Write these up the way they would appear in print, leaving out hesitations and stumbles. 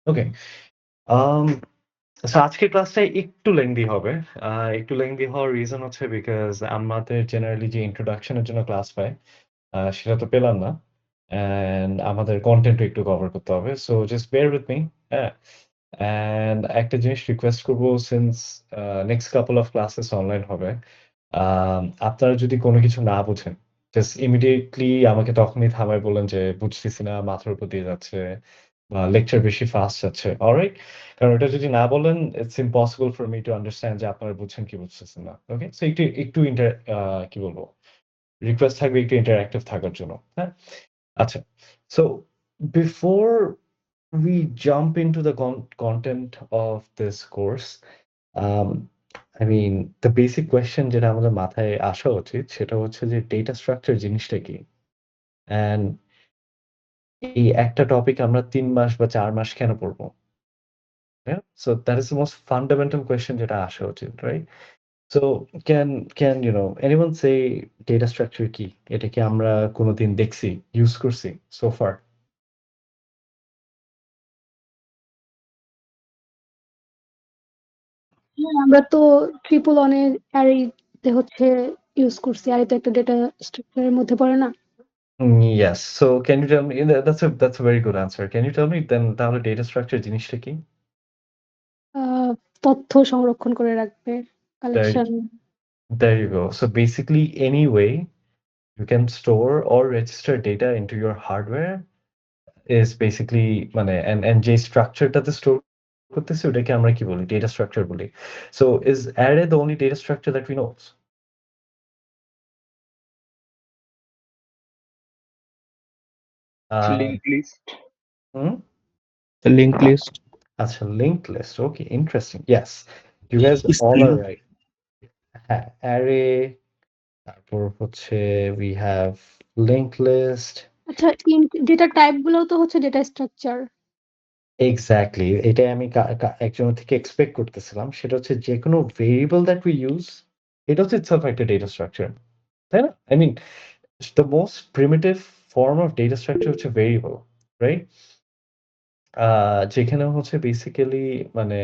ওকে। আম so আজকের ক্লাসটা একটু লেংদি হবে। আ একটু লেংদি হওয়ার রিজন হচ্ছে বিকজ আমাদের জেনারেলি যে ইন্ট্রোডাকশন এর জন্য ক্লাস পাই, সেটা তো পেলাম না। অ্যান্ড আমাদের কনটেন্ট ও একটু কভার করতে হবে। So just bear with me, হ্যাঁ? অ্যান্ড একটা জিনিস রিকোয়েস্ট করব since next couple of classes online হবে। আপনারা যদি কোন কিছু না বুঝেন, জাস্ট ইমিডিয়েটলি আমাকে তখনই থামায় বললেন যে, "বুঝতেছি না, মাথার উপর দিয়ে যাচ্ছে বা লেকচার বেশি ফাস্ট যাচ্ছে।" অলরাইট? কারণ ওটা যদি না বলেন, it's impossible for me to understand যে আপনারা বুঝছেন কি বুঝতেছেন না। ওকে? সো একটু একটু ইন্টার আ কি বলবো? রিকোয়েস্ট থাকবে একটু ইন্টারেক্টিভ থাকার জন্য। হ্যাঁ? আচ্ছা। So before we jump into the content of this course, um, I mean, the basic question যেটা আমাদের মাথায় আসা উচিত সেটা হচ্ছে যে ডেটা স্ট্রাকচার জিনিসটা কি? অ্যান্ড এই একটা টপিক আমরা ৩ মাস বা ৪ মাস কেন পড়বো? হ্যাঁ? So that is the most fundamental question যেটা আসা উচিত, right? So can can you know anyone say data structure কি? এটা কি আমরা কোনদিন দেখছি, ইউজ করছি so far? হ্যাঁ, আমরা তো ট্রিপল অনের অ্যারেতে হচ্ছে ইউজ করছি। অ্যারে তো একটা ডেটা স্ট্রাকচার এর মধ্যে পড়ে না? Yes. So can you tell me that's a very good answer. Can you tell me then তাহলে ডেটা স্ট্রাকচার জিনিসটা কি? আ তথ্য সংরক্ষণ করে রাখবে, There collection. there you go. So basically any way you can store or register data into your hardware is basically মানে and যে স্ট্রাকচারটাতে store করতেছি ওটাকে আমরা কি বলি? ডেটা স্ট্রাকচার বলি। So is array the only data structure that we know? It's Uh, linked list. Hmm? The linked list. আচ্ছা, linked list. Okay, interesting. Yes. You guys all String. are right. হ্যাঁ, array তারপর হচ্ছে we have linked list. আচ্ছা, data type গুলোও তো হচ্ছে data structure. Exactly. এটাই আমি একজনের থেকে এক্সপেক্ট করতেছিলাম। সেটা হচ্ছে যেকোনো ভেরিয়েবল দ্যাট উই ইউজ, এটা হচ্ছে itself একটা ডেটা স্ট্রাকচার। তাই না? I mean, the most primitive form of data structure হচ্ছে ভেরিয়েবল, রাইট? আ যেখানে হচ্ছে বেসিক্যালি মানে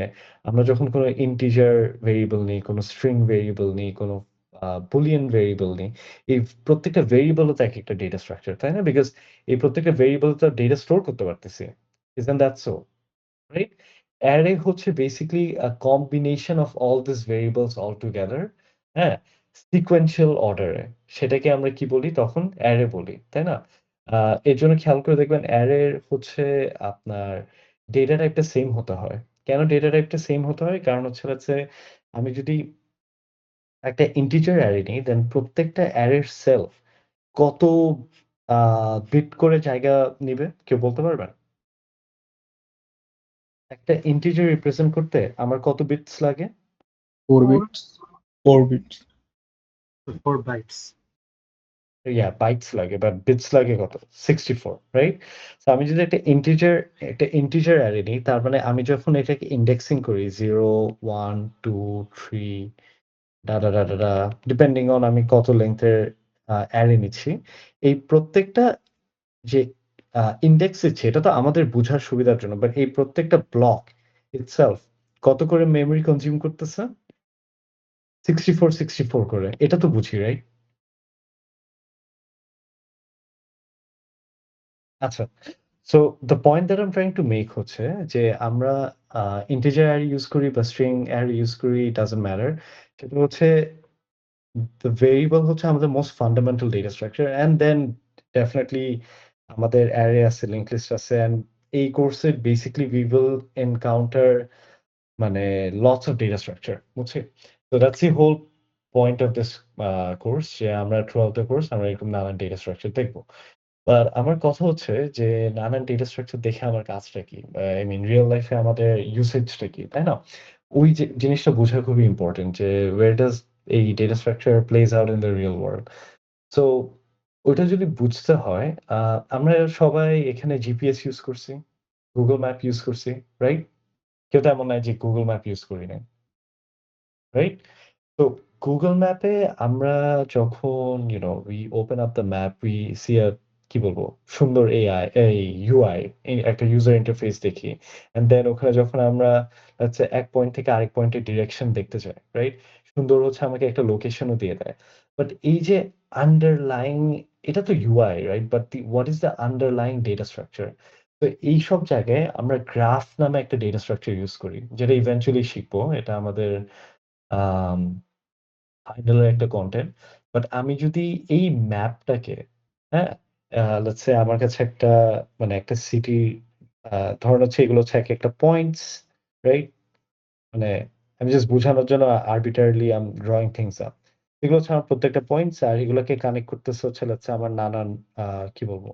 আমরা যখন কোনো ইন্টিজার ভেরিয়েবল নিই, কোনো স্ট্রিং ভেরিয়েবল নিই, কোনো বুলিয়ান ভেরিয়েবল নিই, এই প্রত্যেকটা ভেরিয়েবলও তো একেকটা ডেটা স্ট্রাকচার, তাই না? বিকজ এই প্রত্যেকটা ভেরিয়েবল তো ডেটা স্টোর করতে পারতেছি। Isn't that so? Right? Array হচ্ছে basically a combination of all these variables all together, হ্যাঁ? sequential order এ। সেটাকে আমরা কি বলি তখন? অ্যারে বলি। তাই না? আ এর জন্য খেয়াল করে দেখবেন অ্যারের হচ্ছে আপনার ডেটা টাইপটা সেম হতে হয়। কেন ডেটা টাইপটা সেম হতে হয়? কারণ হচ্ছে আমি যদি একটা ইন্টিজার অ্যারে নিই, দেন প্রত্যেকটা অ্যারের সেলফ কত আ বিট করে জায়গা নিবে? কেউ বলতে পারবেন? একটা ইন্টিজার রিপ্রেজেন্ট করতে আমার কত বিটস লাগে? 4 bits. 4 bits. 4 bytes. বাইটস লাগে বা বিটস লাগে কত? 64, রাইট? সো আমি যদি একটা ইন্টিজার অ্যারে নিই, তার মানে আমি যখন এটাকে ইন্ডেক্সিং করি 0, 1, 2, 3 ডা ডিপেন্ডিং অন আমি কত লেংথ এর অ্যারে নিচ্ছি। এই প্রত্যেকটা যে ইনডেক্স দিচ্ছি এটা তো আমাদের বুঝার সুবিধার জন্য। বাট এই প্রত্যেকটা ব্লক ইটসেলফ কত করে মেমোরি কনজিউম করতেছে? 64, 64 করে। এটা তো বুঝি, রাইট? আচ্ছা। So the point that I am trying to make হচ্ছে যে আমরা ইন্টিজার অ্যারে ইউজ করি বা স্ট্রিং অ্যারে ইউজ করি, ডাজন্ট ম্যাটার। সেটা হচ্ছে দ্য ভেরিয়েবল হচ্ছে আমাদের most fundamental data structure and then definitely আমাদের অ্যারে আছে, লিঙ্ক লিস্ট আছে অ্যান্ড এই কোর্সে বেসিক্যালি উই উইল এনকাউন্টার মানে লটস অফ ডেটা স্ট্রাকচার, বুঝছি? So that's the whole point of this course যে আমরা থ্রু আউট দ্য কোর্স আমরা এরকম নানান ডেটা স্ট্রাকচার দেখব। আর আমার কথা হচ্ছে যে নানান ডেটা স্ট্রাকচার দেখে আমার কাজটা কি? আই মিন রিয়াল লাইফ এ আমাদের ইউসেজটা কি, তাই না? ওই যে জিনিসটা বোঝা খুবই ইম্পোর্টেন্ট যে where does এই data structure plays out in the real world. So ওইটা যদি বুঝতে হয় আমরা সবাই এখানে জিপিএস ইউজ করছি, Google ম্যাপ ইউজ করছি, রাইট? কেউ তো এমন নাই যে Google ম্যাপ ইউজ করি নাই, রাইট? তো Google ম্যাপে আমরা যখন we open up the map, we see a কি বলবো সুন্দর এআই এই ইউআই একটা ইউজার ইন্টারফেস দেখি। অ্যান্ড দেন ওখানে যখন আমরা হচ্ছে এক পয়েন্ট থেকে আরেক পয়েন্টের ডিরেকশন দেখতে চাই, রাইট? সুন্দর হচ্ছে আমাকে একটা লোকেশনও দিয়ে দেয়। বাট এই যে আন্ডারলাইং এটা তো UI, right? But what is the underlying data structure? তো এইসব জায়গায় আমরা গ্রাফ নামে একটা ডেটা স্ট্রাকচার ইউজ করি। যেটা ইভেনচুয়ালি শিখবো। এটা আমাদের আম ফাইনালের একটা কনটেন্ট। বাট আমি যদি এই ম্যাপটাকে, হ্যাঁ? লেটস সে আমার কাছে একটা মানে একটা সিটি ধরেন হচ্ছে এগুলো হচ্ছে একেকটা পয়েন্টস, রাইট? মানে আমি জাস্ট বোঝানোর জন্য arbitrarily I am drawing things up. এগুলো হচ্ছে আমার প্রত্যেকটা পয়েন্টস আর এগুলোকে কানেক্ট করতেছে হচ্ছে লেটস সে আমার নানান কি বলবো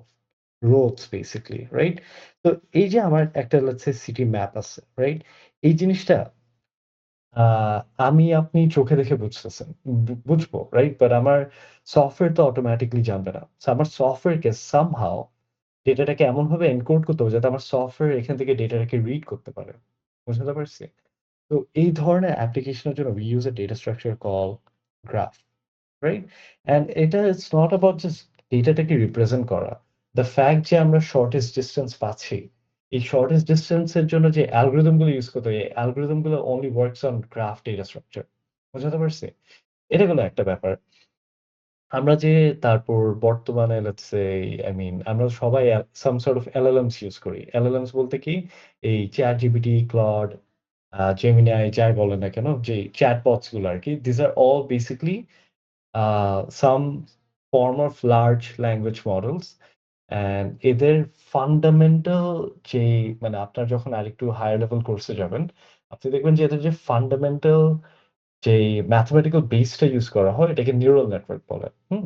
রোডস বেসিক্যালি, রাইট? তো এই যে আমার একটা লেটস সে সিটি ম্যাপ আছে, রাইট? এই জিনিসটা আ আমি আপনি চোখে দেখে বুঝতেছেন। বুঝবো, রাইট? বাট আমার সফটওয়্যার তো অটোমেটিক্যালি জানবে না। সো আমার সফটওয়্যারকে সামহাউ ডেটাটাকে এমনভাবে এনকোড করতে হবে যাতে আমার সফটওয়্যার এখান থেকে ডেটাটাকে রিড করতে পারে। বুঝাতে পারছি? তো এই ধরনের অ্যাপ্লিকেশনের জন্য we use a data structure called graph, right? And এটা it's not about just ডেটাটাকে রিপ্রেজেন্ট করা। The fact যে আমরা shortest distance পাচ্ছি, এই shortest distance এর জন্য যে অ্যালগরিদম গুলো ইউজ করতে হয়, এই অ্যালগরিদম গুলো only works on graph data structure. বুঝাতে পারছি? এটা গেল একটা ব্যাপার। আমরা যে তারপর বর্তমানে লেটস সে আই মিন আমরা সবাই some sort of LLMs use করি। LLMs বলতে কি? এই ChatGPT, Claude, Gemini যাই বলেন না কেন যে চ্যাটবটস গুলো আরকি। These are all basically some form of large language models and এদের ফান্ডামেন্টাল যেই মানে আপনার যখন আরেকটু হায়ার লেভেল কোর্সে যাবেন, আপনি দেখবেন যে এদের যে ফান্ডামেন্টাল যেই ম্যাথমেটিক্যাল বেসটা ইউজ করা হয় এটাকে নিউরাল নেটওয়ার্ক বলে। Hmm?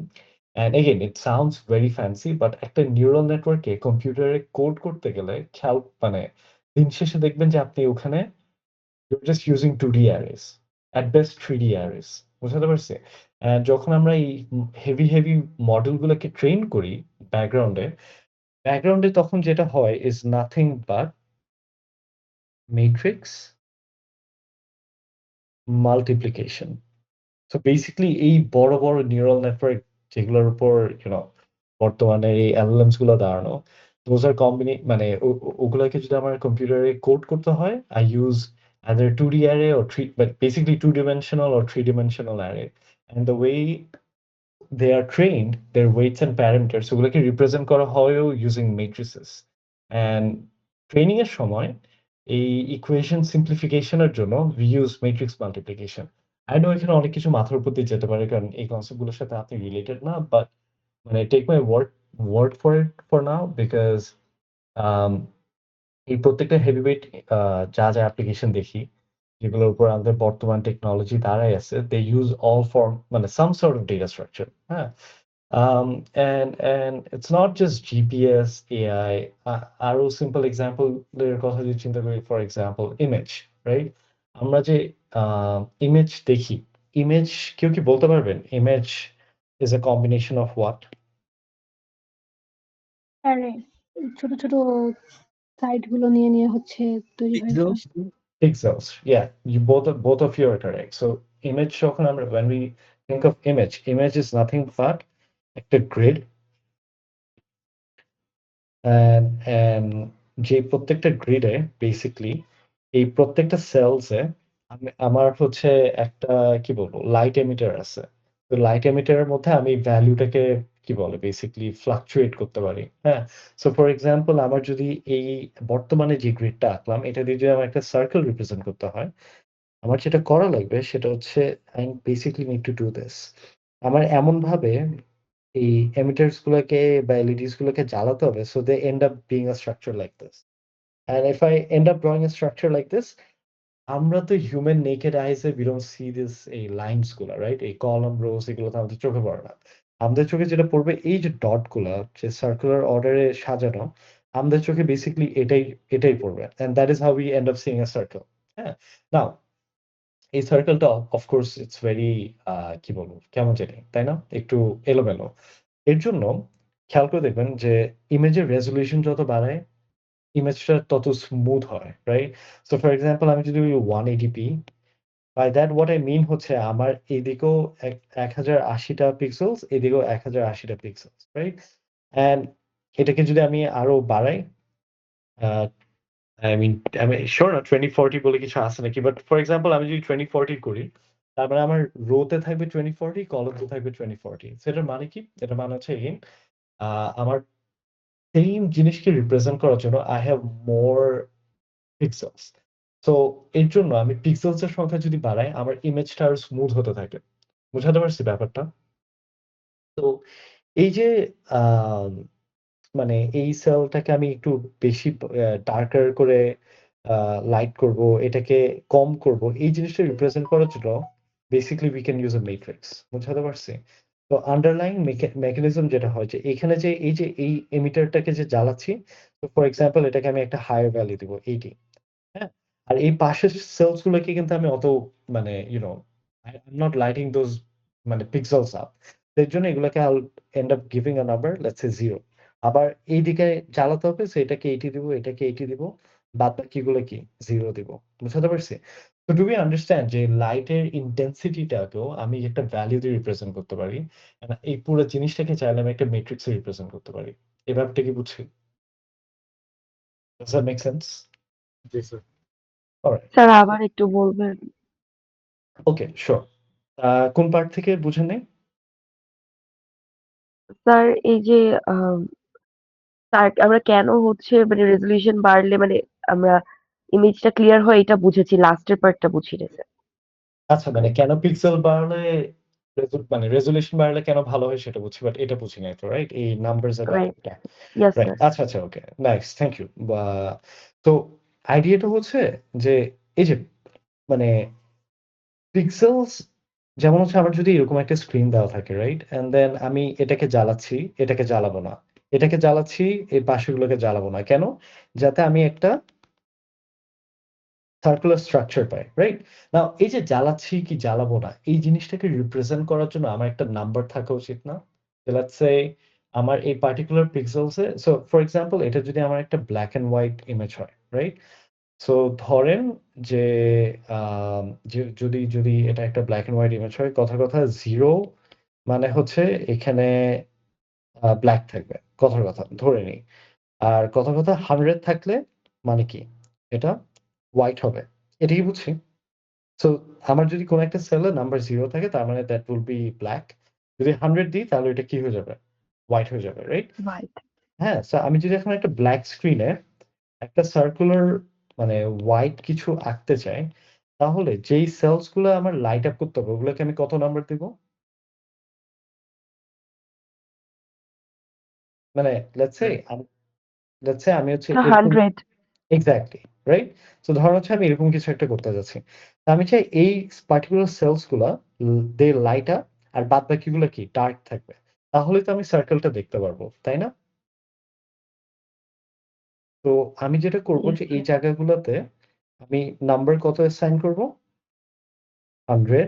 And again it sounds very fancy but একটা নিউরাল নেটওয়ার্ককে কম্পিউটারে কোড করতে গেলে খেয়াল মানে দিন শেষে দেখবেন যে আপনি ওখানে you're just using 2D arrays, at best 3D arrays বুঝাতে পারছি? যখন আমরা এই হেভি মডেলগুলোকে ট্রেন করি ব্যাকগ্রাউন্ডে তখন যেটা হয় is nothing but matrix multiplication. So basically এই বড় নিউরাল নেটওয়ার্ক যেগুলোর উপর বর্তমানে এই LLMs গুলো দাঁড়ানো, those are মানে ওগুলাকে যদি আমার কম্পিউটারে কোড করতে হয়, I use either 2D array or but basically two-dimensional or three-dimensional array. And the way they are trained, their weights and parameters ওগুলোকে রিপ্রেজেন্ট করা হয়ও using matrices. And ট্রেনিং এর সময় এই ইকুয়েশন সিম্পলিফিকেশন এর জন্য we use matrix multiplication. I know এখানে অনেক কিছু মাথার উপর দিয়ে যেতে পারে কারণ এই কনসেপ্ট গুলোর সাথে আপনি রিলেটেড না। বাট মানে take my word for it for now because um এই প্রত্যেকটা হেভিওয়েট যা অ্যাপ্লিকেশন দেখি, যেগুলোর উপর আমাদের বর্তমান টেকনোলজি দাঁড়ায় আছে, they use all form মানে some sort of data structure, হ্যাঁ? And it's not just GPS, AI, আরো সিম্পল এক্সাম্পল এর কথা যদি চিন্তা করি, ফর এক্সাম্পল ইমেজ, রাইট? আমরা যে ইমেজ দেখি, ইমেজ কেউ কি বলতে পারবেন? Image is a combination of what? আরে ছোট, ছোট সাইট গুলো নিয়ে হচ্ছে তৈরি হয়েছে। Pixels. Pixels. Yeah, you both of you are correct. So image যখন আমরা when we think of image is nothing but একটা grid and যে প্রত্যেকটা গ্রিডে বেসিক্যালি এই প্রত্যেকটা সেলসে আমার হচ্ছে একটা কি বলবো লাইট এমিটার আছে। তো লাইট এমিটারের মধ্যে আমি ভ্যালুটাকে কি বলে বেসিক্যালি ফ্লাকচুয়েট করতে পারি। হ্যাঁ? সো ফর এক্সাম্পল আমার যদি এই বর্তমানে যে গ্রিডটা আঁকলাম এটা দিয়ে যদি আমার একটা সার্কেল রিপ্রেজেন্ট করতে হয়, আমার যেটা করা লাগবে সেটা হচ্ছে I basically need to do this. আমার এমনভাবে এই emitters গুলাকে বা LEDs গুলোকে জ্বালাতে হবে so they end up being a structure like this. And if I end up drawing a structure like this, আমরা তো human naked eyes we don't see this এই lines গুলা, right? এই column rows এগুলো তো আমাদের চোখে পড়ে না। আমাদের চোখে যেটা পড়বে এই যে ডট গুলা যে সার্কুলার অর্ডারে সাজানো, আমাদের চোখে বেসিক্যালি এটাই পড়বে। And that is how we end up seeing a circle. হ্যাঁ? Now এই সার্কেলটা অফ কোর্স ইটস ভেরি কি বলবো কেমন জানি, তাই না? একটু এলোমেলো। এর জন্য খেয়াল করে দেখবেন যে ইমেজের রেজোলিউশন যত বাড়ায়, ইমেজটা তত স্মুথ হয়, রাইট? সো ফর এক্সাম্পল আমি যদি 180p by that what I mean হচ্ছে আমার এদিকেও 1080 টা পিক্সেলস, এদিকেও 1080 টা পিক্সেলস, রাইট? অ্যান্ড এটাকে যদি আমি আরো বাড়াই, আই মিন আমি শিওর না 2040 বলে কিছু আছে নাকি, বাট ফর এক্সাম্পল আমি যদি 2040 করি, তার মানে আমার রোতে থাকবে 2040, কলামতে থাকবে 2040। সেটার মানে কি? এটার মানে হচ্ছে এগেইন আমার সেম জিনিসকে রিপ্রেজেন্ট করার জন্য I have more pixels. So এর জন্য আমি পিক্সেলস এর সংখ্যা যদি বাড়াই, আমার ইমেজটা আরো স্মুথ হতে থাকে। বুঝাতে পারছি ব্যাপারটা? তো এই যে আম মানে এই সেলটাকে আমি একটু বেশি ডার্কার করে লাইট করব, এটাকে কম করব। এই জিনিসটা রিপ্রেজেন্ট করার জন্য basically we can use a matrix. বুঝাতে পারছি? তো আন্ডারলাইং মেকানিজম যেটা হয় যে এখানে যে এই এমিটারটাকে যে জ্বালাচ্ছি, তো ফর এক্সাম্পল এটাকে আমি একটা হায়ার ভ্যালু দিব 80, হ্যাঁ? আর এই পাশের সেলস গুলোকে কিন্তু আমি অত মানে I am not lighting those মানে পিক্সেলস আপ। এর জন্য এগুলোকে I will end up giving a number let's say 0। আবার এইদিকে জ্বালাতে হবে, সো এটাকে 80 দিব, এটাকে 80 দিব। বাদবাকিগুলো কি? 0 দিব। বুঝাতে পারছি? তো ডু উই আন্ডারস্ট্যান্ড যে লাইটের ইনটেনসিটিটাকেও আমি একটা ভ্যালু দিয়ে রিপ্রেজেন্ট করতে পারি। এই পুরো জিনিসটাকে চাইলে আমি একটা ম্যাট্রিক্সে রিপ্রেজেন্ট করতে পারি। এই ব্যাপারটা কি বুঝছি? Does that make sense? G sir. Alright. Sir আবার একটু বলবেন? ওকে, সিউর। কোন পার্ট থেকে বুঝেন নাই? স্যার এই যে আমরা কেন হচ্ছে মানে রেজোলিউশন বাড়লে মানে আমরা ইমেজটা ক্লিয়ার হয় এটা বুঝেছি, লাস্টের পার্টটা বুঝিনি স্যার। আচ্ছা, মানে কেন পিক্সেল বাড়লে মানে রেজোলিউশন বাড়লে কেন ভালো হয় সেটা বুঝছি, বাট এটা বুঝি নাই তো, রাইট? এই নাম্বারস এর রাইট, ব্যাপারটা। Yes right. স্যার। আচ্ছা, আচ্ছা, ওকে। Nice, thank you. তো আইডিয়াটা হচ্ছে যে এই যে মানে পিক্সেলস যেমন হচ্ছে আমার যদি এরকম একটা স্ক্রিন দেওয়া থাকে, রাইট? অ্যান্ড দেন আমি এটাকে জ্বালাচ্ছি, এটাকে জ্বালাবো না। এটাকে জ্বালাচ্ছি, এই পাশেগুলোকে জ্বালাবো না। কেন? যাতে আমি একটা সার্কুলার স্ট্রাকচার পাই, রাইট? নাও এই যে জ্বালাচ্ছি কি জ্বালাবো না, এই জিনিসটাকে রিপ্রেজেন্ট করার জন্য আমার একটা নাম্বার থাকা উচিত না? লেটস সে আমার এই particular pixels A, so for example এটা যদি আমার একটা ব্ল্যাক এন্ড হোয়াইট ইমেজ হয়, রাইট? সো ধরেন যে যদি এটা একটা ব্ল্যাক এন্ড হোয়াইট ইমেজ হয়, কথার কথা 0 মানে হচ্ছে এখানে ব্ল্যাক থাকবে। কথার কথা ধরে নিই। আর কথার কথা 100 থাকলে মানে কি? এটা হোয়াইট হবে। এটা কি বুঝছি? সো আমার যদি কোন একটা সেলে নাম্বার 0 থাকে তার মানে দ্যাট উইল বি ব্লাক। যদি 100 দিই তাহলে এটা কি হয়ে যাবে? হোয়াইট হয়ে যাবে, রাইট? রাইট। হ্যাঁ, সো আমি যদি এখন একটা ব্লাক স্ক্রিনে একটা সার্কুলার মানে হোয়াইট কিছু আঁকতে চাই, তাহলে যেই সেলস গুলো আমার লাইট আপ করতে হবে ওগুলোকে আমি কত নাম্বার দিব? মানে লেটস সে আমি হচ্ছে এরকম 100। Exactly, right? সো ধরেন হচ্ছে আমি এরকম কিছু একটা করতে যাচ্ছি। তো আমি চাই এই পার্টিকুলার সেলস গুলা দে লাইট আপ আর বাদবাকিগুলো কি ডার্ক থাকবে। তাহলে তো আমি সার্কেলটা দেখতে পারবো, তাই না? তো আমি যেটা করব ইয়েস যে এই স্যার। জায়গাগুলোতে আমি নাম্বার কত অ্যাসাইন করব? 100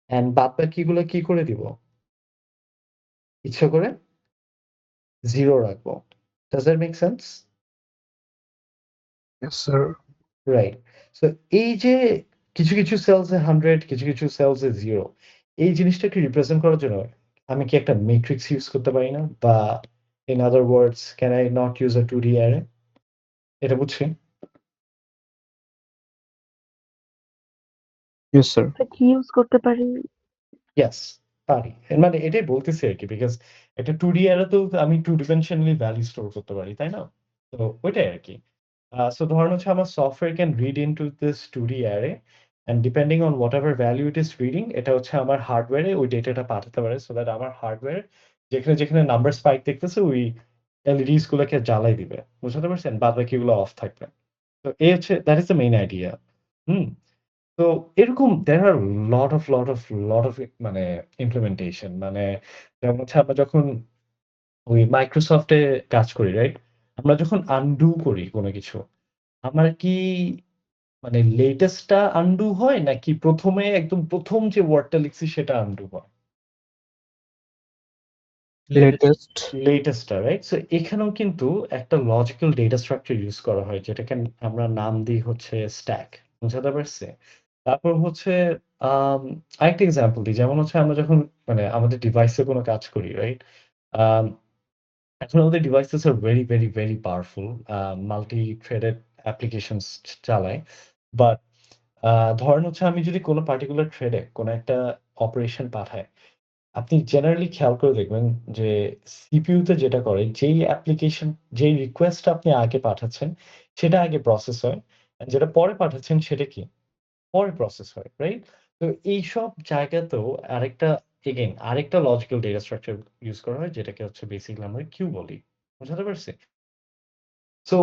অ্যান্ড বাদবাকিগুলো কি করে দিব? ইচ্ছা করে 0 রাখবো। Does that make sense? Yes, sir. Right. So এই যে কিছু সেলস এ 100, কিছু সেলস এ 0, এই জিনিসটাকে রিপ্রেজেন্ট করার জন্য আমি কি একটা মেট্রিক্স ইউজ করতে পারি না? বা in other words can I not use a 2D array? এটা বুঝছি? Yes, sir. স্যার কি ইউজ করতে পারি? ইয়েস, পারি। মানে এটাই বলতেছি আরকি, বিকজ একটা 2D অ্যারে তো আমি 2 dimensionally ভ্যালু স্টোর করতে পারি, তাই না? তো ওইটাই আরকি। সো ধরেন হচ্ছে আমার software can read into this 2D array and depending on whatever value it is reading, এটা হচ্ছে আমার হার্ডওয়্যারে ওই ডেটাটা পাঠাতে পারে, সো দ্যাট আমার হার্ডওয়্যার যেখানে নাম্বার স্পাইক দেখতেছে ওই এলইডিস গুলোকে জ্বালাই দিবে। বুঝতে পারছেন? বাদবাকিগুলো অফ থাকবে। তো এই হচ্ছে that is the main idea. Hmm? তো এরকম there are lot of মানে ইমপ্লিমেন্টেশন, মানে যেমন হচ্ছে আমরা যখন ওই মাইক্রোসফট এ কাজ করি, রাইট? আমরা যখন আনডু করি কোনো কিছু, আমার কি মানে লেটেস্টটা আনডু হয় নাকি একদম ১ম যে ওয়ার্ডটা লিখছি সেটা আনডু হয়? Latest. লেটেস্টটা, রাইট? সো এখানেও কিন্তু একটা লজিক্যাল ডেটা স্ট্রাকচার ইউজ করা হয় যেটাকে আমরা নাম দিই হচ্ছে স্ট্যাক। বুঝাতে পারছি? তারপর হচ্ছে আম আরেকটা এক্সাম্পল দিই। যেমন হচ্ছে আমরা যখন মানে আমাদের ডিভাইসে কোনো কাজ করি, রাইট? আম এখন আমাদের devices are very very very powerful, multi threaded applications চালায়। বাট ধরেন হচ্ছে আমি যদি কোনো পার্টিকুলার থ্রেডে কোনো একটা অপারেশন পাঠাই, আপনি জেনারেলি খেয়াল করে দেখবেন যে সিপিইউতে যেটা করে, যেই অ্যাপ্লিকেশন, যেই রিকোয়েস্ট আপনি আগে পাঠাচ্ছেন সেটা আগে প্রসেস হয়, আর যেটা পরে পাঠাচ্ছেন সেটা কি পরে প্রসেস হয়, রাইট? তো এইসব জায়গাতেও আরেকটা লজিক্যাল ডেটা স্ট্রাকচার ইউজ করা হয়, যেটাকে হচ্ছে বেসিক্যালি আমরা কিউ বলি। বুঝাতে পারছি? So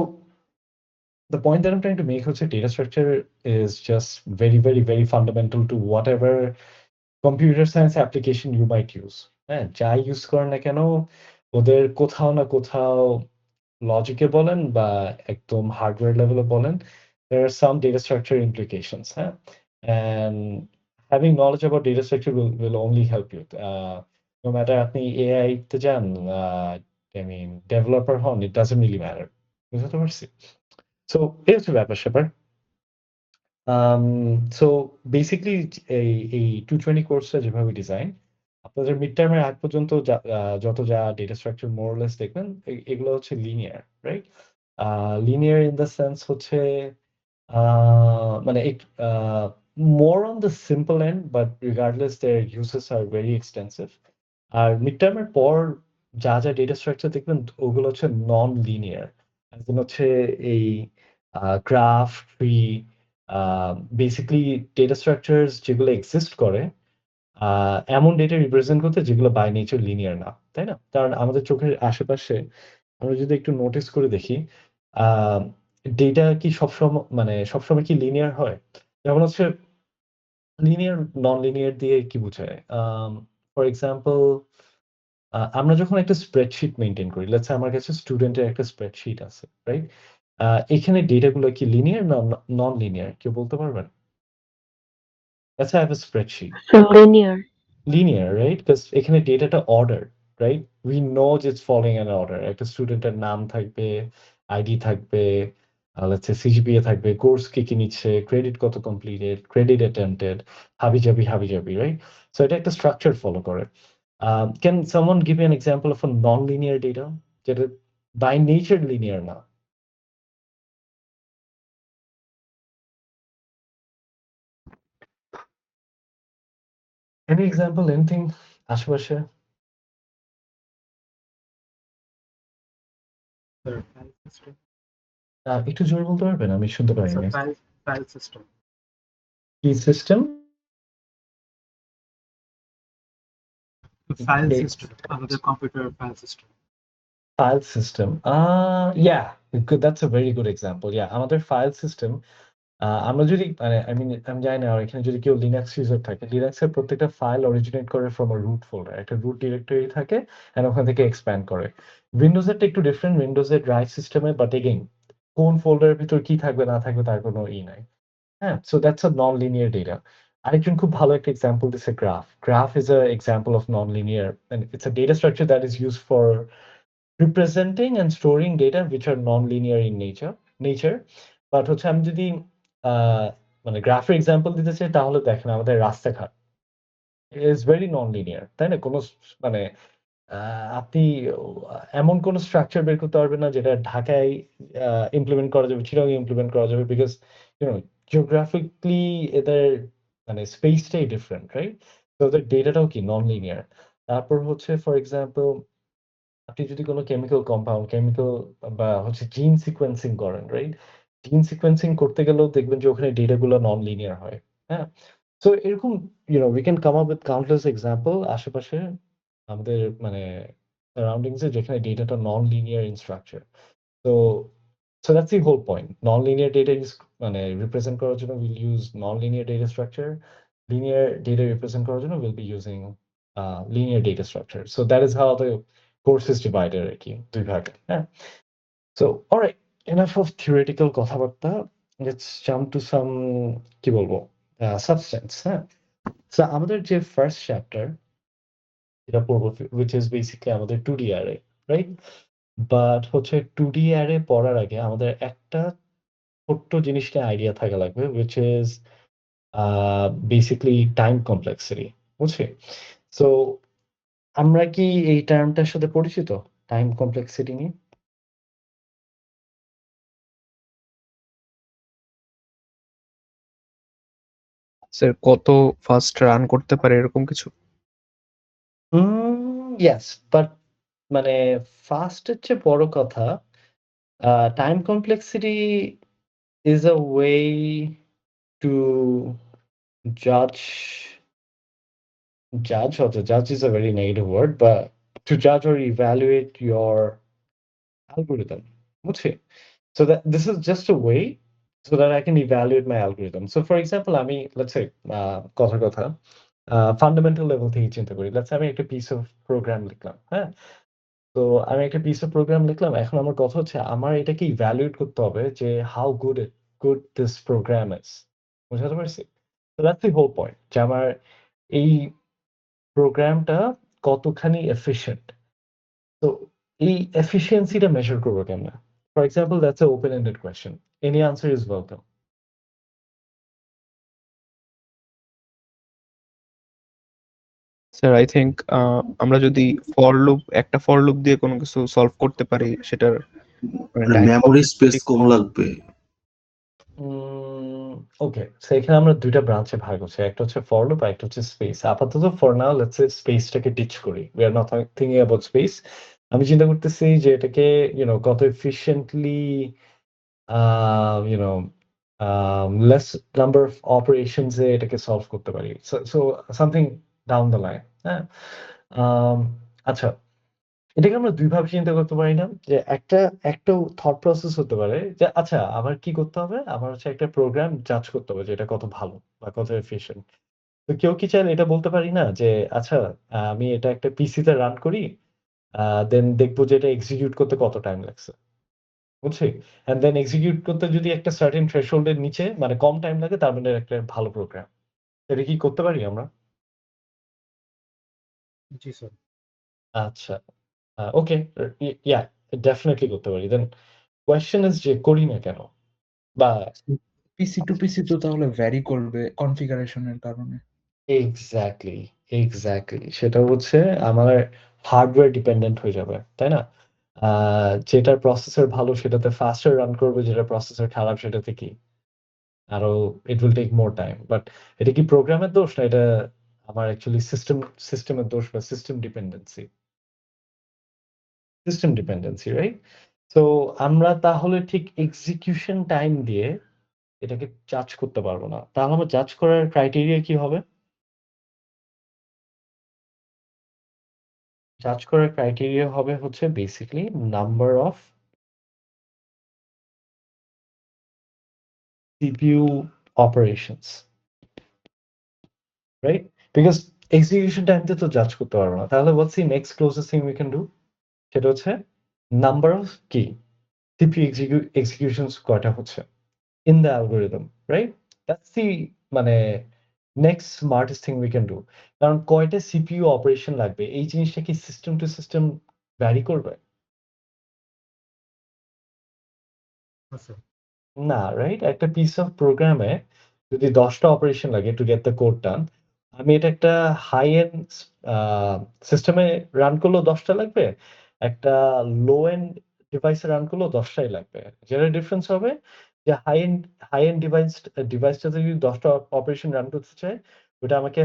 the point that I'm trying to make হচ্ছে data structure is just very, very, very fundamental to whatever computer science application you might use. হ্যাঁ? যাই ইউজ করেন না কেন, ওদের কোথাও না কোথাও লজিকে বলেন বা একদম হার্ডওয়্যার লেভেলে বলেন, there are some data structure implications, হ্যাঁ? And having knowledge about data structure will only help you. No matter আপনি AI তে যান, I mean ডেভেলপার হন, it doesn't really matter. বুঝতে পারছি? So এই হচ্ছে ব্যাপার-স্যাপার। সো বেসিক্যালি এই 220 কোর্সটা যেভাবে ডিজাইন, আপনাদের মিড টার্মের আগ পর্যন্ত যা data structure more or less দেখবেন, এগুলো হচ্ছে linear, right? Linear in the sense হচ্ছে মানে more on the simple end, but regardless their uses are very extensive. আর মিড টার্মের পর যা ডেটা স্ট্রাকচার দেখবেন ওগুলো হচ্ছে নন লিনিয়ার, একদম হচ্ছে এই graph, tree, basically data structures যেগুলো এক্সিস্ট করে এমন ডেটা রিপ্রেজেন্ট করতে যেগুলো বাই নেচার লিনিয়ার না, তাই না? কারণ আমাদের চোখের আশেপাশে আমরা যদি একটু নোটিস করে দেখি, ডেটা কি সবসময় কি লিনিয়ার হয়? যেমন হচ্ছে লিনিয়ার, নন লিনিয়ার দিয়ে কি বোঝায়? ফর এক্সাম্পল, আমরা যখন একটা স্প্রেডশিট মেইনটেইন করি, লেটস সে আমার কাছে স্টুডেন্টের একটা স্প্রেডশিট আছে, রাইট? এখানে ডেটাগুলো কি লিনিয়ার না নন লিনিয়ার? কেউ বলতে পারবেন? Let's say I have a spreadsheet. So linear. Linear, right? Because এখানে ডেটাটা অর্ডার, রাইট? We know যে it's following an order. একটা স্টুডেন্টের নাম থাকবে, আইডি থাকবে, let's say সিজিপিএ থাকবে, কোর্স কি নিচ্ছে, ক্রেডিট কত কমপ্লিটেড, ক্রেডিট অ্যাটেম্পটেড, হাবিজাবি, রাইট? সো এটা একটা স্ট্রাকচার ফলো করে। Can someone give me an example of a non-linear data যেটা by nature linear না? Any example, anything আশেপাশে? Sir, file system. একটু জোরে বলতে পারবেন? আমি শুনতে Sir, পারিনি। file system. কি system? File Okay. system. Another computer file system. File system. Yeah, good. That's a very good example. Yeah, আমাদের ফাইল সিস্টেম, আমরা যদি মানে আমি জানি না এখানে যদি কেউ লিনাক্স ইউজার থাকে, লিনাক্সের প্রত্যেকটা ফাইল অরিজিনেট করে ফ্রম আ রুট ফোল্ডার। একটা রুট ডিরেক্টরি থাকে এন্ড ওখান থেকে এক্সপ্যান্ড করে। উইন্ডোজেরটা একটু ডিফারেন্ট। উইন্ডোজের ড্রাইভ সিস্টেমে, বাট এগেইন কোন ফোল্ডারের ভিতর কি থাকবে না থাকবে তার কোনো নাই। হ্যাঁ? So that's a non linear data. আরেকজন খুব ভালো একটা এক্সাম্পল দিছে graph. Graph is a example of non linear and it's a data structure that is used for representing and storing data which are non-linear in nature. But হচ্ছে আমি যদি মানে গ্রাফের এক্সাম্পল দিতে চাই, তাহলে দেখেন আমাদের রাস্তাঘাট is very non-linear, তাই না? কোনো মানে আপনি এমন কোন স্ট্রাকচার বের করতে পারবেন না যেটা ঢাকায় ইমপ্লিমেন্ট করা যাবে, চিটাগং ইমপ্লিমেন্ট করা যাবে, বিকজ জিওগ্রাফিক্যালি এদের মানে স্পেসটাই ডিফারেন্ট, রাইট? তো ওদের ডেটাটাও কি নন লিনিয়ার। তারপর হচ্ছে ফর এক্সাম্পল, আপনি যদি কোনো কেমিক্যাল বা হচ্ছে জিন সিকোয়েন্সিং করেন, রাইট? জিন সিকোয়েন্সিং করতে গেলেও দেখবেন যে ওখানে ডেটা গুলো নন লিনিয়ার হয়। হ্যাঁ? সো এরকম we can come up with countless example আশেপাশে আমাদের মানে সারাউন্ডিংস এ যেখানে ডেটাটা non linear in structure. So that's the whole point. Non-linear data is মানে রিপ্রেজেন্ট করার জন্য we'll use non-linear data structure. Linear data represent করার জন্য we'll be using linear data structure. So that is how the course is divided আরকি, ২ ভাগে। হ্যাঁ? So alright, enough of theoretical কথাবার্তা. Let's jump to some কি বলবো substance, হ্যাঁ? So আমাদের যে ফার্স্ট চ্যাপ্টার যেটা পড়বো, which is basically আমাদের 2D array, right? বাট হচ্ছে 2D array পড়ার আগে আমাদের একটা ছোট্ট জিনিস নিয়ে আইডিয়া থাকা লাগবে, which is basically time complexity, বুঝছি? সো আমরা কি এই টার্মটার সাথে পরিচিত? টাইম কমপ্লেক্সিটি নিয়ে? স্যার কত ফাস্ট রান করতে পারে এরকম কিছু? ইয়েস, বাট মানে ফাস্টের চেয়ে বড় কথা time complexity is a way to judge also judge is a very negative word, but to judge or evaluate your algorithm. বুঝছি? So that this is just a way so that I can evaluate my algorithm. So for example, let's say কথার কথা fundamental level থেকে চিন্তা করি। Let's say আমি একটা piece of programme লিখলাম, হ্যাঁ? তো আমি একটা পিস অফ প্রোগ্রাম লিখলাম। এখন আমার কথা হচ্ছে আমার এটাকে evaluate করতে হবে যে how good this program is. বুঝাতে পারছি? So that's the whole point. যে আমার এই প্রোগ্রামটা কতখানি এফিশিয়েন্ট। তো এই এফিশিয়েন্সিটা মেজার করবো কেমনে? For example, that's an open-ended question. Any answer is welcome. Sir I think আমরা যদি একটা ফর লুপ দিয়ে কোনো কিছু সলভ করতে পারি সেটার time মেমোরি স্পেস complexity কম লাগবে। ওকে, সো এখানে আমরা ২ টা ব্রাঞ্চে ভাগ হচ্ছে। একটা হচ্ছে ফর লুপ আর একটা হচ্ছে স্পেস। আপাতত ফর নাও লেটস সে স্পেসটাকে ডিচ করি। We are not thinking about space. আমি চিন্তা করতেছি যে এটাকে কত efficiently less number of operations এ এটাকে সলভ করতে পারি। So something down the line, হ্যাঁ? আম আচ্ছা, এটাকে আমরা ২ ভাবে চিন্তা করতে পারি না? যে একটা থট প্রসেস হতে পারে যে আচ্ছা আমার কি করতে হবে? আমার হচ্ছে একটা প্রোগ্রাম জাজ করতে হবে যে এটা কত ভালো বা কত এফিশিয়েন্ট। তো কেউ কি চাইলে এটা বলতে পারি না যে আচ্ছা আমি এটা একটা পিসিতে রান করি, দেন দেখবো যে এটা এক্সিকিউট করতে কত টাইম লাগছে। বুঝছি? অ্যান্ড দেন এক্সিকিউট করতে যদি একটা সার্টেন থ্রেশহোল্ড এর নিচে মানে কম টাইম লাগে তার মানে একটা ভালো প্রোগ্রাম। এটা কি করতে পারি আমরা? জি স্যার। আচ্ছা। ওকে, ইয়া ডেফিনিটলি করতে পারি। দেন কোয়েশ্চেন ইস যে করি না কেন? বা পিসি টু পিসি তো তাহলে ভ্যারি করবে কনফিগারেশনের কারণে। Exactly, exactly. সেটা হচ্ছে আমার হার্ডওয়্যার ডিপেন্ডেন্ট হয়ে যাবে। তাই না? যেটার প্রসেসর ভালো সেটাতে ফাস্টার রান করবে, যেটার প্রসেসর খারাপ সেটাতে কি? আরো it will take more time. But এটা কি প্রোগ্রামের দোষ না এটা আমার অ্যাকচুয়ালি সিস্টেমের দোষ বা সিস্টেম ডিপেন্ডেন্সি, রাইট? সো আমরা তাহলে ঠিক এক্সিকিউশন টাইম দিয়ে এটাকে জাজ করতে পারবো না। তাহলে আমার জাজ করার ক্রাইটেরিয়া কি হবে? জাজ করার ক্রাইটেরিয়া হবে হচ্ছে basically number of CPU operations, right? Because execution time তে তো জাজ করতে পারবো না। তাহলে what's the next closest thing we can do? সেটা হচ্ছে নাম্বার অফ কি? CPU executions কয়টা হচ্ছে in the algorithm, right? That's the মানে next smartest thing we can do. কারণ কয়টা CPU অপারেশন লাগবে এই জিনিসটা কি সিস্টেম টু সিস্টেম ভ্যারি করবে? স্যার। না, রাইট? একটা পিস অফ প্রোগ্রামে যদি ১০ টা অপারেশন লাগে টু গেট দ্য কোড ডান, আমি এটা একটা হাই এন্ড আ সিস্টেমে রান করলেও ১০ টা লাগবে। একটা লো এন্ড ডিভাইসে রান করলেও ১০ টাই লাগবে। যেটা ডিফারেন্স হবে যে হাই এন্ড ডিভাইসটাতে যদি ১০ টা অপারেশন রান করতে চায়, ওটা আমাকে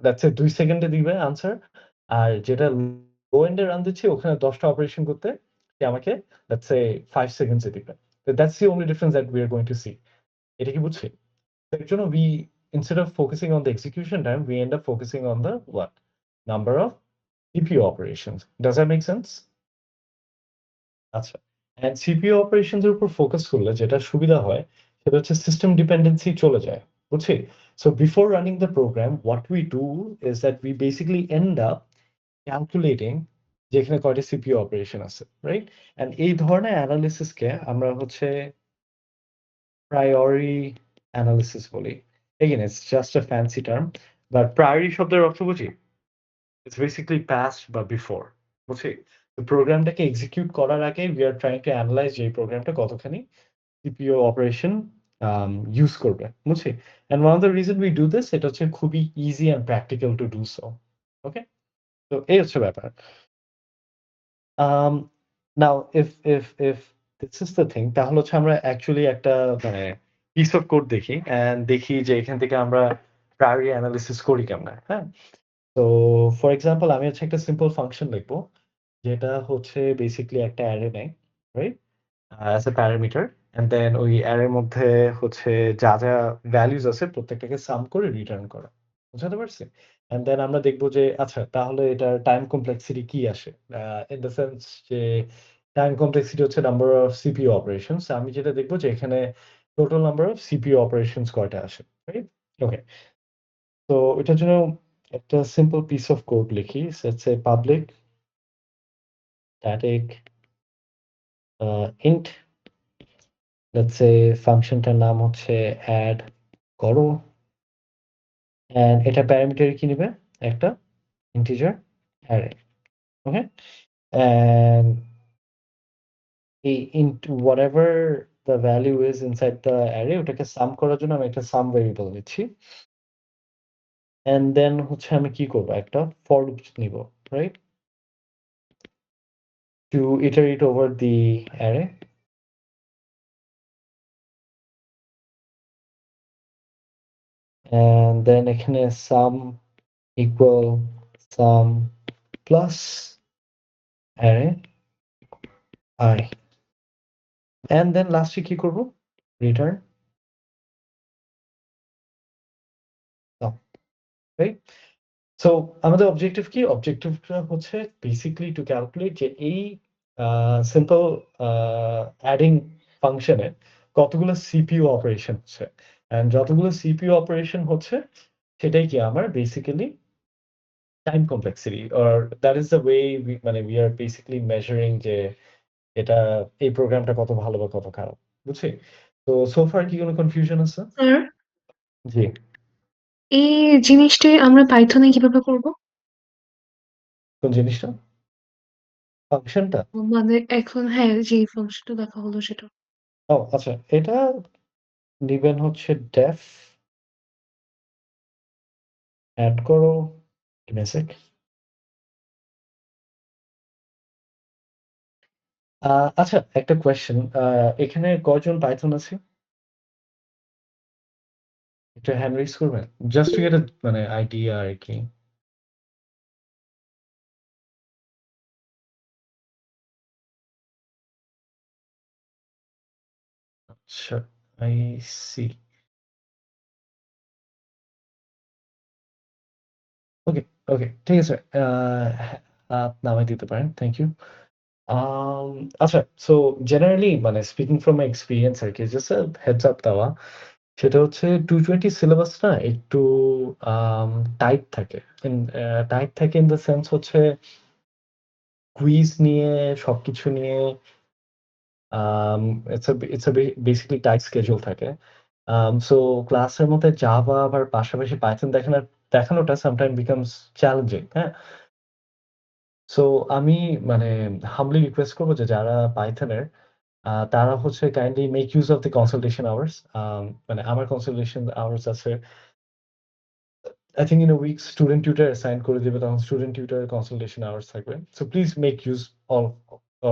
লেটস সে ২ সেকেন্ডে দিবে আনসার। আর যেটা লো এন্ড এ রান দিচ্ছি ওখানে ১০ টা অপারেশন করতে সে আমাকে লেটস সে 5 সেকেন্ডস এ দিবে। That's the only difference that we are going to see. এটা কি বুঝছি? এর জন্য we instead of focusing on the execution time, we end up focusing on the what? Number of CPU operations. Does that make sense? আচ্ছা। And CPU operations এর উপর focus করলে যেটা সুবিধা হয় সেটা হচ্ছে system dependency চলে যায়। বুঝছি? So before running the program, what we do is that we basically end up calculating যে এখানে কয়টা CPU অপারেশন আছে, রাইট? And এই ধরনের অ্যানালিসিস কে আমরা হচ্ছে priori analysis বলি। Again, it's just a fancy term, but priori শব্দের অর্থ বুঝি? It's basically past বা before, বুঝছি? তো প্রোগ্রামটাকে এক্সিকিউট করার আগে we are trying to analyze যে এই প্রোগ্রামটা কতখানি CPU অপারেশন ইউজ করবে, বুঝছি? And one of the reason we do this এটা হচ্ছে খুবই easy and practical to do so. Okay? তো এই হচ্ছে ব্যাপার। Um, now if this is the thing তাহলে হচ্ছে আমরা অ্যাকচুয়ালি একটা মানে পিস অফ কোড দেখি অ্যান্ড দেখি যে এখান থেকে আমরা প্রায়োরি অ্যানালিসিস করি কেমনে, হ্যাঁ? তো ফর এক্সাম্পল আমি হচ্ছে একটা সিম্পল ফাংশন লিখবো যেটা হচ্ছে বেসিক্যালি একটা অ্যারে নেয়, right? As a parameter and then ওই অ্যারের মধ্যে হচ্ছে যা ভ্যালুস আছে প্রত্যেকটাকে সাম করে রিটার্ন করা। বুঝাতে পারছি? অ্যান্ড দেন আমরা দেখবো যে আচ্ছা তাহলে এটার টাইম কমপ্লেক্সিটি কি আসে? ইন দ্য সেন্স যে টাইম কমপ্লেক্সিটি হচ্ছে নাম্বার অফ সিপিইউ অপারেশনস। আমি যেটা দেখবো যে এখানে total number of CPU operations কয়টা আসে, রাইট? ওকে। তো এটার জন্য একটা সিম্পল পিস অফ কোড লিখি। Let's say public static int let's say ফাংশনটার নাম হচ্ছে অ্যাড করো অ্যান্ড এটা প্যারামিটার কি নিবে? একটা ইন্টিজার অ্যারে। ওকে? অ্যান্ড এই whatever the value is inside the array ওটাকে সাম করার জন্য আমি একটা সাম ভেরিয়েবল নিচ্ছি। অ্যান্ড দেন হচ্ছে আমি কি করব? একটা ফর লুপ নিব, right? To iterate over the array and then এখানে sum equal sum plus array I and then লাস্টে কি করব? Return sum, right? সো আমাদের অবজেক্টিভ কি? অবজেক্টিভটা হচ্ছে বেসিক্যালি টু ক্যালকুলেট যে এই সিম্পল অ্যাডিং ফাংশনে কতগুলো সিপিইউ অপারেশন হচ্ছে। অ্যান্ড যতগুলো সিপিইউ অপারেশন হচ্ছে সেটাই কি আমার basically time complexity or that is the way মানে উই আর বেসিক্যালি মেজারিং যে এটা এই প্রোগ্রামটা কত ভালো বা কত খারাপ। বুঝছি? তো সো ফার কি কোনো কনফিউশন আছে? স্যার, জি। এই জিনিসটি আমরা পাইথনে কিভাবে করব? কোন জিনিসটা? ফাংশনটা? মানে এখন হ্যাঁ, যে ফাংশনটা দেখা হলো সেটা। ও আচ্ছা এটা নিবেন হচ্ছে ডেফ এড করো মেসেজ। আচ্ছা একটা কোয়েশ্চেন এখানে কয়জন পাইথন আছে? একটু হ্যান্ড রেইজ করবেন জাস্ট টু গেট মানে আইডিয়া আর কি। আচ্ছা আই সি। ওকে ওকে ঠিক আছে নামাই দিতে পারেন থ্যাংক ইউ। আচ্ছা সো জেনারেলি মানে স্পিকিং ফ্রম মাই এক্সপিরিয়েন্স আর কি জাস্ট হেডস আপ দেওয়া সেটা হচ্ছে 220 সিলেবাস না একটু টাইট থাকে। টাইট থাকে ইন দ্য সেন্স হচ্ছে কুইজ নিয়ে সবকিছু নিয়ে it's a basically tight schedule থাকে। সো ক্লাসের মধ্যে জাভা আবার পাশাপাশি পাইথন দেখানোটা সামটাইম বিকামস চ্যালেঞ্জিং, হ্যাঁ? সো আমি মানে হাম্বলি রিকোয়েস্ট করব যে যারা পাইথনের তারা হচ্ছে kindly make use of the consultation hours. মানে আমার কনসালটেশন আওয়ার্স আছে I think in a week student tutor assign করে দিবে তখন স্টুডেন্ট টিউটরের কনসালটেশন আওয়ার্স থাকবে। So please make use all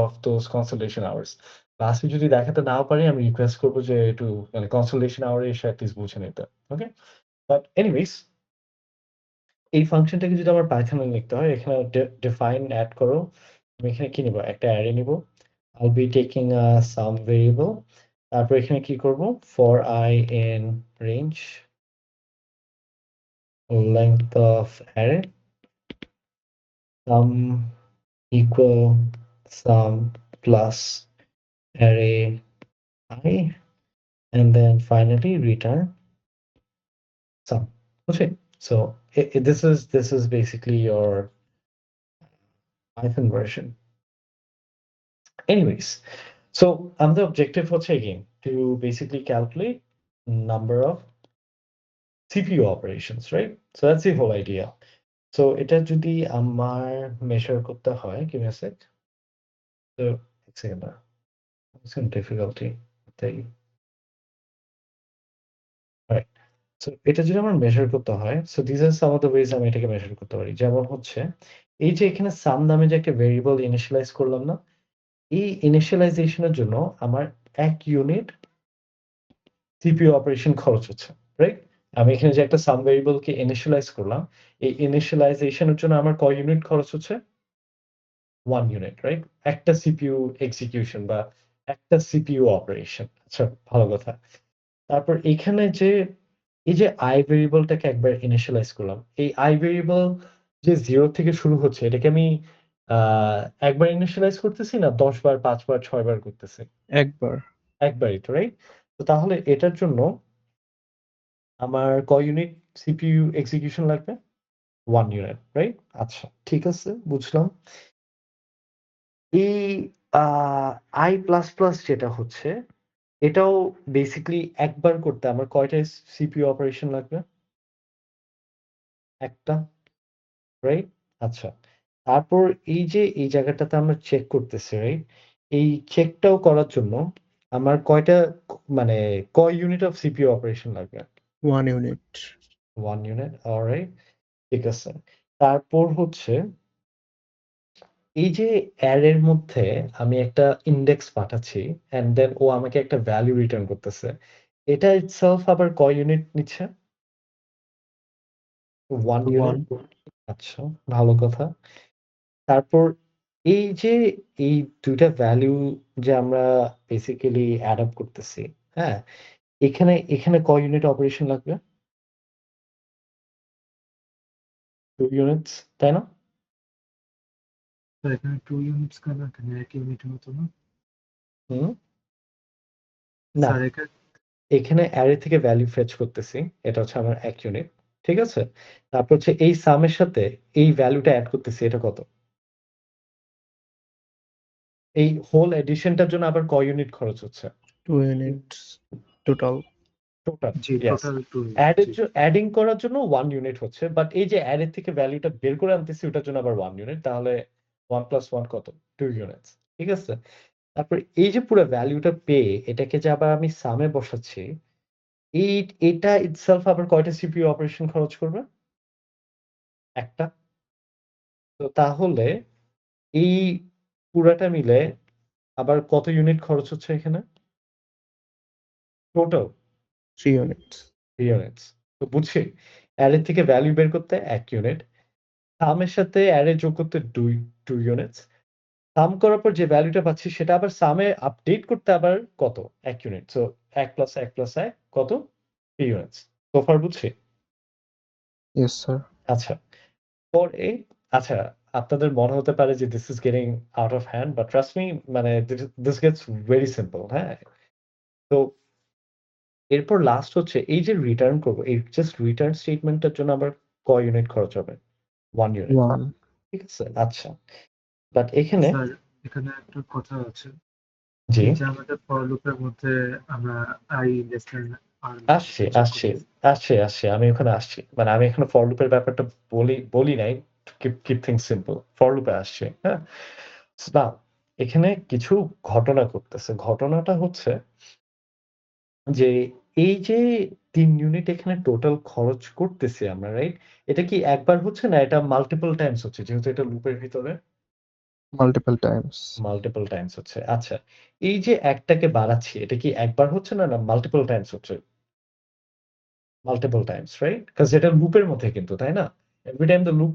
of those consultation hours. ক্লাসে যদি দেখাতে নাও পারি আমি রিকোয়েস্ট করব যে একটু মানে কনসালটেশন আওয়ারে এসে এটলিস্ট বুঝে নিতে। ওকে? বাট এনিওয়েজ এই ফাংশনটাকে যদি আমার পাইথনে লিখতে হয় এখানে ডিফাইন এড করো। আমি এখানে কি নিব? একটা অ্যারে নিব। I'll be taking a sum variable তারপর এখানে কি করব? for I in range length of array sum equal sum plus array I and then finally return sum. Okay, so this is basically your Python version. Anyways, so the objective হচ্ছে again to basically calculate number of CPU operations, right? So that's the whole idea. So এটা যদি আমার measure করতে হয় give me a sec. So এক second না some difficulty তাই right. So এটা যদি আমার মেজার করতে হয় so these are some of the ways আমি এটাকে মেজার করতে পারি যেমন হচ্ছে এই যে এখানে সাম নামে যে একটা ভেরিয়েবল ইনিশিয়ালাইজ করলাম না? এই ইনিশিয়ালাইজেশন এর জন্য আমার 1 ইউনিট সিপিইউ অপারেশন খরচ হচ্ছে, রাইট? আমি এখানে যে একটা সাম ভেরিয়েবলকে ইনিশিয়ালাইজ করলাম, এই ইনিশিয়ালাইজেশন এর জন্য আমার কয় ইউনিট খরচ হচ্ছে? 1 ইউনিট, রাইট? একটা সিপিইউ এক্সিকিউশন বা একটা সিপিইউ অপারেশন। আচ্ছা, ভালো কথা। তারপর এখানে যে এই যে i ভেরিয়েবলটাকে একবার ইনিশিয়ালাইজ করলাম। এই i ভেরিয়েবল যে 0 থেকে শুরু হচ্ছে এটাকে আমি আ একবার ইনিশিয়ালাইজ করতেছি না 10 বার, 5 বার, 6 বার করতেছি? একবার। একবারই তো, রাইট? তো তাহলে এটার জন্য আমার কয় ইউনিট সিপিইউ এক্সিকিউশন লাগবে? 1 ইউনিট, রাইট? আচ্ছা, ঠিক আছে, বুঝলাম। এই আ i++ যেটা হচ্ছে, এটাও বেসিক্যালি একবার করতে আমার কয়টা সিপিইউ অপারেশন লাগবে? একটা, রাইট? আচ্ছা। তারপর এই যে এই জায়গাটাতে আমরা চেক করতেছি, রাইট? এই চেকটাও করার জন্য আমার কয়টা মানে কয় ইউনিট অফ সিপিইউ অপারেশন লাগবে? 1 ইউনিট। 1 ইউনিট, অলরাইট, ঠিক আছে। তারপর হচ্ছে এই যে অ্যারের মধ্যে আমি একটা ইনডেক্স পাঠাচ্ছি অ্যান্ড দেন ও আমাকে একটা ভ্যালু রিটার্ন করতেছে। এটা ইটসেলফ আবার কয় ইউনিট নিচ্ছে? 1 ইউনিট। আচ্ছা, ভালো কথা। তারপর এই যে এই ২ টা ভ্যালু যে আমরা বেসিক্যালি অ্যাড আপ করতেছি, হ্যাঁ? এখানে কয় ইউনিট অপারেশন লাগবে? 2 ইউনিটস, তাই না? স্যার এখানে 2 ইউনিটস কেন? এখানে 1 ইউনিটের মতো না? হুম? না, স্যার এখানে অ্যারে থেকে ভ্যালু ফেচ করতেছি। এটা হচ্ছে আমার ১ ইউনিট। ঠিক আছে? তারপর হচ্ছে এই সাম এর সাথে এই ভ্যালুটা এড করতেছি। এটা কত? এই হোল এডিশনটার জন্য আবার কয় ইউনিট খরচ হচ্ছে? 2 ইউনিটস টোটাল। টোটাল, জি, ইয়েস। Total 2 add unit. জি। অ্যাডিং করার জন্য 1 ইউনিট হচ্ছে। বাট এই যে অ্যারে থেকে ভ্যালুটা বের করে আনতেছি ওটার জন্য আবার 1 ইউনিট। তাহলে 1 + 1 কত? 2 ইউনিটস। ঠিক আছে? তারপর এই যে পুরা ভ্যালুটা পেয়ে এটাকে যে আবার আমি সামে বসাচ্ছি, এটা ইটসেলফ আবার কয়টা সিপিইউ অপারেশন খরচ করবে? একটা। তো তাহলে এই পুরাটা মিলে আবার কত ইউনিট খরচ হচ্ছে এখানে? Total 3 units. 3 ইউনিটস। তো বুঝছি, অ্যারে থেকে ভ্যালু বের করতে ১ ইউনিট। সাম এর সাথে অ্যারে যোগ করতে 2 ইউনিটস। সাম করার পর যে ভ্যালুটা পাচ্ছি সেটা আবার সামে আপডেট করতে আবার কত? ১ ইউনিট। সো ১ + ১ + ১ কত? 3 ইউনিটস। সো ফার বুঝছি? Yes sir. আচ্ছা। পরে আচ্ছা, আপনাদের মনে হতে পারে যে this is getting out of hand, but trust me, মানে দিস গেটস ভেরি সিম্পল, হ্যাঁ? তো এরপর লাস্ট হচ্ছে এই যে রিটার্ন করব, এই জাস্ট রিটার্ন স্টেটমেন্টটার জন্য আমার কয় ইউনিট খরচ হবে? 1 ইউনিট। 1। ঠিক আছে? আচ্ছা। বাট এখানে স্যার এখানে একটা কথা আছে। জি, এই যে আমাদের ফর লুপের মধ্যে আমরা i লেস দ্যান আর আসছি, আসছি, আসছি। আমি ওখানে আসছি। মানে আমি এখনো ফর লুপের ব্যাপারটা বলি নাই। Keep things simple. ফর লুপে আসছি, হ্যাঁ? নাও এখানে কিছু ঘটনা ঘটতেছে। ঘটনাটা হচ্ছে যে এই যে ৩ ইউনিট এখানে টোটাল খরচ করতেছি আমরা, রাইট? এটা কি একবার হচ্ছে না এটা মাল্টিপল টাইমস হচ্ছে যেহেতু এটা লুপের ভিতরে? Multiple Times. মাল্টিপল টাইমস হচ্ছে। আচ্ছা। এই যে ১ টাকে বাড়াচ্ছি এটা কি একবার হচ্ছে না মাল্টিপল টাইমস হচ্ছে? Multiple Times, right? কজ এটা লুপের মধ্যে কিন্তু, তাই না? এভরি টাইম দ্য লুপ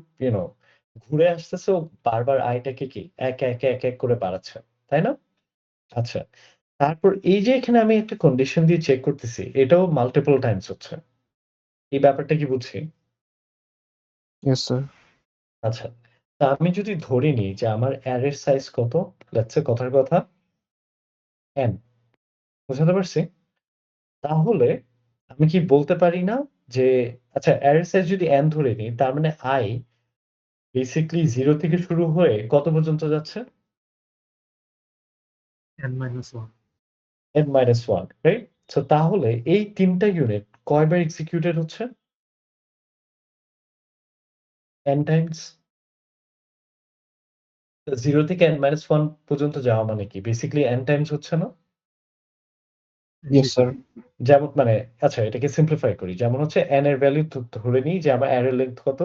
ঘুরে আসতেছে ও বারবার টাকে কি এক করে বাড়াচ্ছে। তাই না? আচ্ছা। তারপর এই যে এখানে আমি একটা কন্ডিশন দিয়ে চেক করতেছি, এটাও মাল্টিপল টাইমস হচ্ছে। এই ব্যাপারটা কি বুঝছি? Yes sir. আচ্ছা। তা আমি যদি ধরে নিই যে আমার অ্যারের সাইজ কত? লেটস সে কথার কথা n, বুঝাতে পারছি? তাহলে আমি কি বলতে পারি না যে আচ্ছা অ্যারের সাইজ যদি n ধরে নিই তার মানে i বেসিক্যালি 0 থেকে শুরু হয়ে কত পর্যন্ত যাচ্ছে? n-1। n-1, right? সো তাহলে এই ৩ টা ইউনিট কয়বার এক্সিকিউটেড হচ্ছে? n Times. 0 থেকে n-1 পর্যন্ত যাওয়া মানে কি? বেসিক্যালি n টাইমস হচ্ছে না? Yes sir. যেমন মানে আচ্ছা এটাকে সিম্পলিফাই করি। যেমন হচ্ছে n এর ভ্যালু ধরে নিই যে আমার অ্যারে লেংথ কত?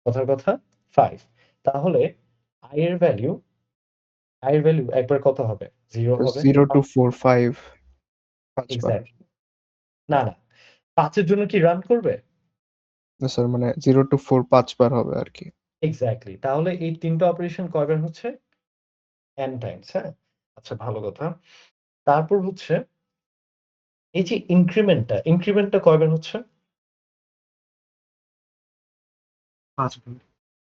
কথার কথা 5। তাহলে i এর ভ্যালু একবার কত হবে? 0 হবে। 0 to 4 5 5 বার। এক্সাক্টলি। না, 5 এর জন্য কি রান করবে? না স্যার, মানে 0 to 4 5 বার হবে আর কি। এক্সাক্টলি। তাহলে এই 3টা অপারেশন কয়বার হচ্ছে? n টাইমস, হ্যাঁ? আচ্ছা, ভালো কথা। তারপর হচ্ছে এই যে ইনক্রিমেন্টটা কয়বার হচ্ছে? 5 বার,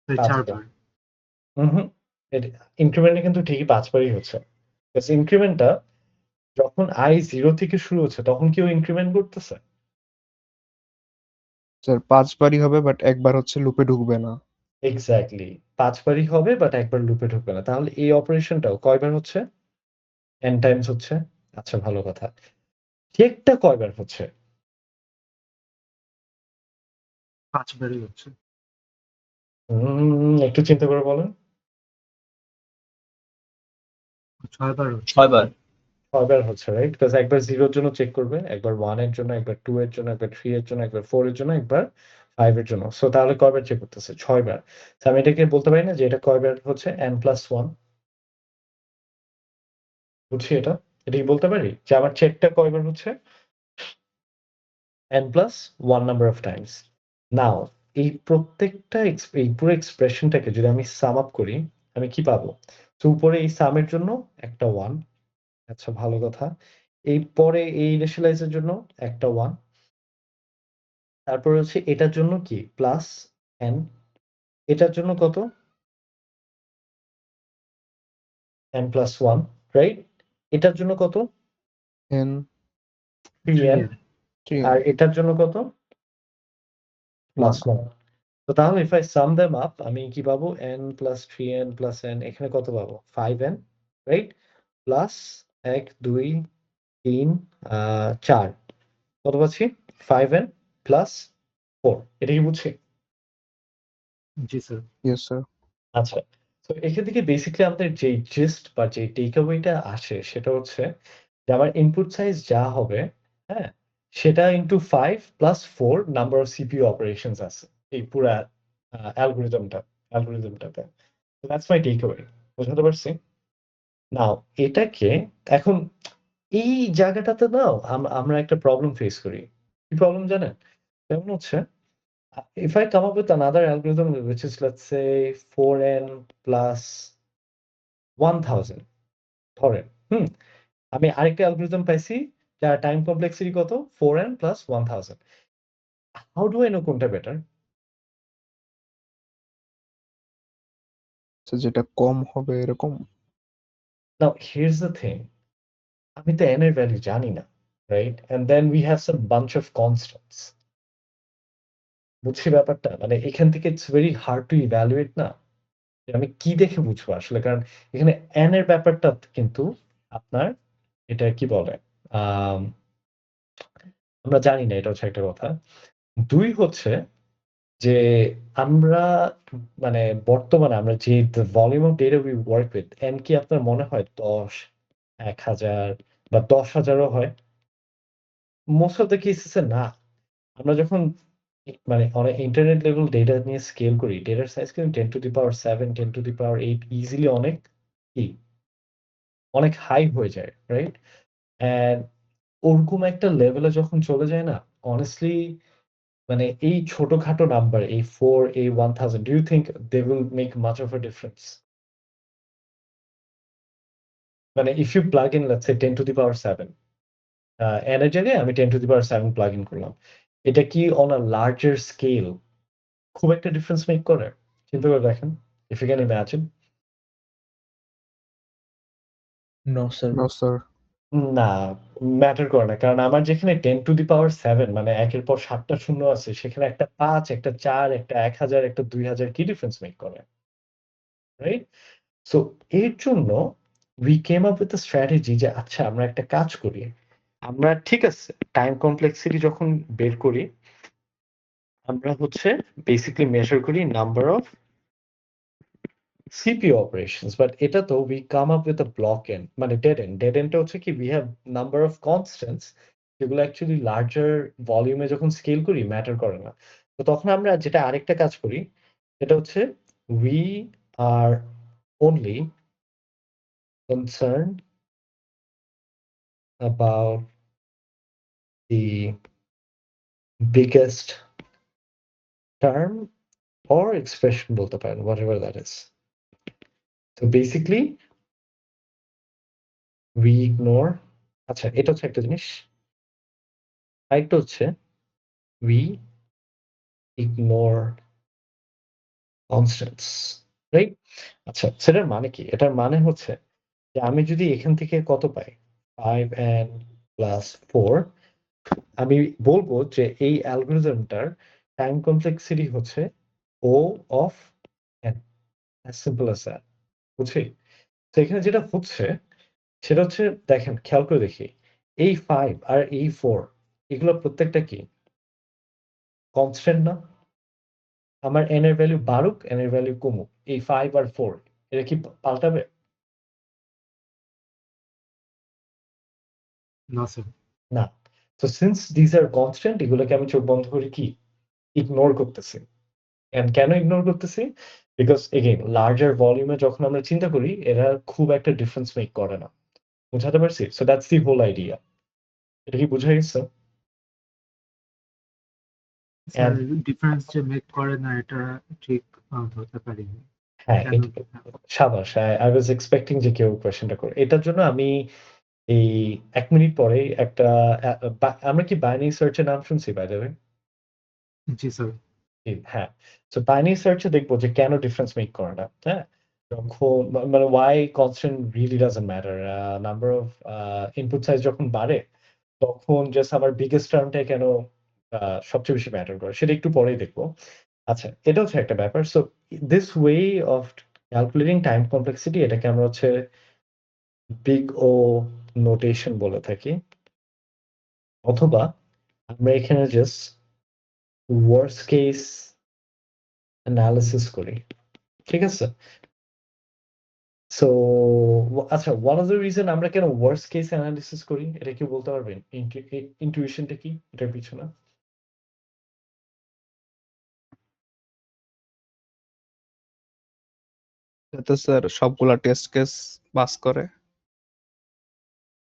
5 4 বার। বার। ইনক্রিমেন্টটা কিন্তু ঠিকই 5 বারই হচ্ছে। Because ইনক্রিমেন্টটা যখন i 0 থেকে শুরু হচ্ছে তখন কি ও ইনক্রিমেন্ট করতেছে? স্যার 5 বারই হবে, বাট একবার হচ্ছে লুপে ঢুকবে না। এক্সাক্টলি। 5 বারই হবে বাট একবার লুপে ঢুকবে না। তাহলে এই অপারেশনটাও কয়বার হচ্ছে? n টাইমস হচ্ছে। আচ্ছা, ভালো কথা। চেকটা কয়বার হচ্ছে? 5 বারই হচ্ছে। একটু চিন্তা করে বলেন। 6 বার হচ্ছে। 6 বার। 6 বার হচ্ছে, রাইট? বিকজ একবার 0 এর জন্য চেক করবে, একবার 1 এর জন্য, একবার 2 এর জন্য, একবার 3 এর জন্য, একবার 4 এর জন্য, একবার 5 এর জন্য। সো তাহলে কয়বার চেক করতেছে? 6 বার। তো আমি এটাকে বলতে পারি না যে এটা কয়বার হচ্ছে? n+1। বুঝছি এটা? এটা কি বলতে পারি যে আমার চেকটা কয়বার হচ্ছে? n+1 number of Times. নাও এই প্রত্যেকটা এই পুরো এক্সপ্রেশনটাকে যদি আমি সাম আপ করি, আমি কি পাবো? তো উপরে এই সামের জন্য একটা 1। আচ্ছা, ভালো কথা। এই পরে এই ইনিশিয়ালাইজ এর জন্য একটা 1। তারপরে হচ্ছে এটার জন্য কি? Plus n। এটার জন্য কত? n+1, right? এটার জন্য কত? n 3n। 3 আর এটার জন্য কত? প্লাস 1। তো তাহলে if I sum them up আমি কি পাবো? n plus 3n plus n, এখানে কত পাবো? 5n, right? প্লাস 1 2 3 4 কত পাচ্ছি? 5n plus 4। এটা কি বুঝছি? জি স্যার। Yes sir. আচ্ছা। তো এখান থেকে বেসিক্যালি আমাদের যে জিস্ট বা যে টেকঅ্যাওয়েটা আসে সেটা হচ্ছে যে আমার ইনপুট সাইজ যা হবে, হ্যাঁ? সেটা into 5 plus 4 number of CPU operations আছে এই পুরা অ্যালগরিদমটাতে। So that's my takeaway. বুঝাতে পারছি? নাও এটাকে এখন এই জায়গাটাতে নাও আমরা একটা প্রবলেম ফেস করি। কি প্রবলেম জানেন? যেমন হচ্ছে if I come up with another algorithm which is let's say 4n plus 1000 ধরেন, আমি আরেকটা অ্যালগরিদম পাইছি যার টাইম কমপ্লেক্সিটি কত? 4n plus 1000। How do I know কোনটা বেটার? যেটা কম হবে এরকম। Now here's the thing. আমি তো n এর ভ্যালু জানি না, right? And then we have some bunch of constants. বুঝছি ব্যাপারটা? মানে এখান থেকে it's very hard to evaluate না? যে আমি কি দেখে বুঝবো আসলে? কারণ এখানে n এর ব্যাপারটা কিন্তু আপনার এটা কি বলে? আম আমরা জানি না, এটা হচ্ছে একটা কথা। ২ হচ্ছে যে আমরা মানে বর্তমানে আমরা যে the volume of data we work with n কি আপনার মনে হয় ১০, ১,০০০ বা ১০,০০০ ও হয়? মোস্ট অফ দ্যা কেসেস এ না। আমরা যখন মানে অনেক ইন্টারনেট লেভেল ডেটা নিয়ে স্কেল করি, ডেটার সাইজ কিন্তু 10 to the power 7, 10 to the power 8 easily অনেক হাই হয়ে যায়, রাইট? অ্যান্ড ওরকম একটা লেভেলে যখন চলে যায় না, honestly মানে এই ছোটখাটো নাম্বার এই 4, এই 1000 do you think they will make much of a difference? মানে if you plug in let's say 10 to the power 7 n এর জায়গায় আমি 10 to the power 7 plug in করলাম। এটা কি on a larger scale খুব একটা ডিফারেন্স মেক করে? চিন্তা করে দেখেন। If you can imagine. No sir. No sir. না, ম্যাটার করে না। কারণ আমার যেখানে 10 to the power 7 মানে একের পর ৭ টা শূন্য আছে, সেখানে একটা ৫, একটা ৪, একটা ১,০০০, একটা ২,০০০ কি ডিফারেন্স মেক করে? রাইট? সো এর জন্য we came up with a strategy যে আচ্ছা আমরা একটা কাজ করি। আমরা ঠিক আছে টাইম কমপ্লেক্সিটি যখন বের করি, আমরা হচ্ছে বেসিক্যালি মেজার করি number of CPU operations, but এটা তো we come up with a block end মানে dead end. Dead end টা হচ্ছে কি we have number of constants যেগুলো অ্যাকচুয়ালি লার্জার ভলিউমে যখন স্কেল করি ম্যাটার করে না। তো তখন আমরা যেটা আরেকটা কাজ করি সেটা হচ্ছে we are only concerned about the biggest term or expression বলতে পারেন, whatever that is. So basically we ignore, আচ্ছা এটা হচ্ছে একটা জিনিস, আরেকটা হচ্ছে we ignore constants, right? আচ্ছা সেটার মানে কি? এটার মানে হচ্ছে যে আমি যদি এখান থেকে কত পাই 5n plus 4, আমি বলবো যে এই অ্যালগরিদমটার টাইম কমপ্লেক্সিটি হচ্ছে O of n, as simple as that. বুঝছি? তো এখানে যেটা হচ্ছে সেটা হচ্ছে, দেখেন খেয়াল করে দেখি, এই 5 আর এই 4 এগুলো প্রত্যেকটা কি কনস্ট্যান্ট না? আমার n এর ভ্যালু বাড়ুক, n এর ভ্যালু কমুক, এই 5 আর 4 এটা কি পাল্টাবে? না স্যার। না। তো সিন্স দিস আর কনস্ট্যান্ট, এগুলোকে আমি চোখ বন্ধ করে কি ইগনোর করতেছি। এন্ড কেন ইগনোর করতেছি? বিকজ এগেইন লার্জার ভলিউমে যখন আমরা চিন্তা করি এরা খুব একটা ডিফারেন্স মেক করে না। বুঝাতে পারছি? So that's the whole idea. এটা কি বুঝা গেছে? স্যার And ডিফারেন্স যে মেক করে না এটা ঠিক ধরতে পারিনি। হ্যাঁ, কেন? সাবাস। I was expecting যে কেউ কোয়েশ্চেনটা করে। এটার জন্য আমি এই ১ মিনিট পরেই একটা আমরা কি বাইনারি সার্চ এর নাম শুনছি বাই দ্য ওয়ে? জি স্যার। হ্যাঁ। সো বাইনারি সার্চ এ দেখবো যে কেন ডিফারেন্স মেক করে না। হ্যাঁ? যখন মানে why constant really doesn't matter. Number of input size যখন বাড়ে তখন জাস্ট আমার বিগেস্ট টার্মটাই কেন সবচেয়ে বেশি ম্যাটার করে সেটা একটু পরেই দেখবো। আচ্ছা, এটা হচ্ছে একটা ব্যাপার। So this way of calculating time complexity এটাকে আমরা হচ্ছে বিগ ও নোটেশন বলে থাকি। অথবা আমরা এখানে জাস্ট ওয়ার্স্ট কেস অ্যানালিসিস করি। ঠিক আছে? সো আচ্ছা, one of the reason আমরা কেন ওয়ার্স্ট কেস অ্যানালিসিস করি এটা কি বলতে পারবেন? ইনটুইশনটা কি এটার পিছনে? তো স্যার সবগুলা টেস্ট কেস পাস করে।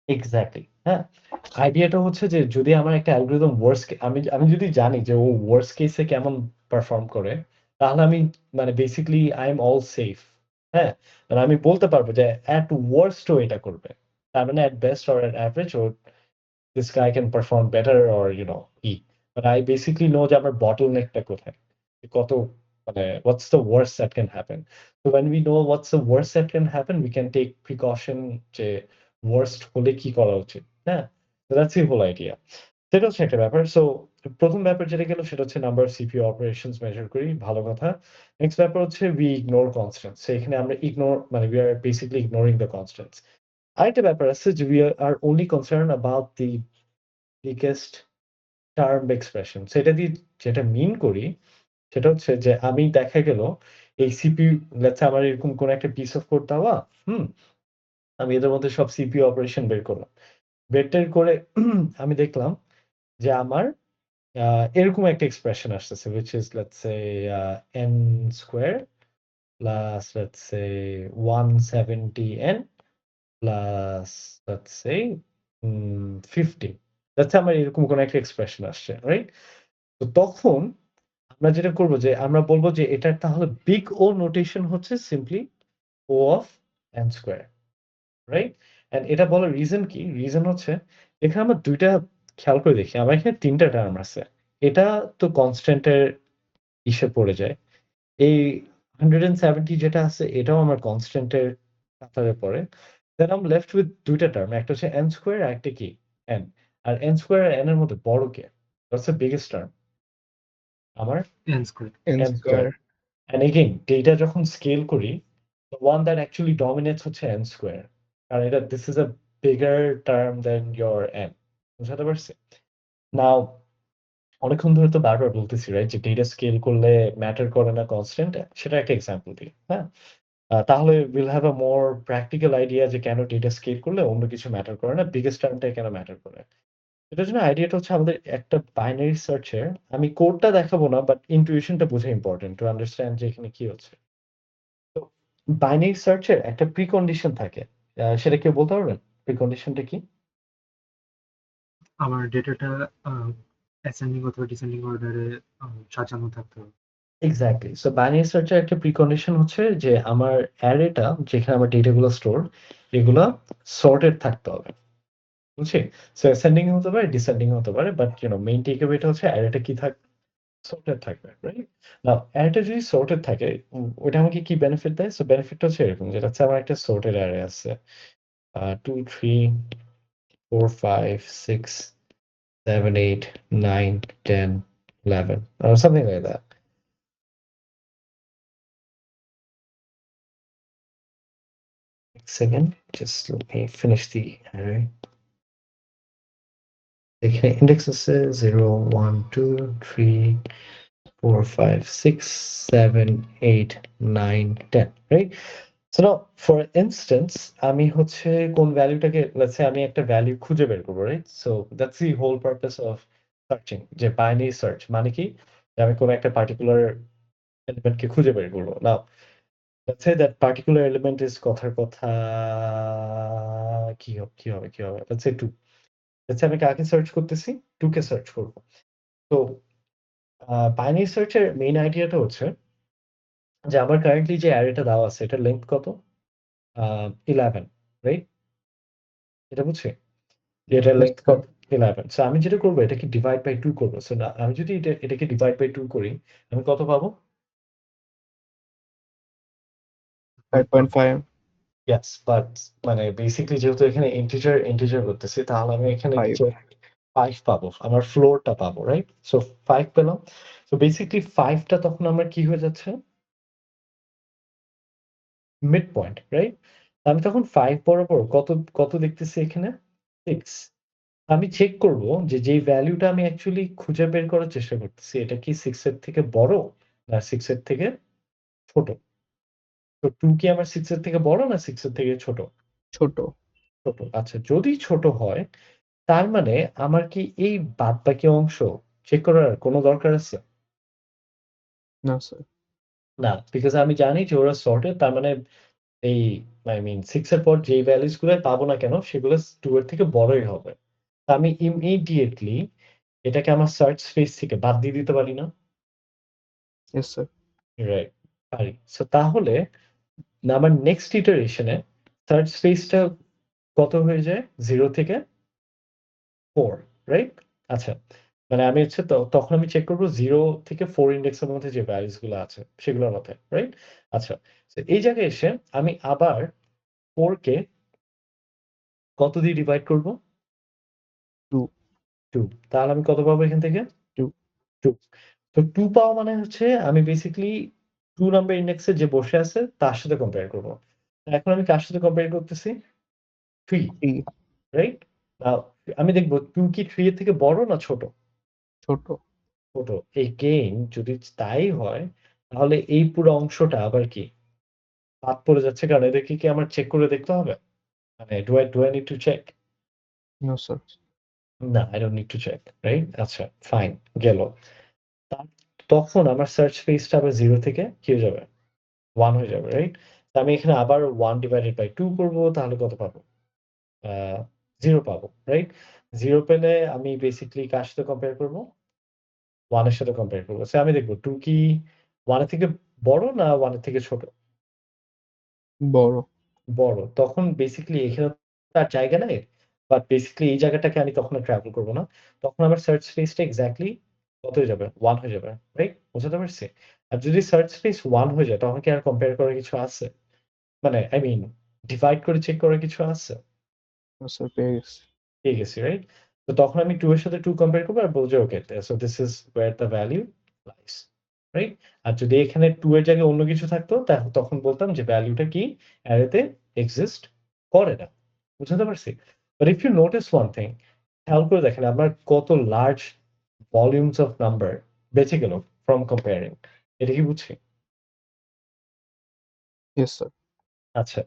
এক্সাক্টলি, হ্যাঁ। আইডিয়াটা হচ্ছে যে যদি আমার একটা অ্যালগরিদম আমি যদি জানি যে ও ওয়ার্স্ট কেসে কেমন পারফর্ম করে, তাহলে আমি মানে basically I am all safe. হ্যাঁ? মানে আমি বলতে পারবো যে এট ওয়ার্স্ট ও এটা করবে। তার মানে at best or at average ও this guy can perform better or ই। But I basically know যে আমার bottleneck-টা কোথায়। কত মানে what's the worst that can happen. So when we know what's the worst that can happen, we can take precaution যে worst হলে কি করা উচিত। হ্যাঁ? So that's the whole idea. সেটা হচ্ছে একটা ব্যাপার। সো প্রথম ব্যাপার যেটা গেল সেটা হচ্ছে number of CPU operations measure করি, ভালো কথা। নেক্সট ব্যাপার হচ্ছে we ignore constants. So এখানে আমরা মানে we are basically ignoring the constants. আরেকটা ব্যাপার আছে যে we are only concerned about the biggest term expression. সেটা দিয়ে যেটা মিন করি সেটা হচ্ছে যে আমি দেখা গেল এই সিপিইউ লেটস সে আমার এরকম কোন একটা পিস অফ কোড দেওয়া, আমি এদের মধ্যে সব সিপিইউ অপারেশন বের করলাম। বের করে আমি দেখলাম যে আমার এরকম একটা এক্সপ্রেশন আসতেছে which is let's say n square plus let's say 170n plus let's say 50. let's say আমার এরকম কোন একটা এক্সপ্রেশন আসছে, রাইট? তো তখন আমরা যেটা করব যে আমরা বলব যে এটার তাহলে বিগ ও নোটেশন হচ্ছে simply O of n square, right? And এটা বলার রিজন কি? রিজন হচ্ছে এখানে আমরা ২ টা খেয়াল করে দেখি। আমার এখানে ৩ টা টার্ম আছে। এটা তো কনস্ট্যান্ট এর ইসে পড়ে যায়। এই 170 যেটা আছে এটাও আমার কনস্ট্যান্ট এর কাতারে পড়ে। Then I am left with ২ টা টার্ম। একটা হচ্ছে n স্কয়ার আর একটা কি? n। আর n স্কয়ার আর n এর মধ্যে বড় কে? What's the biggest term? আমার n square. N n square. Square. And again, data যখন স্কেল করি, the one that actually dominates হচ্ছে n square. কারণ এটা this is a bigger term than your n. বুঝাতে পারছি? Now, অনেকক্ষণ ধরে তো বারবার বলতেছি, রাইট? যে ডেটা স্কেল করলে ম্যাটার করে না কনস্ট্যান্ট। সেটা একটা এক্সাম্পল দিই, হ্যাঁ? তাহলে we'll have a more practical idea যে কেন ডেটা স্কেল করলে অন্য কিছু ম্যাটার করে না, বিগেস্ট টার্মটাই কেন ম্যাটার করে। এটার জন্য আইডিয়াটা হচ্ছে আমাদের একটা বাইনারি সার্চের, আমি কোডটা দেখাবো না, বাট ইনটুইশনটা বোঝা ইম্পর্টেন্ট টু আন্ডারস্ট্যান্ড যে এখানে কি হচ্ছে। তো বাইনারি সার্চের একটা প্রিকন্ডিশন থাকে। সেটা কেউ বলতে পারবেন? প্রিকন্ডিশনটা কি? আমার ডেটাটা অ্যাসেন্ডিং অথবা ডিসেন্ডিং অর্ডারে সাজানো থাকতে হবে। এক্সাক্টলি। সো বাইনারি সার্চের একটা প্রিকন্ডিশন হচ্ছে যে আমার অ্যারেটা যেখানে আমার ডেটাগুলো স্টোর এগুলা সর্টেড থাকতে হবে। বুঝছি? সো অ্যাসেন্ডিং হতে পারে, ডিসেন্ডিং হতে পারে। বাট মেইন টেকঅ্যাওয়েটা হচ্ছে অ্যারেটা কি থাকবে? সর্টেড থাকবে, রাইট? নাও অ্যারেটা যদি সর্টেড থাকে ওইটা আমাকে কি বেনিফিট দেয়? সো বেনিফিটটা হচ্ছে এরকম, যেটা হচ্ছে আমার একটা সর্টেড অ্যারে আছে। 2, 3, 4, 5, 6, 7, 8, 9, 10, 11 or something like that. Second, just let me finish the array. এখানে ইন্ডেক্স আছে 0, 1, 2, 3, 4, 5, 6, 7, 8, 9, 10, right? So now, for instance, আমি হচ্ছে কোন ভ্যালুটাকে, let's say আমি একটা ভ্যালু খুঁজে বের করবো, right? So that's the whole purpose of searching, যে binary search মানে কি? যে আমি কোনো একটা particular এলিমেন্টকে খুঁজে বের করবো। Now, let's say that particular element is কথার কথা কি হবে? Let's say 2. Let's say আমি কাকে সার্চ করতেছি? 2 কে সার্চ করবো। তো বাইনারি সার্চের মেইন আইডিয়াটা হচ্ছে যে আমার কারেন্টলি যে অ্যারেটা দেওয়া আছে এটার লেংথ কত? 11, রাইট? এটা বুঝছি? যে এটার Yes, লেংথ কত? 11। সো আমি যেটা করবো এটাকে ডিভাইড বাই 2 করবো। সো না, আমি যদি এটাকে ডিভাইড বাই 2 করি, আমি কত পাবো? 5.5, ইয়েস, বাট মানে বেসিক্যালি যেহেতু এখানে ইন্টিজার করতেছি, তাহলে আমি এখানে 5. নিচে 5 পাবো। আমার ফ্লোরটা পাবো, রাইট? সো 5 পেলাম। সো বেসিক্যালি 5 টা তখন আমার কি হয়ে যাচ্ছে? Mid point, right? আমি তখন 5 বরাবর কত দেখতেছি এখানে? 6। আমি চেক করব যে যেই ভ্যালুটা আমি অ্যাকচুয়ালি খুঁজে বের করার চেষ্টা করতেছি এটা কি 6 এর থেকে বড় না 6 এর থেকে ছোট? তো 2 কি আমার 6 এর থেকে বড় না 6 এর থেকে ছোট? ছোট। ছোট। আচ্ছা, যদি ছোট হয় তার মানে আমার কি এই বাদবাকি অংশ চেক করার কোনো দরকার আছে? না স্যার। না, বিকজ আমি জানি যে ওরা সর্টেড, তার মানে এই আই মিন 6 এর পর যেই ভ্যালুস গুলো পাবো না কেন সেগুলো 2 এর থেকে বড়ই হবে। তা আমি ইমিডিয়েটলি এটাকে আমার সার্চ স্পেস থেকে বাদ দিয়ে দিতে পারি না? Yes sir. রাইট, পারি। সো তাহলে আমার নেক্সট ইটারেশনে সার্চ স্পেসটা কত হয়ে যায়? 0 থেকে 4, রাইট? আচ্ছা, মানে আমি হচ্ছে তখন আমি চেক করবো 0 থেকে 4 ইন্ডেক্সের মধ্যে যে ভ্যালুস গুলো আছে সেগুলোর মধ্যে, রাইট? আচ্ছা, তো এই জায়গায় এসে আমি আবার 4 কে কত দিয়ে ডিভাইড করব? 2. 2। তাহলে আমি কত পাবো এখান থেকে? 2. 2। তো 2 পাওয়া মানে হচ্ছে আমি বেসিক্যালি 2 নাম্বার ইন্ডেক্সে যে বসে আছে তার সাথে কম্পেয়ার করব। এখন আমি কার সাথে কম্পেয়ার করতেছি? 3, 3. রাইট? নাও আমি দেখব 2 কি 3 এর থেকে বড় না ছোট? ছোট। ছোট। এগেইন যদি তাই হয় তাহলে এই পুরো অংশটা আবার কি বাদ পড়ে যাচ্ছে, কারণ এদেরকে কি আমার চেক করে দেখতে হবে? মানে do I need to check? No sir. না, I don't need to check, right? আচ্ছা, ফাইন, গেল। তখন আমার সার্চ স্পেসটা আবার 0 থেকে কি হয়ে যাবে? 1 হয়ে যাবে, রাইট? তো আমি এখানে আবার 1 ডিভাইডেড বাই 2 করব, তাহলে কত পাবো? 0 পাবো, রাইট? 0 পেলে আমি বেসিক্যালি কার সাথে কম্পেয়ার করব? 1 এর সাথে কম্পেয়ার করব। সো আমি দেখব 2 কি 1 এর থেকে বড় না 1 এর থেকে ছোট? বড়। বড়। তখন বেসিক্যালি এখানে তার জায়গা নেই। বাট বেসিক্যালি এই জায়গাটাকে আমি তখন আর ট্রাভেল করব না। তখন আমার সার্চ স্পেসটা এক্সাক্টলি কত হয়ে যাবে? 1 হয়ে যাবে, রাইট? বুঝাতে পারছি? আর যদি সার্চ স্পেস 1 হয়ে যায় তখন কি আর কম্পেয়ার করার কিছু আছে? মানে আই মিন ডিভাইড করে চেক করার কিছু আছে? নো স্যার, পেয়ে গেছি। পেয়ে গেছি, রাইট? তো তখন আমি 2 এর সাথে 2 কম্পেয়ার করব আর বলব যে okay, so this is where the value lies, right? আর যদি এখানে 2 এর জায়গায় অন্য কিছু থাকতো তখন বলতাম যে ভ্যালুটা কি অ্যারেতে এক্সিস্ট করে না। বুঝাতে পারছি? But if you notice one thing, খেয়াল করে দেখেন আমার কত লার্জ ভলিউমস অফ নাম্বার বেঁচে গেল ফ্রম কম্পেয়ারিং। এটা কি বুঝছি? Yes sir. আচ্ছা,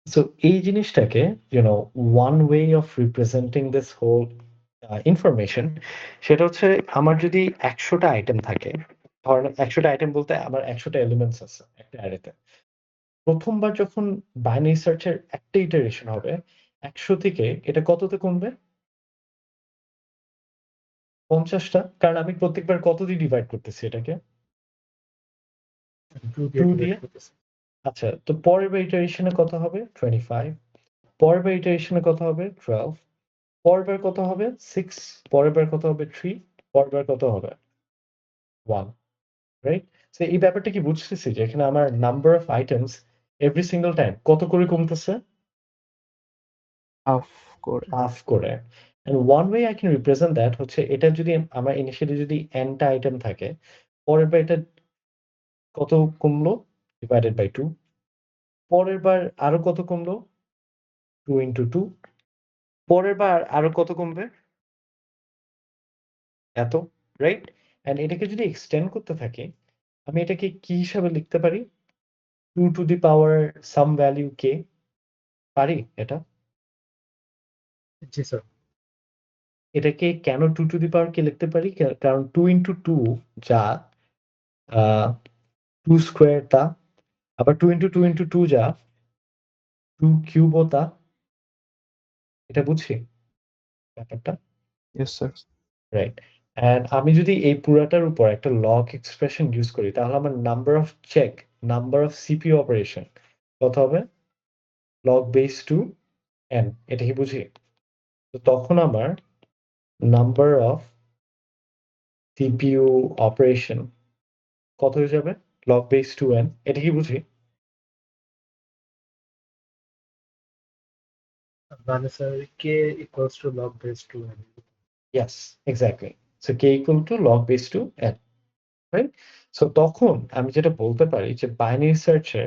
সো এই জিনিসটাকে one way of representing this whole information, সেটা হচ্ছে আমার যদি 100 টা আইটেম থাকে, ধরেন 100 টা আইটেম বলতে আমার 100 টা এলিমেন্টস আছে একটা অ্যারেতে। প্রথমবার যখন বাইনারি সার্চের একটা ইটারেশন হবে 100 থেকে এটা কততে কমবে? 50টা। কারণ আমি প্রত্যেকবার কত দিয়ে ডিভাইড করতেছি এটাকে? 2 2 দিয়ে দিয়ে। divide করতেছি। আচ্ছা, তো পরের বার ইটারেশনে কত হবে? 25। পরের বার ইটারেশনে কত হবে? 12। পরের বার কত হবে? 6। পরের বার কত হবে? 3। পরের বার কত হবে? 1, রাইট? সো এই ব্যাপারটা কি বুঝতেছি যে এখানে আমার number of items every single time কত করে কমতেছে? হাফ করে। হাফ করে। And one way I can represent that হচ্ছে এটা যদি আমার initially যদি n টা আইটেম থাকে, পরের বার এটা কত কমলো? Divided by 2. পরের বার আরো কত কমলো? 2 into 2. পরের বার আরো কত কমবে? এত, রাইট? And এটাকে যদি extend করতে থাকি, আমি এটাকে কি হিসাবে লিখতে পারি? 2 to the power some value k, পারি এটা? জি স্যার। এটাকে কেন 2 to the power k লিখতে পারি? কারণ 2 into 2 যা 2 স্কয়ার তা, আবার 2 into 2 into 2 যা 2 কিউব ও তা। এটা বুঝি ব্যাপারটা? Yes sir. রাইট। অ্যান্ড আমি যদি এই পুরাটার উপর একটা লগ এক্সপ্রেশন ইউজ করি তাহলে আমার number of check, number of CPU operation কত হবে? লগ বেস 2 n, এটা কি বুঝি? তো তখন আমার নাম্বার অফ সিপিইউ অপারেশন কত হয়ে যাবে? লগ বেস 2 n, এটা কি বুঝি? মানে sir k equals to log base 2n. Yes, exactly. So k equal to log base 2 n, right? So তখন আমি যেটা বলতে পারি যে বাইনারি সার্চে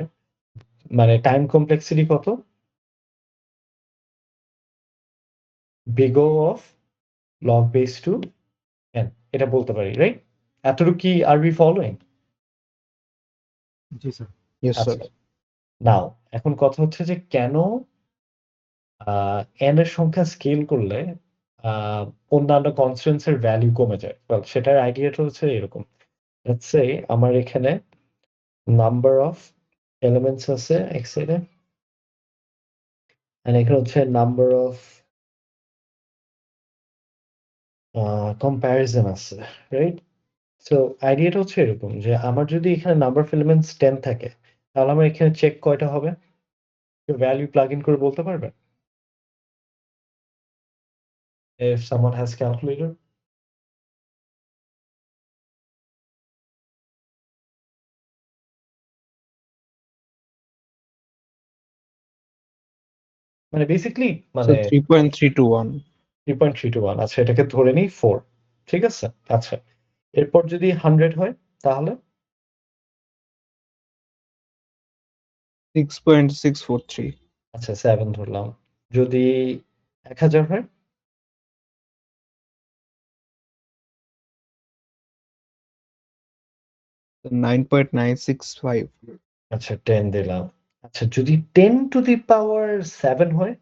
মানে টাইম কমপ্লেক্সিটি কত? big O of log base 2 n, এটা বলতে পারি, রাইট? এতটুকু কি আর we following? G sir. Yes sir. আচ্ছা, নাও এখন কথা হচ্ছে যে কেন n এর সংখ্যা স্কেল করলে আহ, অন্যান্য কনস্ট্যান্টস এর ভ্যালু কমে যায়? Well, সেটার আইডিয়াটা হচ্ছে এরকম। Let's say আমার এখানে নাম্বার অফ এলিমেন্টস আছে এক সাইডে, and এখানে হচ্ছে নাম্বার অফ কম্প্যারিজন আছে, রাইট? সো আইডিয়াটা হচ্ছে এরকম যে আমার যদি এখানে নাম্বার অফ এলিমেন্টস 10 থাকে তাহলে আমার এখানে চেক কয়টা হবে? ভ্যালু প্লাগ ইন করে বলতে পারবে? If someone has calculator? মানে বেসিক্যালি সো মানে 3.321। 3.321, আচ্ছা এটাকে ধরে নিই 4, ঠিক আছে? আচ্ছা, এরপর যদি 100 হয় তাহলে 6.643। আচ্ছা 7 ধরলাম। যদি 1000 হয় 9.965। আচ্ছা 10 দিলাম। আচ্ছা যদি 10 টু দি পাওয়ার 7 হয়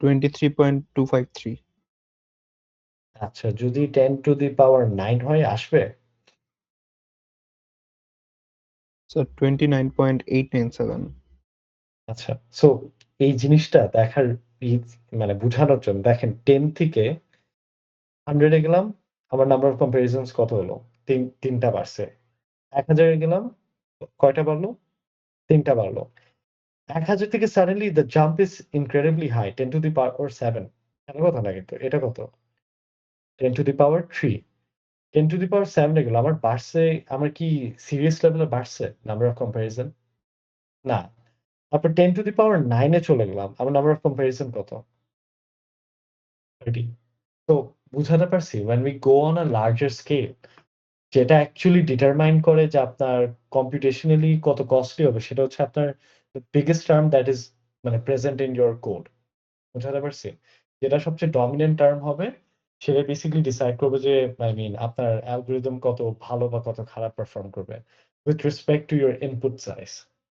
23.253। আচ্ছা যদি 10 টু দি পাওয়ার 9 হয় আসবে? সো 29.897। আচ্ছা, সো এই জিনিসটা দেখার মানে বোঝানোর জন্য দেখেন 10 থেকে 100 এ গেলাম, আমার নাম্বার অফ কম্পারিজনস কত হলো? তিনটা বাড়ছে। 1000 এ গেলাম, কয়টা বাড়লো? তিনটা বাড়লো। 1000 থেকে suddenly the jump is incredibly high, 10 to the power 7। কেন কথা না কিন্তু এটা কত? 10 to the power 3। 10 to the power 7 এ গেল, আমার বাড়ছে, আমার কি সিরিয়াস লেভেলে বাড়ছে নাম্বার অফ কম্পারিজন? না। তারপর 10 টু দি পাওয়ার 9 এ চলে গেলাম, আমার নাম্বার অফ কম্পারিজন কত? 30। তো বুঝাতে পারছি when we go on a larger scale যেটা অ্যাকচুয়ালি ডিটারমাইন করে যে আপনার কম্পিউটেশনালি কত কস্টলি হবে সেটা হচ্ছে আপনার বিগেস্ট টার্ম দ্যাট ইজ মানে প্রেজেন্ট ইন ইউর কোড। বুঝাতে পারছি? যেটা সবচেয়ে ডমিনেন্ট টার্ম হবে সেটা বেসিক্যালি ডিসাইড করবে যে আই মিন আপনার অ্যালগরিদম কত ভালো বা কত খারাপ পারফর্ম করবে with respect to your input size.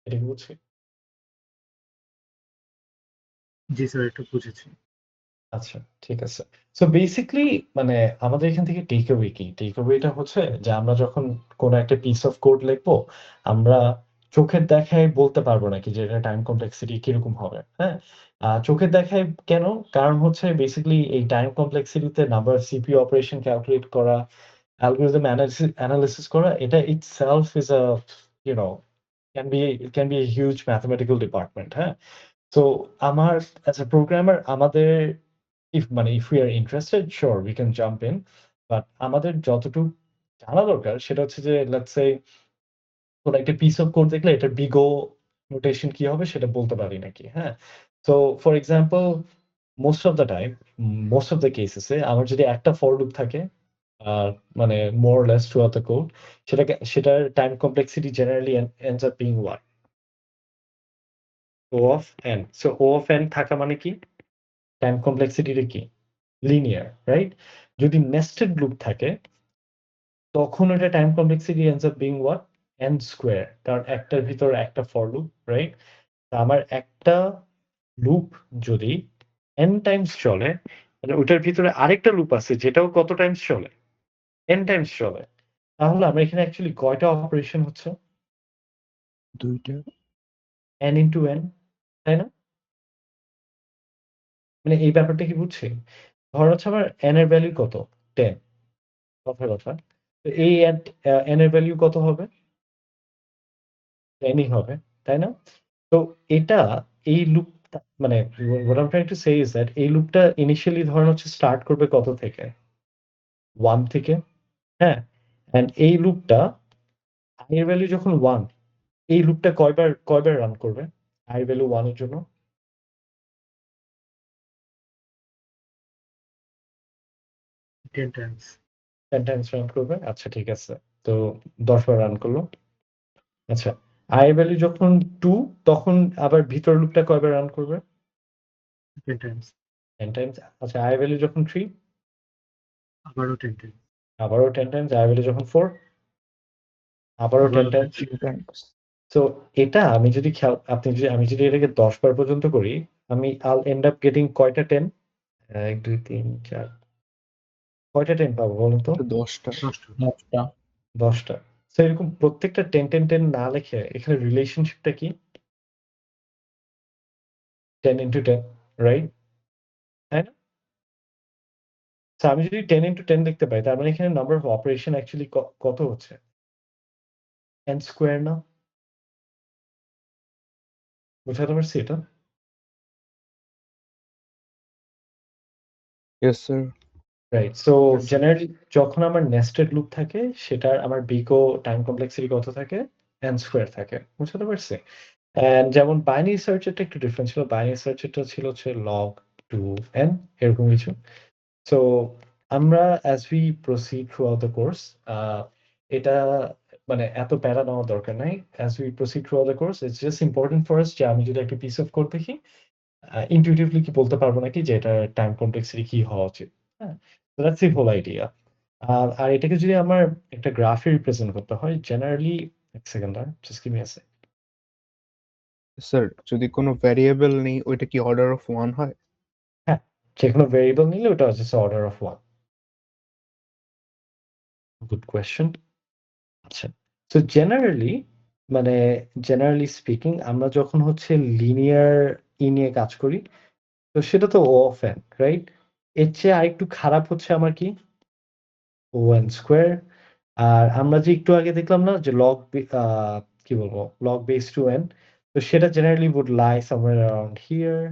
এটা কি বুঝছি? জি স্যার, একটু বুঝেছি। আচ্ছা, ঠিক আছে। সো বেসিক্যালি মানে আমাদের এখান থেকে টেক অ্যাওয়ে কি? টেক অ্যাওয়েটা হচ্ছে যে আমরা যখন কোন একটা পিস অফ কোড লিখবো, আমরা চোখের দেখায় বলতে পারবো না কি যে এটার টাইম কমপ্লেক্সিটি কিরকম হবে, হ্যাঁ? চোখের দেখায় কেন? কারণ হচ্ছে বেসিক্যালি এই টাইম কমপ্লেক্সিটিতে number of CPU operation calculate করা, অ্যালগরিদম অ্যানালিসিস করা, এটা itself is a you know can be a huge mathematical department, হ্যাঁ? So আমার as a programmer আমাদের if we are interested, sure we can jump in. But আমাদের যতটুকু জানা দরকার সেটা হচ্ছে যে let's say কোন একটা piece of code দেখলে এটার big O notation কি হবে সেটা বলতে পারি নাকি, হ্যাঁ? So for example, most of the time, most of the cases এ আমার যদি একটা for loop থাকে আর মানে more or less throughout the code, সেটার time complexity generally ends up being what? O of n. So O of n থাকা মানে কি? Time complexity টা কি? Linear, right? যদি nested loop থাকে তখন এটা time complexity ends up being what? n square. কারণ একটার ভিতর একটা for loop, right? তা আমার একটা loop যদি n times চলে, মানে ওটার ভিতরে আরেকটা loop আছে যেটাও কত times চলে? n times চলে। তাহলে আমার এখানে অ্যাকচুয়ালি কয়টা অপারেশন হচ্ছে? 2টা। n into n, তাই না? মানে এই ব্যাপারটা কি বুঝছি? ধরা হচ্ছে আমার n এর ভ্যালু কত? 10, কথার কথা। তো এই n এর ভ্যালু কত হবে? 10 ই হবে, তাই না? তো এটা এই লুপটা মানে what I'm trying to say is that এই লুপটা initially ধরেন হচ্ছে স্টার্ট করবে কত থেকে? 1 থেকে, হ্যাঁ? অ্যান্ড এই লুপটা i এর ভ্যালু যখন 1, এই লুপটা কয়বার রান করবে? i এর ভ্যালু 1 এর জন্য? 10 times 10 টাইমস রান করবে। আচ্ছা ঠিক আছে। তো 10 বার রান করলো। আচ্ছা, i এর ভ্যালু যখন 2 তখন আবার ভিতর লুপটা কয়বার রান করবে? 10 times 10 টাইমস। আচ্ছা, i এর ভ্যালু যখন 3 আবারও 10 times আবারও 10 টাইমস। i এর ভ্যালু যখন 4 আবারও 10 আবারও 10 টাইমস। 3 টাইমস। সো এটা আমি যদি আমি যদি এটাকে 10 বার পর্যন্ত করি, আমি I'll end up getting কয়টা 10? 1, 2, 3, 4 কয়টা 10 পাবো বলুন তো? 10টা। 10টা 10টা। 10 টা। সো এরকম প্রত্যেকটা 10, 10, 10 না লিখে এখানে রিলেশনশিপটা কি? 10 into 10, রাইট? তাই না? সো আমি যদি 10 into 10 লিখতে পারি, তার মানে এখানে নাম্বার অফ অপারেশন অ্যাকচুয়ালি কত হচ্ছে? n স্কয়ার না? বুঝাতে পারছি এটা? Yes sir. Right. So Yes, sir. Generally যখন আমার নেস্টেড লুপ থাকে সেটার আমার বিগো টাইম কমপ্লেক্সিটি কত থাকে? n স্কয়ার থাকে। বুঝতে পারছি? অ্যান্ড যেমন বাইনারি সার্চ এরটা একটু ডিফারেন্ট ছিল। বাইনারি সার্চ এরটা ছিল হচ্ছে log 2n এরকম কিছু। সো আমরা as we proceed throughout the course এটা মানে এত প্যারা নেওয়ার দরকার নাই। As we proceed throughout the course, it's just important for us যে আমি যদি একটা পিস অফ কোড দেখি, intuitively কি বলতে পারবো নাকি যে এটার টাইম কমপ্লেক্সিটি কি হওয়া উচিত। হ্যাঁ? So that's the whole idea. আর এটাকে যদি আমার একটা গ্রাফে রিপ্রেজেন্ট করতে হয়, জেনারেলি এক second just give me a second. Sir যদি কোনো ভ্যারিয়েবল নেই ওইটা কি অর্ডার অফ 1 হয়? হ্যাঁ, যেকোনো ভেরিয়েবল নিলে ওটা হচ্ছে অর্ডার অফ 1। Good question. আচ্ছা। সো জেনারেলি স্পিকিং আমরা যখন হচ্ছে লিনিয়ার নিয়ে কাজ করি, তো সেটা তো O of n, রাইট? এর চেয়ে আরেকটু খারাপ হচ্ছে আমার কি? O(n square). আর আমরা যে একটু আগে দেখলাম না যে কি বলবো? log base 2n, তো সেটা generally would lie somewhere around here.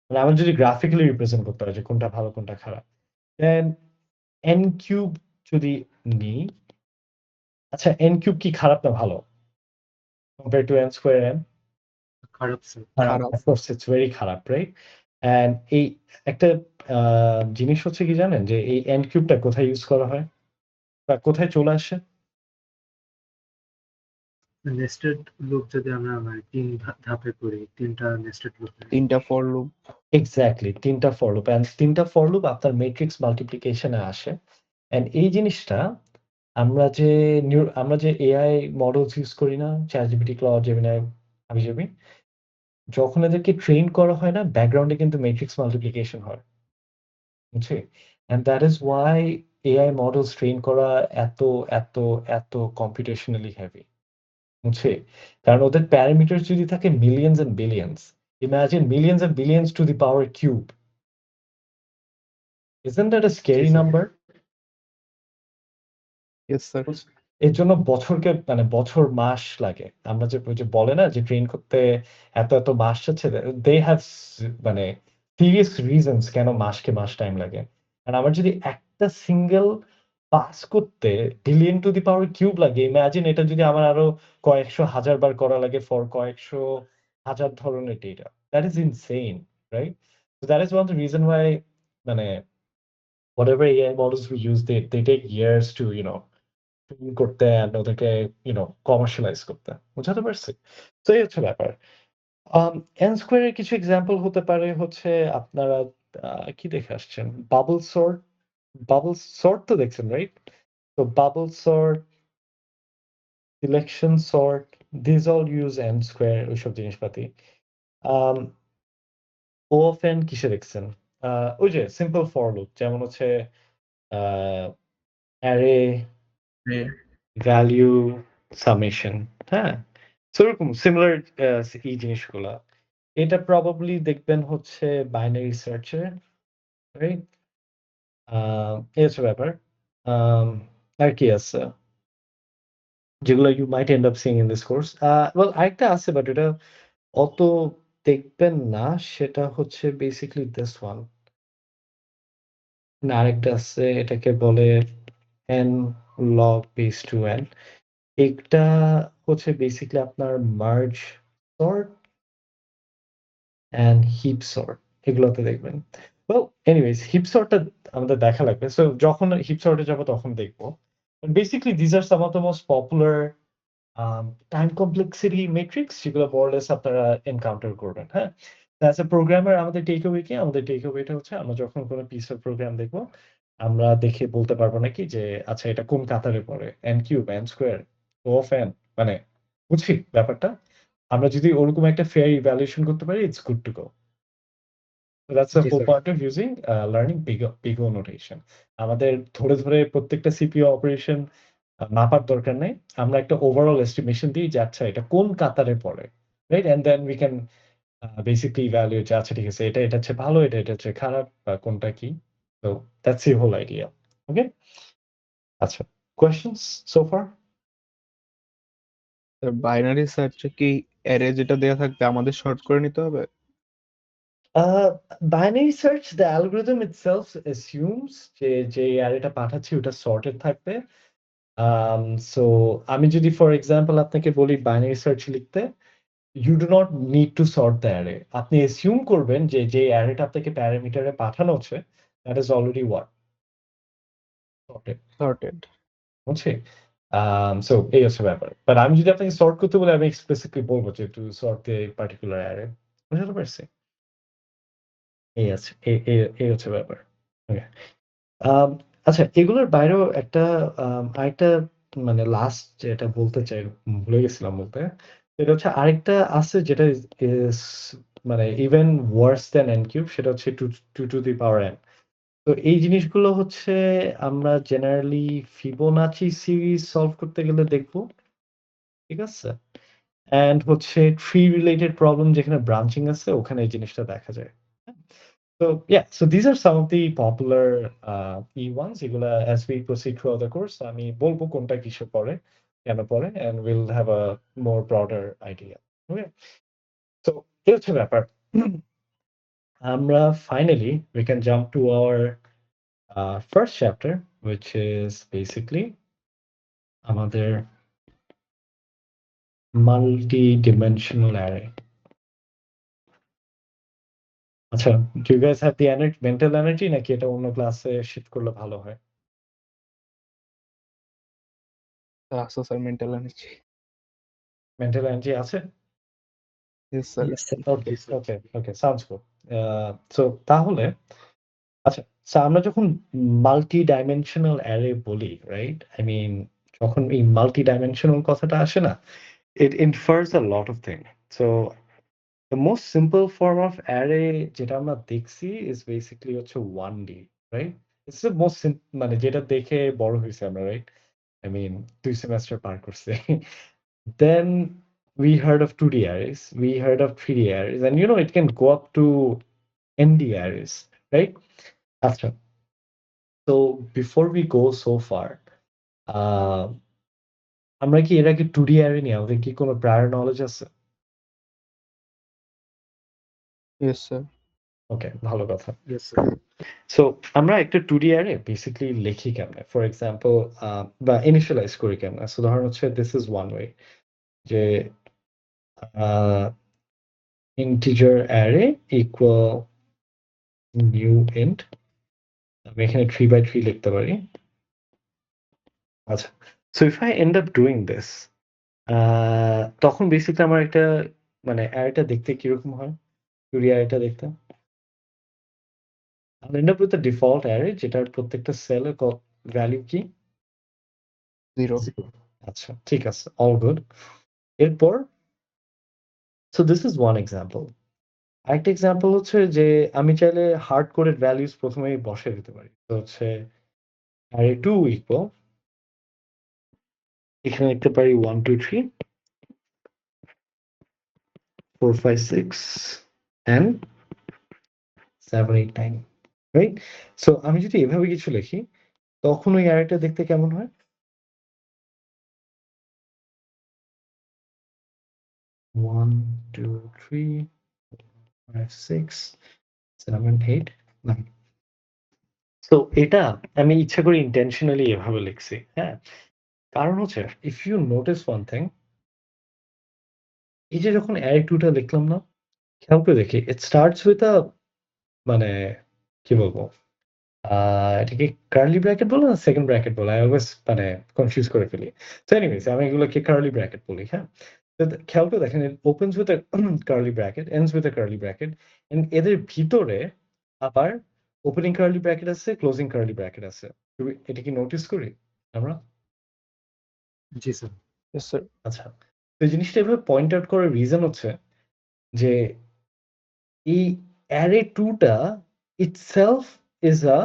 মানে আমরা যদি গ্রাফিক্যালি রিপ্রেজেন্ট করতে হয় যে কোনটা ভালো কোনটা খারাপ। দেন n কিউব যদি নিই, আচ্ছা n কিউব কি খারাপ না ভালো? compared to n square n? খারাপ স্যার খারাপ। Of course it's very খারাপ, রাইট? অ্যান্ড এই একটা জিনিস হচ্ছে কি জানেন? যে এই n কিউবটা কোথায় ইউজ করা হয়? বা কোথায় চলে আসে? নেস্টেড লুপ যদি আমরা মানে 3 ধাপে করি, 3টা নেস্টেড লুপ 3টা ফর লুপ। এক্সাক্টলি ৩ টা ফর লুপ। অ্যান্ড ৩ টা ফর লুপ আপনার ম্যাট্রিক্স মাল্টিপ্লিকেশন এ আসে। অ্যান্ড এই জিনিসটা আমরা যে এআই মডেলস ইউজ করি না? ChatGPT, Claude, Gemini, হাবিজাবি? যখন এদেরকে ট্রেন করা হয় না, ব্যাকগ্রাউন্ডে কিন্তু ম্যাট্রিক্স মাল্টিপ্লিকেশন হয়। বুঝছি? And that is why AI models train করা এত, এত, এত কম্পিউটেশনালি হেভি। বুঝছি? কারণ ওদের প্যারামিটার যদি থাকে millions and billions. Imagine millions and billions two the power cube. Isn't that a G scary sir. number? Yes sir. এর জন্য বছরকে মানে বছর মাস লাগে। আমরা যে ওই যে বলে না যে ট্রেন করতে এত, এত মাস যাচ্ছে, they have মানে সিরিয়াস রিজনস কেন মাসকে মাস টাইম লাগে। আর আমার যদি একটা সিঙ্গেল পাস করতে billion two the power cube লাগে, ইমাজিন এটা যদি আমার আরো কয়েকশো হাজার বার করা লাগে ফর কয়েকশো হাজার ধরনের data. That is insane, right? So that is one of the reason why মানে whatever AI models we use, they take years to, train করতে and ওদেরকে, কমার্শিয়ালাইজ করতে। বুঝাতে পারছি? তো এই হচ্ছে ব্যাপার। এন স্কোয়ারের কিছু এক্সাম্পল হতে পারে হচ্ছে আপনারা কি দেখে আসছেন? বাবল সর্ট, তো দেখছেন, রাইট? তো bubble sort, selection sort, this all use N square, ওইসব জিনিসপাতি। ও অফ এন কিসে দেখছেন? ওই যে সিম্পল ফর লুপ, যেমন হচ্ছে অ্যারে, ভ্যালু, সামেশন, হ্যাঁ? সো এরকম সিমিলার এই জিনিসগুলা। এটা প্রবাবলি দেখবেন হচ্ছে বাইনারি সার্চে, রাইট? এই হচ্ছে ব্যাপার। আর কি আছে? যেগুলো you might end up seeing in this course. Well, আরেকটা আছে বাট এটা অত দেখবেন না। সেটা হচ্ছে বেসিক্যালি this one. না, আরেকটা আছে, এটাকে বলে n log base 2n. এটা হচ্ছে বেসিক্যালি আপনার merge sort and heap sort, এগুলোতে দেখবেন। ওয়েল এনিওয়েজ, হিপ সর্টটা আমাদের দেখা লাগবে। সো যখন হিপ সর্টে যাবো তখন দেখবো। Basically these are some of the most popular time complexity metrics, যেগুলো বড়লেস আপনারা এনকাউন্টার করবেন, হ্যাঁ? অ্যাজ এ প্রোগ্রামার আমাদের টেক অ্যাওয়ে কি? আমাদের টেক অ্যাওয়েটা হচ্ছে আমরা যখন কোনো পিস অফ প্রোগ্রাম দেখবো, আমরা দেখে বলতে পারবো নাকি যে আচ্ছা এটা কোন কাতারে পড়ে? n cube, n square, O of n, মানে বুঝছি ব্যাপারটা? আমরা যদি ওরকম একটা ফেয়ার ইভ্যালুয়েশন করতে পারি, it's good to go. So that's the G whole sir. point of using learning big O notation. আমাদের ধরে, ধরে প্রত্যেকটা CPU অপারেশন মাপার দরকার নেই। আমরা একটা ওভারঅল এস্টিমেশন দিই যে আচ্ছা এটা কোন কাতারে পড়ে, right? And then we can basically evaluate যে আচ্ছা ঠিক আছে, এটা হচ্ছে ভালো, এটা হচ্ছে খারাপ, বা কোনটা কি। So that's the whole idea. Okay? আচ্ছা, questions so far? বাইনারি সার্চে কি অ্যারে যেটা দেয়া থাকবে আমাদের শর্ট করে নিতে হবে? Binary search, the algorithm itself assumes যে অ্যারেটা পাঠাচ্ছি ওটা সর্টেড থাকবে। সো আমি যদি ফর এক্সাম্পল আপনাকে বলি বাইনারি সার্চ লিখতে, you do not need to sort the array. আপনি assume করবেন যে অ্যারেটা আপনাকে প্যারামিটারে পাঠানো হচ্ছে, that is already what? Sorted. Sorted. বুঝছি? সো এই হচ্ছে ব্যাপার। বাট আমি যদি আপনাকে সর্ট করতে বলি, আমি এক্সপ্লিসিটলি বলবো যে two sort the particular array. বুঝতে পারছি? এই আছে, এই হচ্ছে ব্যাপার। ওকে। আচ্ছা, এগুলোর বাইরেও একটা আরেকটা মানে লাস্ট যেটা বলতে চাই, ভুলে গেছিলাম বলতে। সেটা হচ্ছে আরেকটা আছে যেটা ইজ মানে ইভেন ওয়ার্স দ্যান n কিউব, সেটা হচ্ছে 2 টু দি পাওয়ার n। তো এই জিনিসগুলো হচ্ছে আমরা জেনারেলি ফিবোনাচি সিরিজ সলভ করতে গেলে দেখবো। ঠিক আছে? অ্যান্ড হচ্ছে ট্রি রিলেটেড প্রবলেম যেখানে ব্রাঞ্চিং আছে, ওখানে এই জিনিসটা দেখা যায়। So yeah, so these are some of the popular E1s. এগুলা as we proceed throughout the course, আমি বলবো কোনটা কিসে পড়ে, কেন পড়ে, and we'll have a more broader idea. Okay? So এই হচ্ছে ব্যাপার। আমরা finally we can jump to our first chapter, which is basically আমাদের multi-dimensional array. আচ্ছা, do you guys have the mental energy, নাকি এটা অন্য ক্লাসে শিফট করলে ভালো হয়? আছে sir mental energy. Mental energy আছে? Yes sir. Yes, sir. Okay, okay, okay, sounds good. So তাহলে আচ্ছা, সো আমরা যখন মাল্টি ডাইমেনশনাল অ্যারে বলি, রাইট? আই মিন যখন এই মাল্টি ডাইমেনশনাল কথাটা আসে না, it infers a lot of thing. So The most simple form of array যেটা আমরা দেখছি is basically হচ্ছে 1D, right? It's the most মানে যেটা দেখে বড় হইছি আমরা, right? I mean 2 সেমেস্টার পার করছি। Then we heard of 2D arrays, we heard of 3D arrays, and it can go up to ND arrays, right? আচ্ছা, so before we go so far, আমরা কি এর আগে 2D array নিয়ে আমাদের কি কোনো prior knowledge আছে? Yes sir. ওকে, ভালো কথা। Yes, sir. সো আমরা একটা 2D array বেসিক্যালি লিখি কেমনে? ফর এক্সাম্পল বা ইনিশিয়ালাইজ করি কেমনে? সো ধরেন হচ্ছে দিস ইজ ওয়ান ওয়ে যে integer array equal new int, আমি এখানে 3/3 লিখতে পারি। আচ্ছা, so if I end up doing this, তখন বেসিক্যালি আমার একটা মানে অ্যারেটা দেখতে কিরকম হয়? 2D অ্যারেটা দেখতে I'll end up with a default array যেটার প্রত্যেকটা সেলের ভ্যালু কি? 0। আচ্ছা, ঠিক আছে, অল গুড। এরপর so this is one example. আরেকটা এক্সাম্পল হচ্ছে যে আমি চাইলে হার্ড কোডেড ভ্যালুস প্রথমেই বসিয়ে দিতে পারি। তো হচ্ছে array2 ইকুয়াল, এখানে লিখতে পারি 1 2 3 4 5 6 and 7 8 9, রাইট? সো আমি যদি এভাবে কিছু লিখি তখন ওই অ্যারেটা দেখতে কেমন হয়? 1 2 3 5 6 7 8 9। সো এটা আমি ইচ্ছা করে ইন্টেনশনালি এভাবে লিখছি, হ্যাঁ? কারণ হচ্ছে if you notice one thing, এই যে যখন array2 টা লিখলাম না, খেয়াল করে দেখি ইট স্টার্টস উইথ আ মানে কি বলবো, এটাকে কার্লি ব্র্যাকেট বলে না সেকেন্ড ব্র্যাকেট বলে? আই অলওয়েজ মানে কনফিউজ করে ফেলি। সো এনিওয়েজ আমি এগুলোকে কার্লি ব্র্যাকেট বলি, হ্যাঁ? তো খেয়াল করে দেখেন it opens with a curly bracket, ends with a curly bracket, and এদের ভিতরে আবার ওপেনিং কার্লি ব্র্যাকেট আছে, ক্লোজিং কার্লি ব্র্যাকেট আছে। এটা কি নোটিস করি আমরা? জি স্যার। Yes sir. আচ্ছা, তো এই জিনিসটা এভাবে পয়েন্ট আউট করার রিজন হচ্ছে যে এই array2 টা itself is a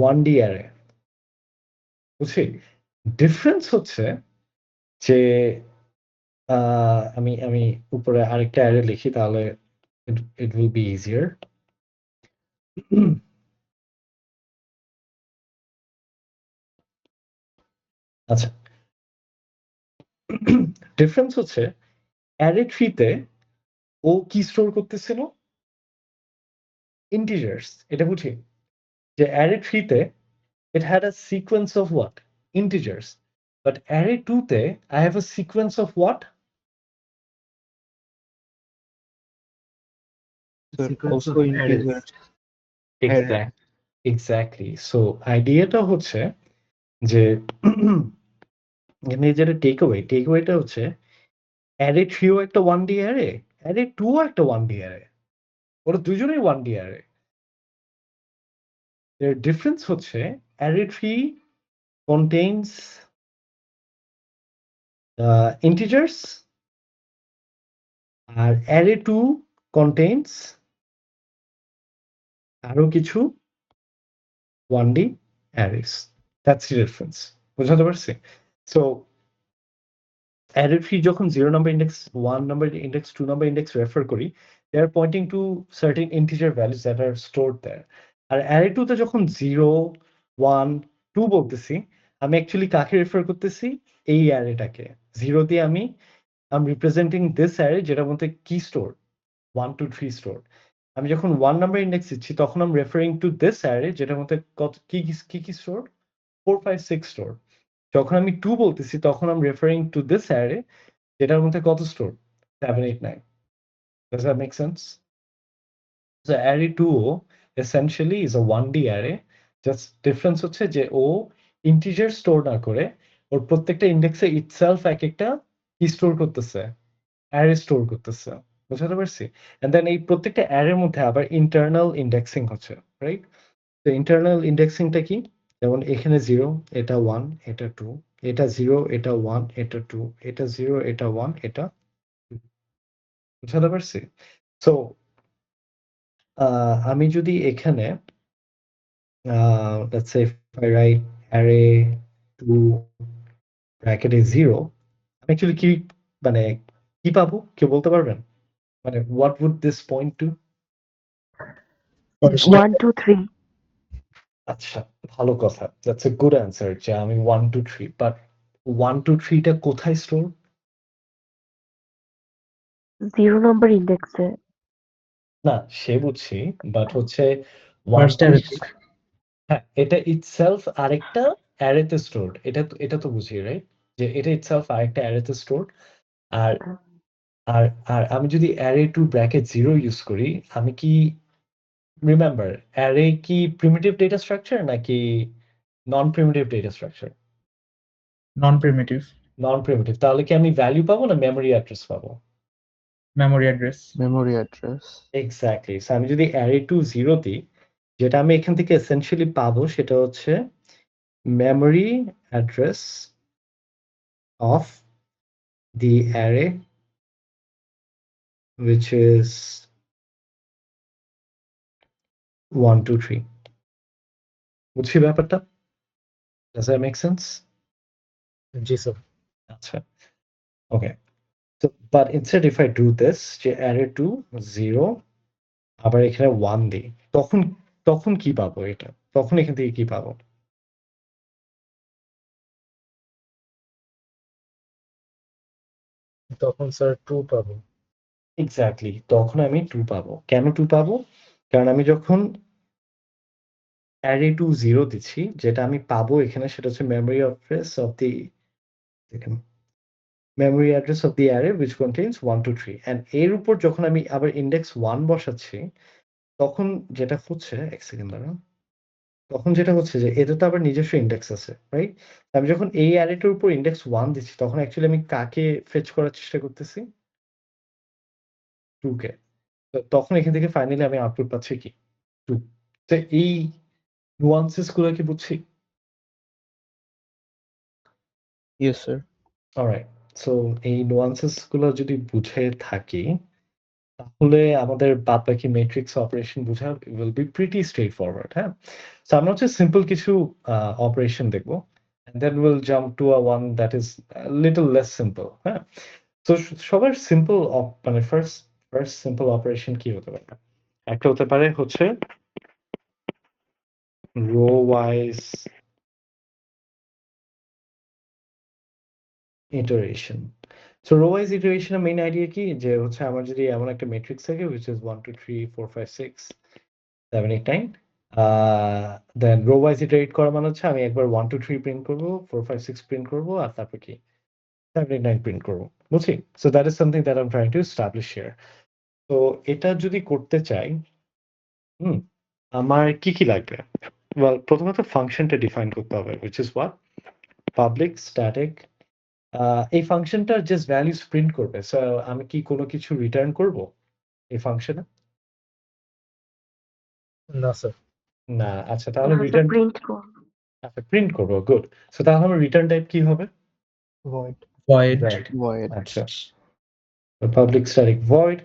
1D array, বুঝছি? ডিফারেন্স হচ্ছে যে আমি আমি উপরে আরেকটা অ্যারে লিখি তাহলে it will be easier. আচ্ছা, ডিফারেন্স হচ্ছে array3 তে ও কি স্টোর করতেছিল? ইন্টিজার্স। এটা বুঝি যে array3 তে it had a sequence of what? Integers. But array2 তে I have a sequence of what? Sir Sequence also of arrays. Integer. Exactly. So আইডিয়াটা হচ্ছে যে এখানে যেটা টেকঅ্যাওয়েটা হচ্ছে array3 ও একটা 1D array, array2 ও একটা 1D array, ওরা দুজনেই 1D array। এর ডিফারেন্স হচ্ছে array3 contains integers আর array2 contains আরো কিছু 1D arrays. That's the difference. বুঝাতে পারছি? So array3 যখন 0 number index, 1 number index, 2 number index refer করি, they are pointing to certain integer values that are stored there. R array2 তে যখন 0 1 2 বলতেছি, আমি অ্যাকচুয়ালি কাকে রেফার করতেছি? এই অ্যারেটাকে। 0 দিয়ে I'm representing this array যেটার মধ্যে কি স্টোর? 1 2 3 স্টোর। আমি যখন 1 number index দিচ্ছি তখন I'm referring to this array যেটার মধ্যে কি স্টোর? 4 5 6 স্টোর। যখন আমি 2 বলতেছি তখন I'm referring to this array যেটার মধ্যে কত store? 7 8 9. Does that make sense? So array2 essentially is a 1D array. Just difference হচ্ছে যে ও ইন্টিজার স্টোর না করে ওর প্রত্যেকটা ইন্ডেক্সে itself এক একটা কি স্টোর করতেছে? অ্যারে স্টোর করতেছে। বুঝাতে পারছি? এন্ড দেন এই প্রত্যেকটা অ্যারের মধ্যে আবার ইন্টারনাল ইন্ডেক্সিং হচ্ছে, রাইট? তো ইন্টারনাল ইন্ডেক্সিংটা কি? যেমন এখানে 0, এটা 1, এটা 2, এটা 0, এটা 1, এটা 2, এটা 0, এটা 1, এটা বুঝাতে পারছি? সো আমি যদি এখানে let's say if I write array 2 bracket এ 0, আমি অ্যাকচুয়ালি কি মানে কি পাবো? কেউ বলতে পারবেন? মানে what would this point to? First 1 2 3 আচ্ছা, ভালো কথা। That's a good answer যে আমি 1 2 3 বাট 1 2 3 টা কোথায় স্টোর? 0 নম্বর ইন্ডেক্সে। না, সে বুঝছি। বাট হচ্ছে 1 First 2 array তে। হ্যাঁ, এটা itself আরেকটা অ্যারেতে স্টোরড। এটা তো বুঝি, রাইট? যে এটা itself আরেকটা অ্যারেতে স্টোরড। আর আর আর আমি যদি array to bracket 0 ইউজ করি, আমি কি রিমেম্বার array কি প্রিমিটিভ ডেটা স্ট্রাকচার নাকি নন প্রিমিটিভ ডেটা স্ট্রাকচার? Non-primitive নন প্রিমিটিভ। তাহলে কি আমি ভ্যালু পাবো না মেমরি অ্যাড্রেস পাবো? memory address. Memory address. Exactly. So আমি যদি array to 0 দিই, যেটা আমি এখান থেকে এসেনশিয়ালি পাবো সেটা হচ্ছে memory address of the array which is 1 2 3. বুঝছি ব্যাপারটা? Does that make sense? G sir. আচ্ছা, ওকে। So but instead if I do this যে array to 0 আবার এখানে 1 দিই, তখন তখন কি পাবো এটা? তখন এখান থেকে কি পাবো? তখন স্যার 2 পাবো। এক্সাক্টলি, তখন আমি 2 পাবো। কেন 2 পাবো? কারণ আমি যখন array to 0 দিচ্ছি, যেটা আমি পাবো এখানে সেটা হচ্ছে memory address of the দেখেন, memory address of the array which contains 1 2 3 and এর উপর যখন আমি আবার index 1 বসাচ্ছি, তখন যেটা হচ্ছে, এক সেকেন্ড দাঁড়ান। তখন যেটা হচ্ছে যে এদের তো আবার নিজস্ব ইনডেক্স আছে, রাইট? আমি যখন এই অ্যারেটার উপর ইনডেক্স 1 দিচ্ছি, তখন অ্যাকচুয়ালি আমি কাকে ফেচ করার চেষ্টা করতেছি? 2 কে। তো তখন এখান থেকে ফাইনালি আমি আউটপুট পাচ্ছি কি? 2। তো এই নুয়ান্সেস গুলো কি বুঝছি? Yes sir. অলরাইট। সো এই নুয়ান্সেস গুলো যদি বুঝে থাকি, তাহলে আমাদের বাদবাকি মেট্রিক্স অপারেশন বোঝা will be pretty straightforward, হ্যাঁ? সো আমরা হচ্ছে সিম্পল কিছু অপারেশন দেখব। And then we'll jump to a one that is a little less simple, হ্যাঁ? তো সবার সিম্পল মানে ফার্স্ট সিম্পল অপারেশন কি হতে পারে? একটা হতে পারে হচ্ছে row wise iteration. So row wise ইটারেশনের মেইন আইডিয়া কি? যে হচ্ছে আমার যদি এমন একটা ম্যাট্রিক্স থাকে which is 1 2 3 4 5 6 7 8 9, then rho wise iterate করা মানে হচ্ছে আমি একবার 1 2 3 প্রিন্ট করব, 4 5 6 প্রিন্ট করব আর তারপর কি 7 8 9 প্রিন্ট করব। বুঝছি? So that is something that I am trying to establish here. তো এটা যদি করতে চাই, আমার কি লাগবে? ওয়েল, প্রথমত ফাংশনটা ডিফাইন করতে হবে which is what? Public static. এই ফাংশনটার জাস্ট ভ্যালুস প্রিন্ট করবে। সো আমি কি কোনো কিছু রিটার্ন করব এই ফাংশনে? না স্যার। না। আচ্ছা, তাহলে না স্যার, রিটার্ন প্রিন্ট করব। আচ্ছা প্রিন্ট করব। গুড। সো তাহলে আমার রিটার্ন টাইপ কি হবে? ভয়েড। Void. রাইট। ভয়েড। আচ্ছা। Public static void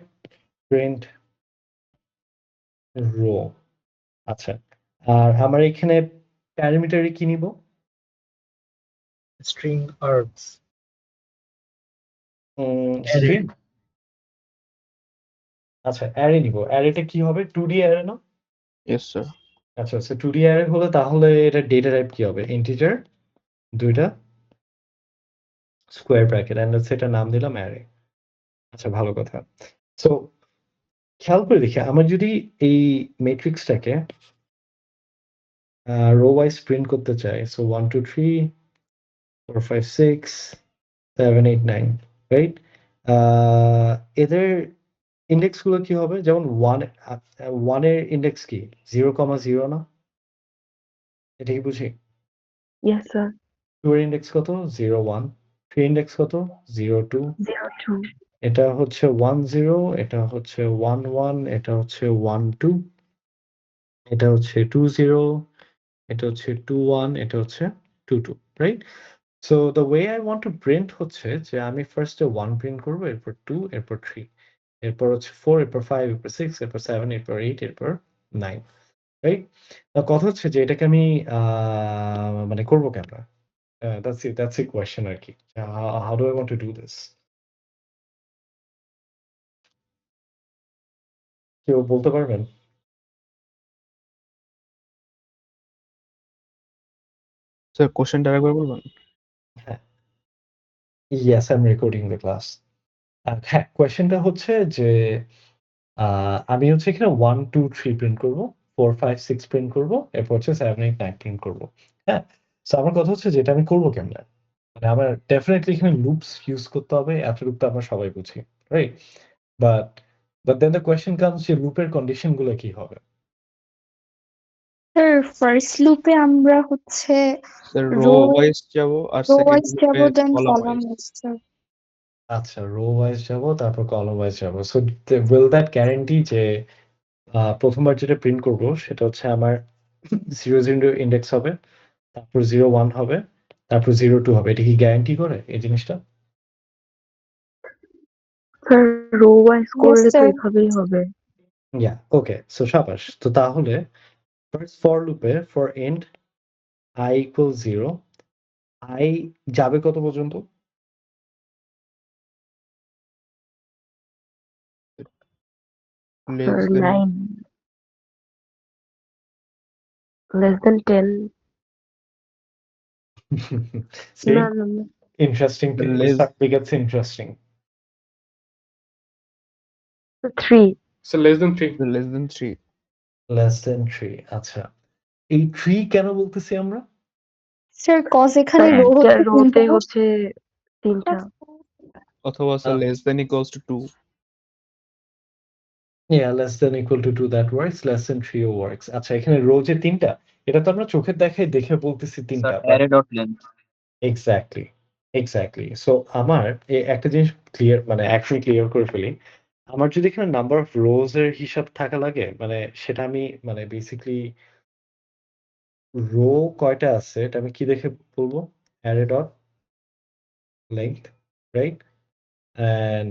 print row. আচ্ছা। আর আমার এখানে প্যারামিটারে কি নিব? String args. স্ট্রিং। আচ্ছা, অ্যারে নিব। অ্যারেটা কি হবে? 2D অ্যারে না? Yes sir. আচ্ছা, 2D অ্যারে হলে তাহলে এটা ডেটা টাইপ কি হবে? ইন্টিজার, 2 টা স্কোয়ার ব্র্যাকেট এন্ড এটার নাম দিলাম অ্যারে। আচ্ছা, ভালো কথা। সো খেয়াল করে দেখি, আমার যদি এই ম্যাট্রিক্সটাকে রো ওয়াইজ প্রিন্ট করতে চাই, সো 1 2 3 4 5 6 7 8 9, রাইট? এদের ইন্ডেক্স গুলো কি হবে? যেমন 1 এর ইন্ডেক্স কি? 0,0 না? এটা কি বুঝি? Yes sir. 2 এর ইন্ডেক্স কত? 0 1। 3 ইন্ডেক্স কত? 0 2। 0 2 এটা হচ্ছে 1 0, এটা হচ্ছে 1 1, এটা হচ্ছে 1 2, এটা হচ্ছে 2 0, এটা হচ্ছে 2 1, এটা হচ্ছে 2 2, right? So the way I want to print হচ্ছে যে আমি ফার্স্টে 1 প্রিন্ট করব, এরপর 2, এরপর 3। এরপর হচ্ছে 4, এরপর 5, এরপর 6, এরপর 7, এরপর 8, এরপর 9, রাইট? কথা হচ্ছে যে এটাকে আমি মানে করব কেমনে? That's the question আরকি। How do I want to do this? কেউ বলতে পারবেন? স্যার কোশ্চেনটা আরেকবার বলবেন? হ্যাঁ। Yes, I'm recording the class. হ্যাঁ, কোয়েশ্চেনটা হচ্ছে যে আমি হচ্ছে এখানে 1, 2, 3 প্রিন্ট করব। 4, 5, 6 প্রিন্ট করব। এরপর হচ্ছে 7, 8, 9 প্রিন্ট করব। হ্যাঁ? সো আমার কথা হচ্ছে যে এটা আমি করব কেমনে? মানে আমার ডেফিনিটলি এখানে লুপস ইউজ করতে হবে। এতটুকু তো আমরা সবাই বুঝি। Right? But then the question comes যে লুপের কন্ডিশন গুলো কি হবে? স্যার ফার্স্ট লুপে আমরা হচ্ছে স্যার রো রো ওয়াইজ যাব আর রো সেকেন্ড ওয়াইজ যাব লুপে then column column wise. Wise sir. আচ্ছা, রো ওয়াইজ যাব, তারপর কলাম ওয়াইজ যাব। সো will that guarantee যে প্রথমবার যেটা প্রিন্ট করব সেটা হচ্ছে আমার 0, 0 ইন্ডেক্স হবে, তারপর 0, 1 হবে, তারপর 0, 2 হবে। এটা কি গ্যারান্টি করে এই জিনিসটা? স্যার রো ওয়াইজ Yes, করলে তো sir. এভাবেই হবে। Yeah, okay. সো শাবাশ। তো তাহলে ফার্স্ট ফর লুপে for int i equals 0, i যাবে কত পর্যন্ত? Sir less than 9 less than 10 See, না, না, না। interesting. It less suddenly gets interesting. 3 So less than 3. Less than 3 Less than 3, আচ্ছা। এই 3 কেন বলতেছি আমরা? স্যার কজ এখানে স্যার রো একটা হচ্ছে রোতে তিনটা। হচ্ছে 3টা। অথবা sir ah, less than equals to 2। Yeah, less than equal to 2 that works, less than 3 O works. আচ্ছা, এখানে রো যে 3টা, এটা তো আমরা চোখের দেখায় দেখে বলতেছি 3টা, but array dot length. Exactly, exactly. So আমার একটা জিনিস ক্লিয়ার, মানে অ্যাকচুয়ালি ক্লিয়ার করে ফেলি। আমার যদি এখানে নাম্বার অফ রোজ এর হিসাব থাকা লাগে, মানে সেটা আমি মানে বেসিক্যালি রো কয়টা আছে এটা আমি কি দেখে বলবো? Array dot length, right? And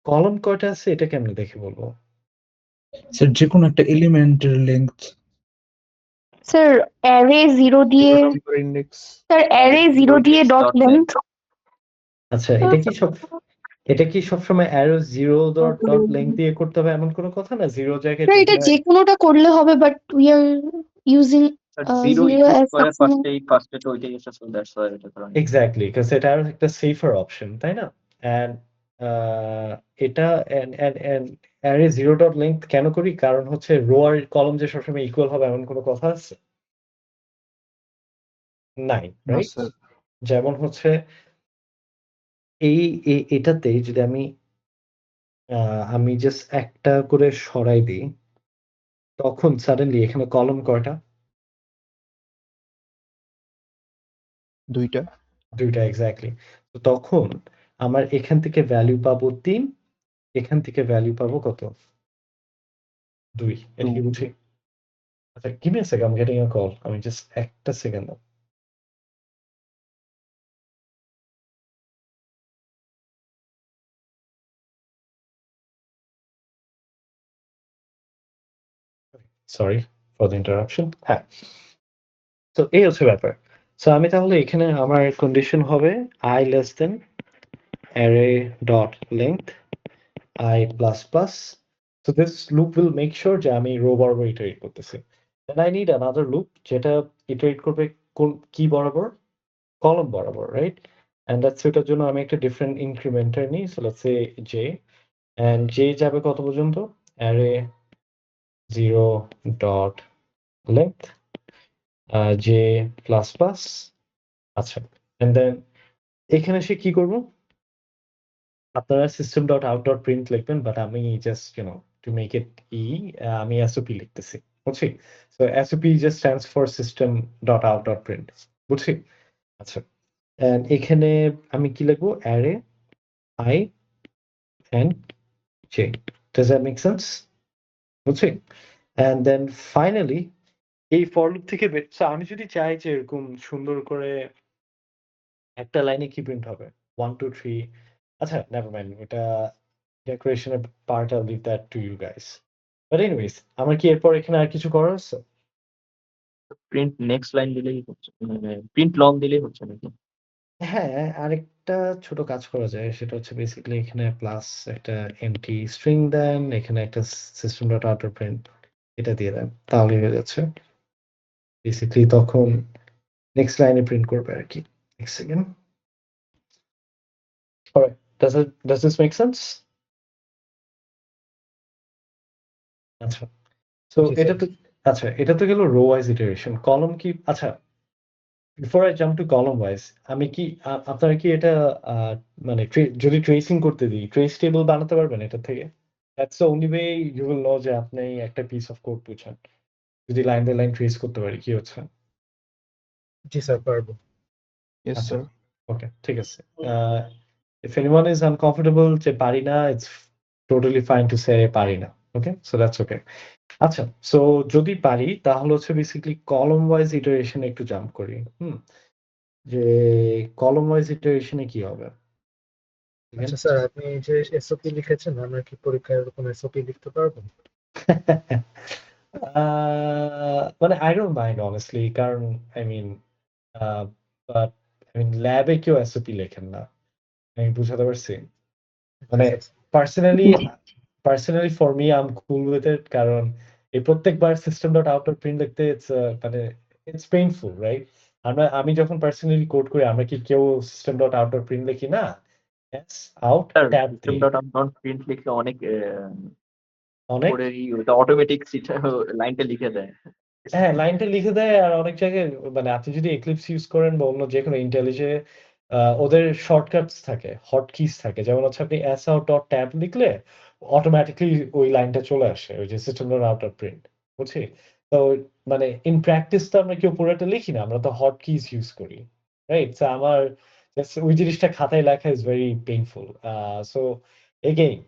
column কয়টা আছে এটা কেমনে দেখে বলবো? স্যার যে কোনো একটা এলিমেন্টের লেংথ। স্যার অ্যারে 0 দিয়ে নাম্বার ইন্ডেক্স স্যার অ্যারে 0 দিয়ে ডট লেন্থ। আচ্ছা, এটা কি সবসময় অ্যারো 0 ডট লেংথ দিয়ে করতে হবে এমন কোনো কথা না? 0 জায়গায় স্যার এটা যেগুলা যে কোনোটা করলে হবে, but we are using But zero 0 equals as square সাবসিমেন্ট। first to ওইটাই এসে, so that's why এটা করা হয়েছে। এক্সাক্টলি, বিকজ এটা আরো একটা সেফার অপশন, তাই না? অ্যান্ড এটা অ্যারে 0 ডট লেংথ কেন করি? কারণ হচ্ছে রো আর কলম যে সবসময় ইকুয়াল হবে এমন কোনো কথা আছে? নাই, না রাইট? স্যার। যেমন হচ্ছে এটাতে যদি আমি জাস্ট একটা করে সরাই দিই, তখন সাডেনলি এখানে কলম কয়টা? 2টা। 2টা, এক্সাক্টলি। তো তখন আমার এখান থেকে ভ্যালু পাবো 3, এখান থেকে ভ্যালু পাবো কত? 2। এটা কি 2 বুঝি? আচ্ছা, give me a second, I'm getting a call. আমি জাস্ট একটা second. Sorry for the interruption. হ্যাঁ, তো এই হচ্ছে ব্যাপার। সো আমি তাহলে এখানে আমার কন্ডিশন হবে i less than array dot length i plus plus. So this loop will make sure যে আমি রো বরাবর ইটারেট করতেছি। Then I need another loop যেটা ইটারেট করবে কি বরাবর? কলম বরাবর, রাইট? And that's এটার জন্য আমি একটা ডিফারেন্ট ইনক্রিমেন্টার নিই। So let's say j, and j যাবে কত পর্যন্ত? array 0 dot length j plus plus। আচ্ছা, and then এখানে সে কি করব? আপনারা system dot out dot print লিখবেন, বাট আমি জাস্ট টু মেক ইট আমি এসওপি লিখতেছি, বুঝছি? So SOP just stands for system dot out dot print, বুঝছি? আচ্ছা, এন্ড এখানে আমি কি লিখবো? Array i and j. Does that make sense? বুঝছি? And then finally এই ফর লুপ থেকে আমি যদি চাই যে এরকম সুন্দর করে একটা লাইনে কি প্রিন্ট হবে? 1 2 3। আচ্ছা, নেভার মাইন্ড, এটা ডেকোরেশনের part I'll leave that to you guys. But anyways, আমার কি এরপর এখানে আর কিছু করার আছে? প্রিন্ট নেক্সট লাইন দিলেই হচ্ছে, মানে প্রিন্ট লং দিলেই হচ্ছে নাকি? হ্যাঁ, আরেকটা ছোট কাজ করা যায়। সেটা হচ্ছে বেসিক্যালি এখানে প্লাস একটা এম্পটি স্ট্রিং দেন, এখানে একটা system.out_print এটা দিয়ে দেন। তাহলেই হয়ে যাচ্ছে। বেসিক্যালি তখন নেক্সট লাইনে প্রিন্ট করবে আরকি। এক second. Alright, does this make sense? আচ্ছা। সো জি এটা স্যার। তো আচ্ছা, এটা তো গেল রো ওয়াইজ ইটারেশন। কলাম কি আচ্ছা, before I jump to column wise আমি কি আপনারা কি এটা মানে যদি ট্রেসিং করতে দিই, ট্রেস টেবল বানাতে পারবেন এটা থেকে? That's the only way you will know যে আপনি একটা পিস অফ কোড বুঝছেন। যদি লাইন বাই লাইন ট্রেস করতে পারি কি হচ্ছে? জি স্যার পারবো। ইয়েস আচ্ছা, স্যার। ওকে, ঠিক আছে। If anyone is uncomfortable যে পারি না, it's totally fine to say পারি না। ওকে? So that's okay. আচ্ছা, সো যদি পারি তাহলে হচ্ছে বেসিক্যালি কলাম ওয়াইজ ইটারেশন একটু জাম্প করি। যে কলাম ওয়াইজ ইটারেশন এ কি হবে? আচ্ছা স্যার, আপনি যে এসওপি লিখেছেন, আমরা কি পরীক্ষায় এরকম এসওপি লিখতে পারবো? মানে I don't mind honestly, কারণ I mean but I mean ল্যাবে কেউ এসওপি লেখেন না। আমি বুঝাতে পারছি? মানে personally for me I'm cool with it, কারণ এই প্রত্যেকবার system.out_print লিখতে মানে it's painful, right? আমি যখন পার্সোনালি কোড করি আমরা কি কেউ system.out_print লিখি না? Yes, out sir tab system দিই। ডট আউট প্রিন্ট লিখলে অনেক অনেক কোডেরই ওটা অটোমেটিক লাইনটা লিখে দেয়। হ্যাঁ, লাইনটা লিখে দেয় আর অনেক জায়গায় মানে আপনি যদি Eclipse ইউজ করেন বা অন্য যেকোনো IntelliJ ওদের শর্টকাটস থাকে, হটকিস থাকে। যেমন হচ্ছে আপনি sout.tab লিখলে অটোমেটিক্যালি ওই লাইনটা চলে আসে। ওই যে system.out_print বুঝছি? তো মানে ইন প্র্যাকটিস তো আমরা কেউ পুরোটা লিখি না। আমরা তো হটকিস ইউজ করি। রাইট? সো আমার জাস্ট ওই জিনিসটা খাতায় লেখা is very painful. So again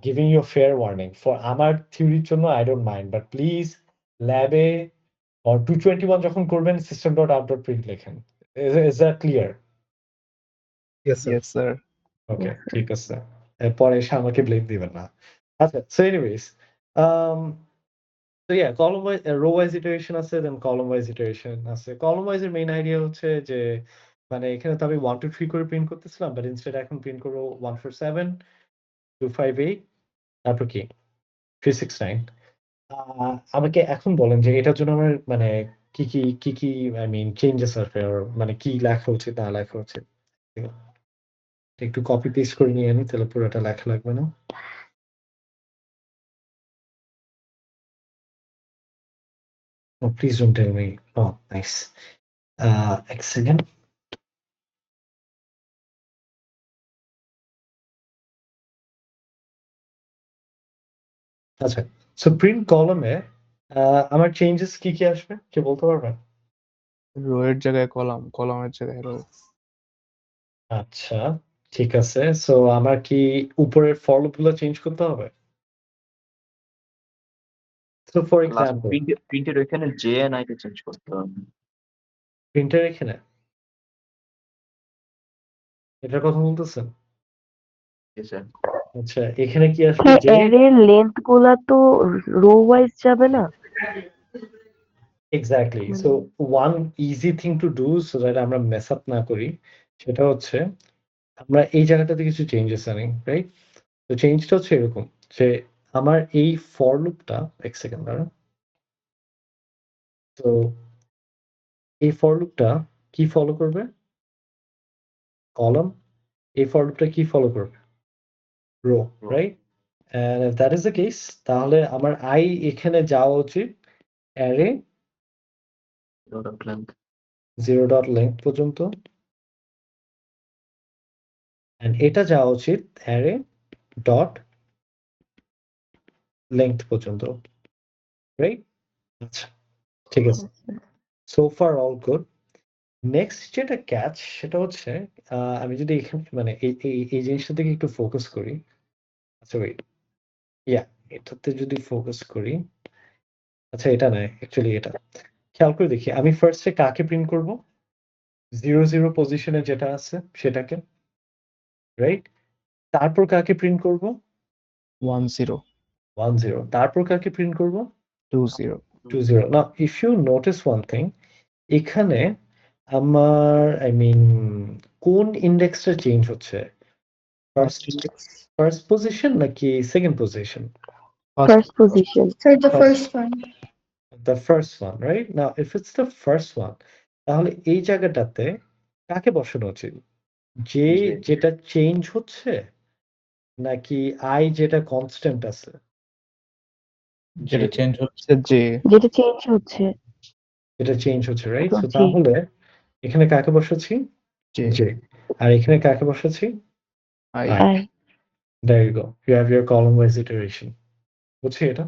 giving you a fair warning for আমার থিওরির জন্য I don't mind, but please ল্যাবে or 221 যখন করবেন system.out_print লেখেন। Is that clear? Yes sir. Yes sir. Okay, Yes, sir. ঠিক আছে। এরপরে এসে আমাকে ব্লেম দিবেন না। আচ্ছা, so anyways, um, so yeah, column wise, row wise iteration আছে, then column wise iteration আছে। column wise এর মেইন আইডিয়া হচ্ছে যে মানে এখানে তো আমি 1 2 3 করে প্রিন্ট করতেছিলাম, বাট ইনস্টেড এখন প্রিন্ট করব 1 4 7 2 5 8 তারপর কি 3 6 9। আমাকে এখন বলেন যে এটার জন্য আমার মানে কি আই মিন চেঞ্জেস আছে, মানে কি লেখা উচিত না লেখা উচিত? একটু কপি পেস্ট করে নিয়ে আনি, তাহলে পুরোটা লেখা লাগবে না। Oh, please don't tell me. Oh, nice. এক সেকেন্ড। আচ্ছা, সো প্রিন্ট কলামে আমার চেঞ্জেস কি আসবে কে বলতে পারবেন? রো এর জায়গায় কলাম, কলামের জায়গায় রো। আচ্ছা, ঠিক আছে। সো আমার কি উপরের ফর লুপ গুলো চেঞ্জ করতে হবে? সো ফর লাস্ট এক্সাম্পল প্রিন্টের ওইখানে জে এন্ড আই কে চেঞ্জ করতে হবে। প্রিন্টার এখানে এটার কথা বলতেছেন? জি স্যার। আচ্ছা, এখানে কি আসবে? হ্যাঁ, যে অ্যারের লেন্থ গুলা তো রো ওয়াইজ যাবে না? Exactly. So one easy thing to do so that আমরা মেস আপ না করি, সেটা হচ্ছে আমরা এই জায়গাটাতে কিছু চেঞ্জেস আনি, রাইট? তো চেঞ্জটা হচ্ছে এরকম যে আমার এই ফর লুপটা এক সেকেন্ড দাঁড়ান। তো এই ফর লুপটা কি ফলো করবে? কলাম। এই ফর লুপটা কি ফলো করবে? Row, Row. Right? And if that is the case তাহলে আমার আই এখানে যাওয়া উচিত array dot length. 0 dot length পর্যন্ত, এন্ড এটা যাওয়া উচিত অ্যারে ডট লেংথ পর্যন্ত, রাইট? আচ্ছা, ঠিক আছে। So far all good. Next যেটা ক্যাচ সেটা হচ্ছে আমি যদি এখানে মানে এই জিনিসটা থেকে একটু ফোকাস করি। আচ্ছা ওয়েট, ইয়া এটাতে যদি ফোকাস করি, আচ্ছা এটা নয় অ্যাকচুয়ালি এটা খেয়াল করে দেখি আমি ফার্স্টে কাকে প্রিন্ট করব? 0 0 পজিশনে যেটা আছে সেটাকে, রাইট? তারপর কাকে প্রিন্ট করব? 10 10 তারপর কাকে প্রিন্ট করব 20 20 now if you notice one thing এখানে আমার আই মিন কোন ইন্ডেক্সটা চেঞ্জ হচ্ছে ফার্স্ট ইন্ডেক্স ফার্স্ট পজিশন নাকি second position First position. Sir, the First. first one. the first one right now if it's the first one তাহলে এই জায়গাটাতে কাকে বসানো উচিত যে যেটা চেঞ্জ হচ্ছে নাকি আই যেটা কনস্ট্যান্ট আছে যেটা চেঞ্জ হচ্ছে যে যেটা চেঞ্জ হচ্ছে এটা চেঞ্জ হচ্ছে রাইট সো জি। তাহলে এখানে কাকে বসাচ্ছি যে জে আর এখানে কাকে বসাচ্ছি I I. I there you go you have your column wise iteration বুঝছি এটা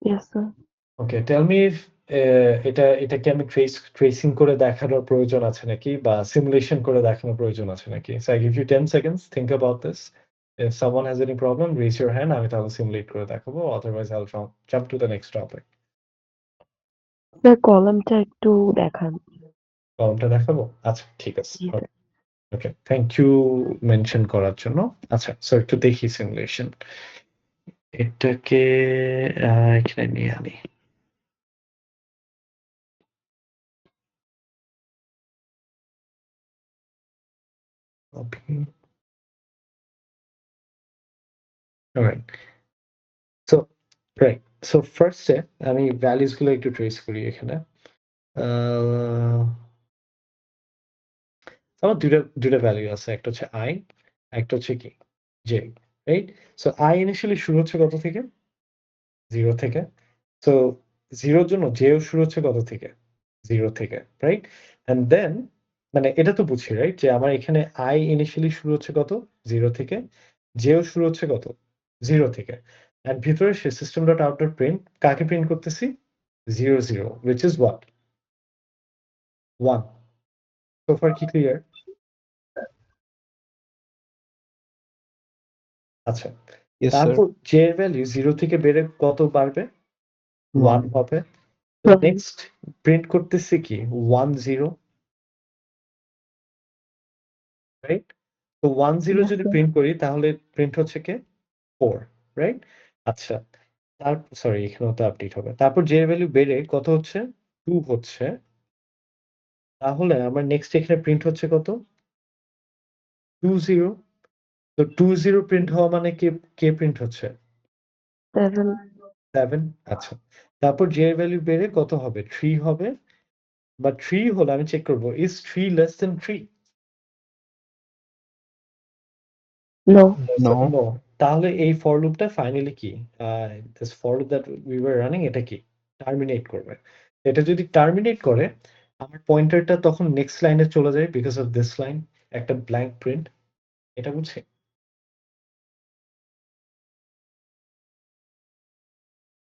yes sir. Okay tell me if এটাকে আমি ট্রেসিং করে দেখানোর প্রয়োজন আছে নাকি বা সিমুলেশন করে দেখানোর প্রয়োজন আছে নাকি so I give you 10 seconds think about this if someone has any problem raise your hand আমি তাহলে সিমুলেট করে দেখাবো otherwise I'll jump to the next topic sir কলামটা একটু দেখান কলমটা দেখাবো আচ্ছা ঠিক আছে জি, sir. Okay thank you mention করার জন্য আচ্ছা সো একটু দেখি সিমুলেশন এটাকে এখানে নিয়ে আনি Okay. All right. So, right. So first আমি ভ্যালিউস গুলো একটু ট্রেস করি এখানে আমার দুটা ভ্যালু আছে একটা হচ্ছে আই একটা হচ্ছে কি J right so I initially শুরু হচ্ছে কত থেকে 0 থেকে সো 0 জন্য জেও শুরু হচ্ছে কত থেকে 0 থেকে রাইট এন্ড দেন মানে এটা তো বুঝছি রাইট যে আমার এখানে আই ইনিশিয়ালি শুরু হচ্ছে কত 0 থেকে জেও শুরু হচ্ছে কত 0 থেকে এন্ড ভিতরে say system dot out dot print কাকে প্রিন্ট করতেছি 0 0 which is what 1 so far কি ক্লিয়ার আচ্ছা ইয়েস স্যার তারপর জে এর ভ্যালু 0 থেকে বেড়ে কত বাড়বে 1 হবে হুম। নেক্সট প্রিন্ট করতেছি কি 1 0 রাইট তো 1 0 Yes, যদি sir. প্রিন্ট করি তাহলে প্রিন্ট হচ্ছে কে 4 রাইট আচ্ছা তার সরি এখানেও তো আপডেট হবে তারপর জে এর ভ্যালু বেড়ে কত হচ্ছে 2 হচ্ছে তাহলে আমার নেক্সট এখানে প্রিন্ট হচ্ছে কত 2 0 তো 2 0 প্রিন্ট হওয়া মানে কে কে প্রিন্ট হচ্ছে 7 7 আচ্ছা তারপর জে এর ভ্যালু বেড়ে কত হবে 3 হবে বা 3 হলে আমি চেক করব is 3 less than 3 no no No, তাহলে এই ফর লুপটা ফাইনালি কি this for loop that we were running এটা কি টার্মিনেট করবে এটা যদি টার্মিনেট করে আমার পয়েন্টারটা তখন নেক্সট লাইনে চলে যায় বিকজ অফ দিস লাইন একটা ব্ল্যাঙ্ক প্রিন্ট এটা বুঝছি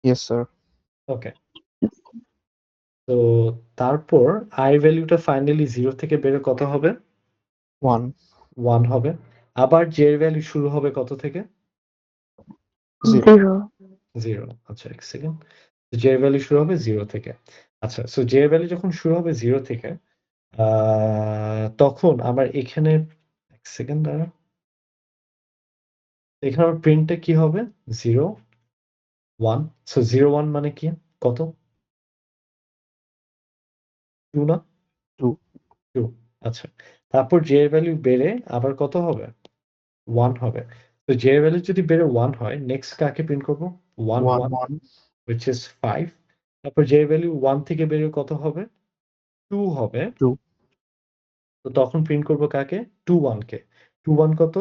ইয়েস স্যার ওকে তো তারপর আই ভ্যালুটা ফাইনালি 0 থেকে বেরো কত হবে 1 1 হবে আবার জে এর ভ্যালু শুরু হবে কত থেকে 0 0 আচ্ছা এক সেকেন্ড জে এর ভ্যালু শুরু হবে 0 থেকে আচ্ছা সো জে এর ভ্যালু যখন শুরু হবে 0 থেকে তখন আমার এখানে এক সেকেন্ড দাঁড়া এখানে আমার প্রিন্টটা কি হবে 0 1 সো 0 1 মানে কি কত 2 না 2 2 আচ্ছা তারপর জে এর ভ্যালু বেড়ে আবার কত হবে 1 হবে তো জে এর ভ্যালু যদি বেড়ে 1 হয় নেক্সট কাকে প্রিন্ট করব 1 1 1 which is 5 তারপর জে এর ভ্যালু 1 থেকে বেড়ে কত হবে 2 হবে 2 তো তখন প্রিন্ট করব কাকে 2 1 কে 2 1 কত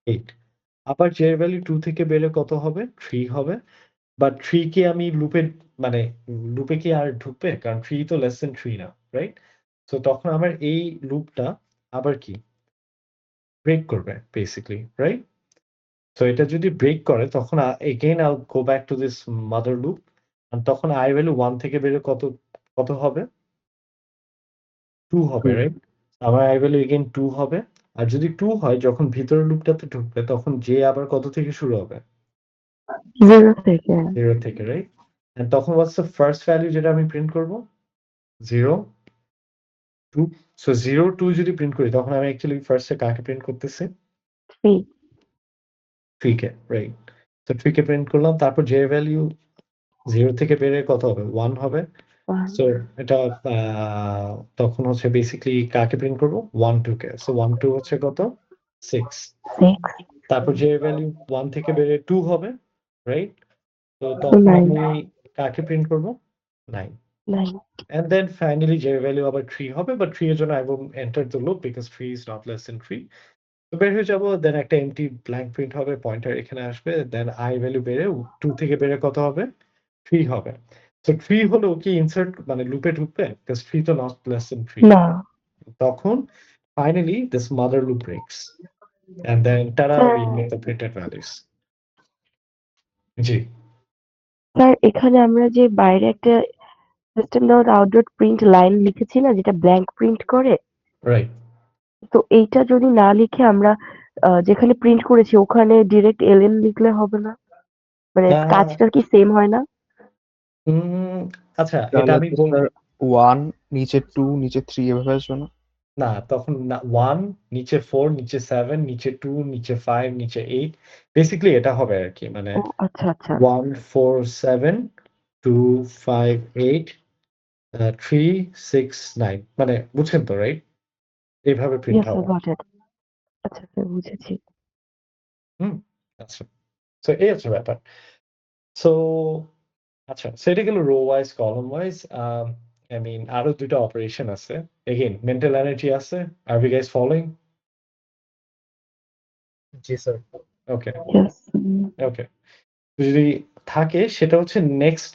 8 আবার জে এর ভ্যালু 2 থেকে বেড়ে কত হবে 3 হবে বাট 3 কে আমি লুপে মানে লুপে কি আর ঢুকবে কারণ 3 তো লেস দেন 3 না রাইট তো তখন আমার এই লুপটা আবার কি ব্রেক করবে বেসিক্যালি রাইট তো এটা যদি ব্রেক করে তখন again I go back to this mother loop তখন আই ভ্যালু 1 থেকে বেড়ে কত কত হবে 2 হবে 2 রাইট আমার আই ভ্যালু এগেইন 2 হবে আর যদি 2 হয় যখন ভিতরের লুপটাতে ঢুকবে তখন জে আবার কত থেকে শুরু হবে 0 থেকে 0 থেকে রাইট এন্ড তখন হোয়াটস দ্য ফার্স্ট ভ্যালু যেটা আমি প্রিন্ট করব 0 2 সো 0 2 যদি প্রিন্ট করি তখন আমি অ্যাকচুয়ালি ফার্স্টে কাকে প্রিন্ট করতেছি 3 3k, রাইট? তো 3k প্রিন্ট করলাম, তারপর যে ভ্যালু 0 থেকে বেড়ে কত হবে? 1 হবে। 1 সো এটা তখন হচ্ছে বেসিক্যালি কাকে প্রিন্ট করব? 1 2 কে। সো 1 2 হচ্ছে কত? 6। 6 তারপর যে ভ্যালু 1 থেকে বেড়ে 2 হবে, রাইট? তো তখন 9 আমি কাকে প্রিন্ট করব? 9। 9 And then finally যে ভ্যালু আবার 3 হবে, বাট 3 এর জন্য I will enter the loop because 3 is not less than 3. তো বের হয়ে যাব, দেন একটা এম্পটি ব্ল্যাঙ্ক প্রিন্ট হবে, পয়েন্টার এখানে আসবে, দেন I ভ্যালু বেড়ে 2 থেকে বেড়ে কত হবে? 3 হবে। সো 3 হলো কি ইনসার্ট মানে লুপে ঢুকবে? because 3 তো not less than 3. না তখন finally this mother loop breaks. And then tada, we get the printed values. G, sir এখানে আমরা যে বাইরে একটা system dot out dot print line লিখেছি না যেটা ব্ল্যাঙ্ক প্রিন্ট করে, রাইট। তো এইটা যদি না লিখে আমরা যেখানে প্রিন্ট করেছি ওখানে ডিরেক্ট এলএন লিখলে হবে না? মানে কাজটা কি সেম হয় না? আচ্ছা, এটা তাহলে আমি তো স্যার 1 নিচে 2 নিচে 3 এভাবে আসবে না? না, তখন না 1 নিচে 4 নিচে 7 নিচে 2 নিচে 5 নিচে 8 বেসিক্যালি এটা হবে আরকি। মানে ও আচ্ছা আচ্ছা 1 4 7 2 5 8 3 6 9 মানে বুঝছেন তো, রাইট? এভাবে প্রিন্ট ইয়েস স্যার হবে। Got it. আচ্ছা স্যার বুঝেছি। হুম, আচ্ছা। সো এই হচ্ছে ব্যাপার। সো আচ্ছা, সো এটা গেল rho wise, column wise. I mean আরো ২ টা অপারেশন আছে। এগেইন মেন্টাল এনার্জি আছে। Are we guys following? G sir. Okay, yes okay. যদি থাকে সেটা হচ্ছে নেক্সট,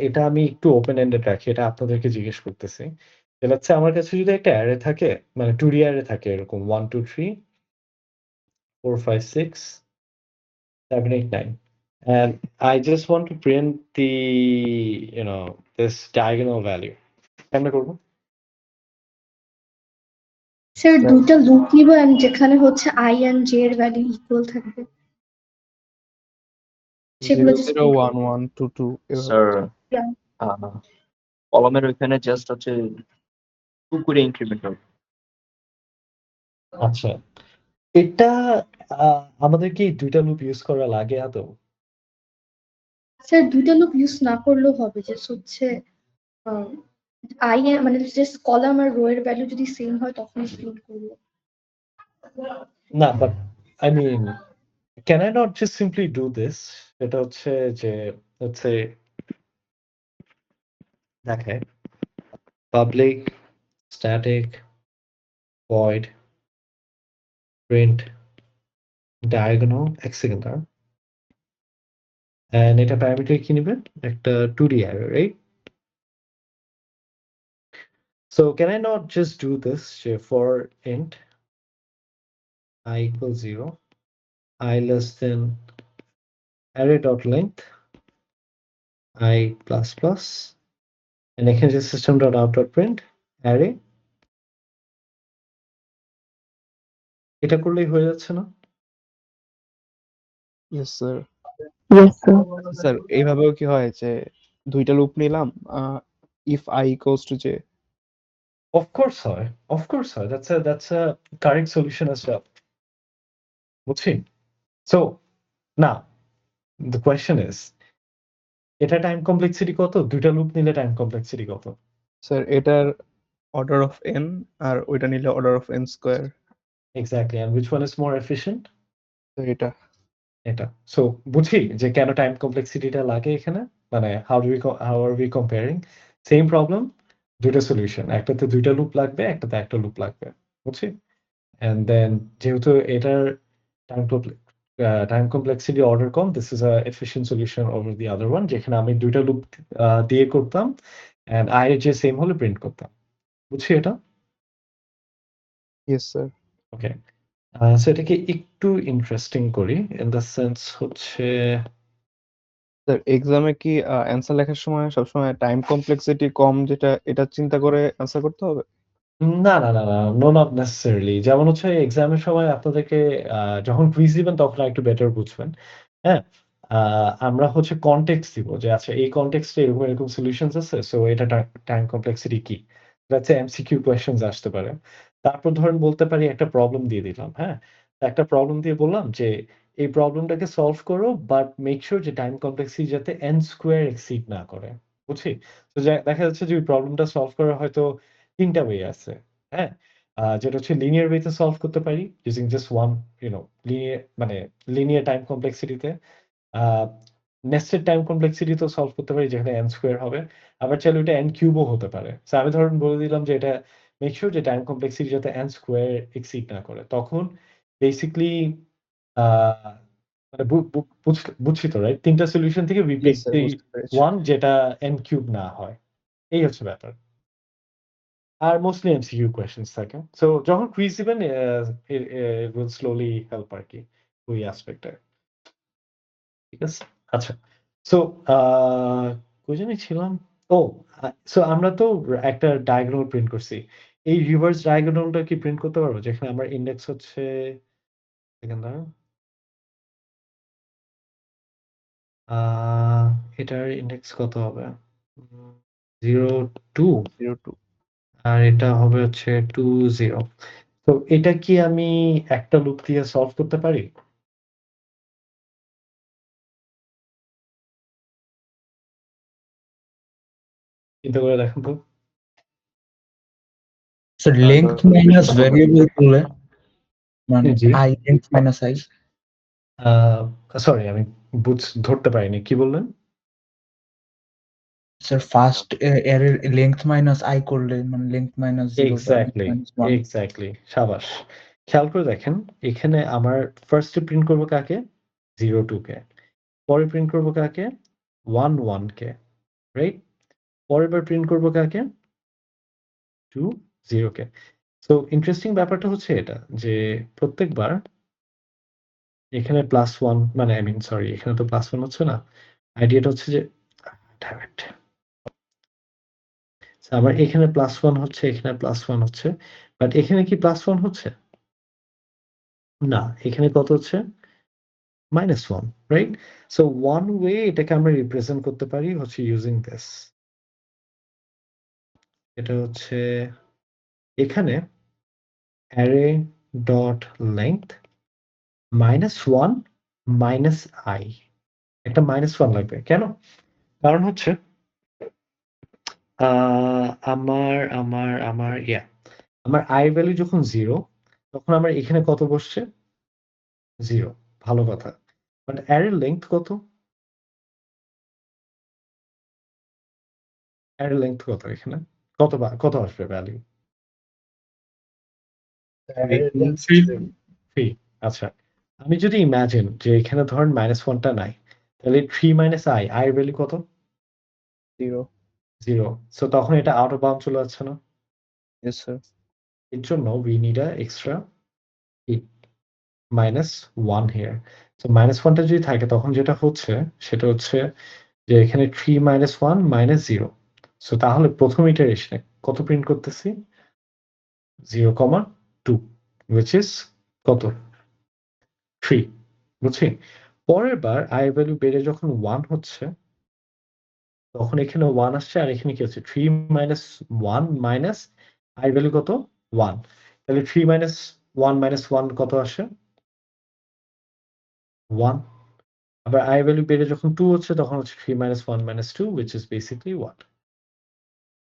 এটা আমি একটু ওপেন এন্ডেড রাখি। এটা আপনাদেরকে জিজ্ঞেস করতেছি। যেটা হচ্ছে আমার কাছে যদি একটা অ্যারে থাকে, মানে 2D অ্যারে থাকে এরকম 1 2 3 4 5 6 7 8 9 and I just want to print the this diagonal value. কেমনে করব? স্যার 2টা লুপ নিব and যেখানে হচ্ছে i and j এর ভ্যালু ইকুয়াল থাকবে সেগুলো 0 just 0 1 1 2 2 এভাবে। Sir Yeah. কলমের ওইখানে জাস্ট হচ্ছে 2 করে ইনক্রিমেন্ট হবে। আচ্ছা, এটা আমাদের কি ২ টা লুপ ইউজ করা লাগে আদৌ? স্যার 2টা লুপ ইউজ না করলেও হবে, জাস্ট হচ্ছে i মানে জাস্ট কলাম আর রো এর ভ্যালু যদি সেম হয় তখন প্রিন্ট করব। না, but I mean can I not just simply do this? এটা হচ্ছে যে হচ্ছে দেখায় public static void print diagonal এক সেকেন্ড দাঁড়ান। And এটা প্যারামিটার কি নেবে? একটা 2D array, right? So can I not just do this যে for int I equals 0 I less than array dot length I plus plus and এখানে যে system dot out dot print array, এটা করলেই হয়ে যাচ্ছে না? Yes sir. Yes sir sir এইভাবেও কি হয় যে 2টা লুপ নিলাম, if I equals to j, Of course হয়, of course হয়। That's a correct solution as well. বুঝছি? So now the question is এটা টাইম কমপ্লেক্সিটি কত? ২ টা লুপ নিলে টাইম কমপ্লেক্সিটি কত? স্যার এটার অর্ডার অফ n আর ওইটা নিলে order of n square. Exactly, and which one is more efficient? তো এটা এটা। সো বুঝি যে কেন টাইম কমপ্লেক্সিটিটা লাগে এখানে? মানে how are we comparing? Same problem, ২ টা সলিউশন। একটাতে ২ টা লুপ লাগবে, একটাতে একটা লুপ লাগবে। বুঝছি? And then যেহেতু এটার time complexity order com, this is a efficient solution over the other one যেখানে আমি ২ টা লুপ দিয়ে করতাম and i এর যে সেম হলে প্রিন্ট করতাম। বুঝছি এটা? Yes sir. ওকে। সো এটাকে একটু ইন্টারেস্টিং করি ইন দ্য সেন্স হচ্ছে স্যার এক্সামে কি অ্যান্সার লেখার সময় সবসময় টাইম কমপ্লেক্সিটি কম যেটা এটা চিন্তা করে অ্যান্সার করতে হবে? না, না, না, না, নো নট নেসেসারিলি। যেমন হচ্ছে এক্সামের সময় আপনাদেরকে যখন কুইজ দিবেন তখন আরেকটু বেটার বুঝবেন। হ্যাঁ? আমরা হচ্ছে কনটেক্সট দিব যে আচ্ছা এই কনটেক্সটে এরকম, এরকম সলিউশনস আছে। সো এটা টাইম কমপ্লেক্সিটি কি? লেটস সে এমসিকিউ কোয়েশ্চেনস আসতে পারে। তারপর ধরেন বলতে পারি একটা প্রবলেম দিয়ে দিলাম। হ্যাঁ? একটা প্রবলেম দিয়ে বললাম যে এই প্রবলেমটাকে সলভ করো বাট মেক সিউর যে টাইম কমপ্লেক্সিটি যাতে n স্কয়ার এক্সিড না করে। বুঝছি? তো দেখা যাচ্ছে যে ওই প্রবলেমটা সলভ করার হয়তো ৩ টা ওয়ে আছে। হ্যাঁ? যেটা হচ্ছে লিনিয়ার ওয়েতে সলভ করতে পারি ইউজিং জাস্ট ওয়ান মানে লিনিয়ার টাইম কমপ্লেক্সিটিতে। আ নেস্টেড টাইম কমপ্লেক্সিটি তো সলভ করতে পারি যেখানে n স্কয়ার হবে। আবার চাইলে ওইটা n কিউব ও হতে পারে। সো আমি ধরুন বলে দিলাম যে এটা মেক সিউর যে টাইম কমপ্লেক্সিটি যাতে n স্কয়ার এক্সিড না করে। তখন বেসিক্যালি আ মানে বুঝছি তো রাইট? ৩ টা সলিউশন থেকে we yes pick sir, the বুঝতে পেরেছি। one যেটা n কিউব না হয়। এই হচ্ছে ব্যাপার। আর মোস্টলি এমসিকিউ কোয়েশ্চেনস থাকে। সো যখন কুইজ দিবেন it will slowly help আরকি ওই অ্যাসপেক্টে। ঠিক আছে? আচ্ছা। সো আ কই জানি ছিলাম? ও সো আমরা তো একটা ডায়াগোনাল প্রিন্ট করছি। এই রিভার্স ডায়াগোনালটা কি প্রিন্ট করতে পারবো? যেখানে আমার ইনডেক্স হচ্ছে সেকেন্ড দাঁড়ান। আ এটার ইনডেক্স কত হবে? 0, 2 0 2 আর এটা হবে হচ্ছে 2, 0 তো এটা কি আমি একটা লুপ দিয়ে সলভ করতে পারি? চিন্তা করে দেখেন তো। স্যার লেংথ মাইনাস ভ্যারিয়েবল করলে মানে জি। I length minus I uh sorry আমি ধরতে পারিনি। কি বললেন? স্যার ফার্স্ট এর লেংথ মাইনাস আই করলে মানে লেংথ মাইনাস 0 বা লেংথ এক্সাক্টলি, মাইনাস 1 এক্সাক্টলি। শাবাশ। খেয়াল করে দেখেন, এখানে আমার ফার্স্ট এ প্রিন্ট করব কাকে? 0, 2 কে। পরে প্রিন্ট করব কাকে? 1, 1 কে। রাইট? পরের বার প্রিন্ট করব কাকে? 2, 0 কে। সো ইন্টারেস্টিং ব্যাপারটা হচ্ছে এটা যে প্রত্যেকবার এখানে +1 মানে আই মিন সরি এখানে তো +1 হচ্ছে না। আইডিয়াটা হচ্ছে যে damn it! সো আমার এখানে +1 হচ্ছে, এখানে +1 হচ্ছে। বাট এখানে কি +1 হচ্ছে? না। এখানে কত হচ্ছে? -1 রাইট? সো ওয়ান ওয়ে এটাকে আমরা রিপ্রেজেন্ট করতে পারি হচ্ছে ইউজিং দিস। এটা হচ্ছে এখানে অ্যারে ডট লেংথ -1 -i একটা -1 লাগবে। কেন? কারণ হচ্ছে আ আমার i এর ভ্যালু যখন 0 তখন আমার এখানে কত বসছে? 0 ভালো কথা। বাট অ্যারের লেংথ কত? অ্যারের লেংথ কত এখানে? কত আসবে ভ্যালু? 3 আচ্ছা। আমি যদি ইমাজিন যে এখানে ধরেন -1 টা নাই। তাহলে 3 - i এর ভ্যালু কত? 0 0 সো তখন এটা আউট অফ বাউন্ড চলে যাচ্ছে না? Yes sir. এর জন্য we need a extra -1 here. So -1 টা যদি থাকে তখন যেটা হচ্ছে সেটা হচ্ছে যে এখানে 3 - 1 - 0 সো তাহলে প্রথম ইটারেশনে কত প্রিন্ট করতেছি? 0, 2 which is কত? 3 বুঝছি? পরের বার i এর ভ্যালু বেড়ে যখন 1 হচ্ছে তখন এখানে 1 আসছে আর এখানে কি হচ্ছে? 3 - 1 মাইনাস i এর ভ্যালু কত? 1 তাহলে 3 - 1 - 1 কত আসে? 1 আবার i এর ভ্যালু বেড়ে যখন 2 হচ্ছে তখন হচ্ছে 3 - 1 - 2 which is basically what?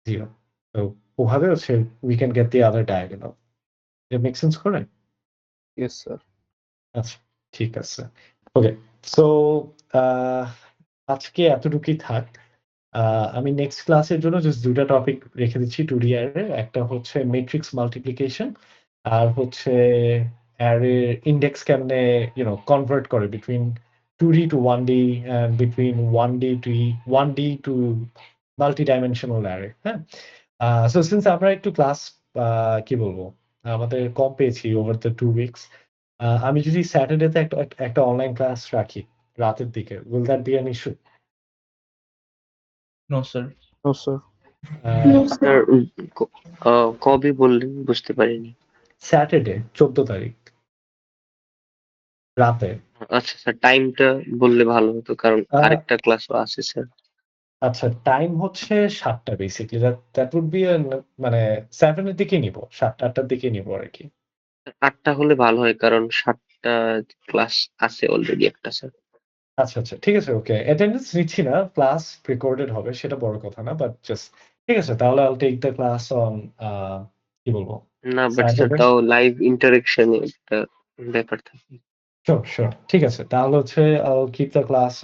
0 তো ওভাবে হচ্ছে we can get the other diagonal. It make sense করে? Yes sir. আচ্ছা, ঠিক আছে। ওকে। সো আ আজকে এতটুকুই থাক। আমি নেক্সট ক্লাসের জন্য জাস্ট ২ টা টপিক রেখে দিচ্ছি 2D অ্যারের। একটা হচ্ছে মেট্রিক্স মাল্টিপ্লিকেশন আর হচ্ছে অ্যারের ইনডেক্স কেমনে কনভার্ট করে between 2D to 1D and between 1D to multi dimensional array. হ্যাঁ? সো সিন্স আমরা একটু ক্লাস কি বলবো? আমাদের কম পেয়েছি ওভার দ্যা 2 উইকস। আমি যদি স্যাটারডেতে একটা অনলাইন ক্লাস রাখি রাতের দিকে, will that be an issue? No sir. No sir. No, sir. Sir কবে বললেন বুঝতে পারিনি। স্যাটারডে ১৪ তারিখ রাতে। আচ্ছা স্যার, টাইমটা বললে ভালো হতো কারণ আ আরেকটা ক্লাসও আছে স্যার। আচ্ছা টাইম হচ্ছে ৭ টা বেসিক্যালি। দ্যাট উড বি মানে 7 এর দিকেই নিবো। ৭টা ৮ টার দিকেই নিবো আরকি। 8টা হলে ভালো হয় কারণ 7টা ক্লাস আছে অলরেডি একটা স্যার। আচ্ছা, আচ্ছা। ঠিক আছে, ওকে। অ্যাটেন্ডেন্স নিচ্ছি না। ক্লাস রেকর্ডেড হবে সেটা বড় কথা না। বাট জাস্ট ঠিক আছে, তাহলে I'll take the class on কি বলবো? না বাট স্যার Saturday? তাও লাইভ ইন্টারেকশন এ একটা ব্যাপার থাকে। Sure, sure. ঠিক আছে। তাহলে হচ্ছে I'll keep the class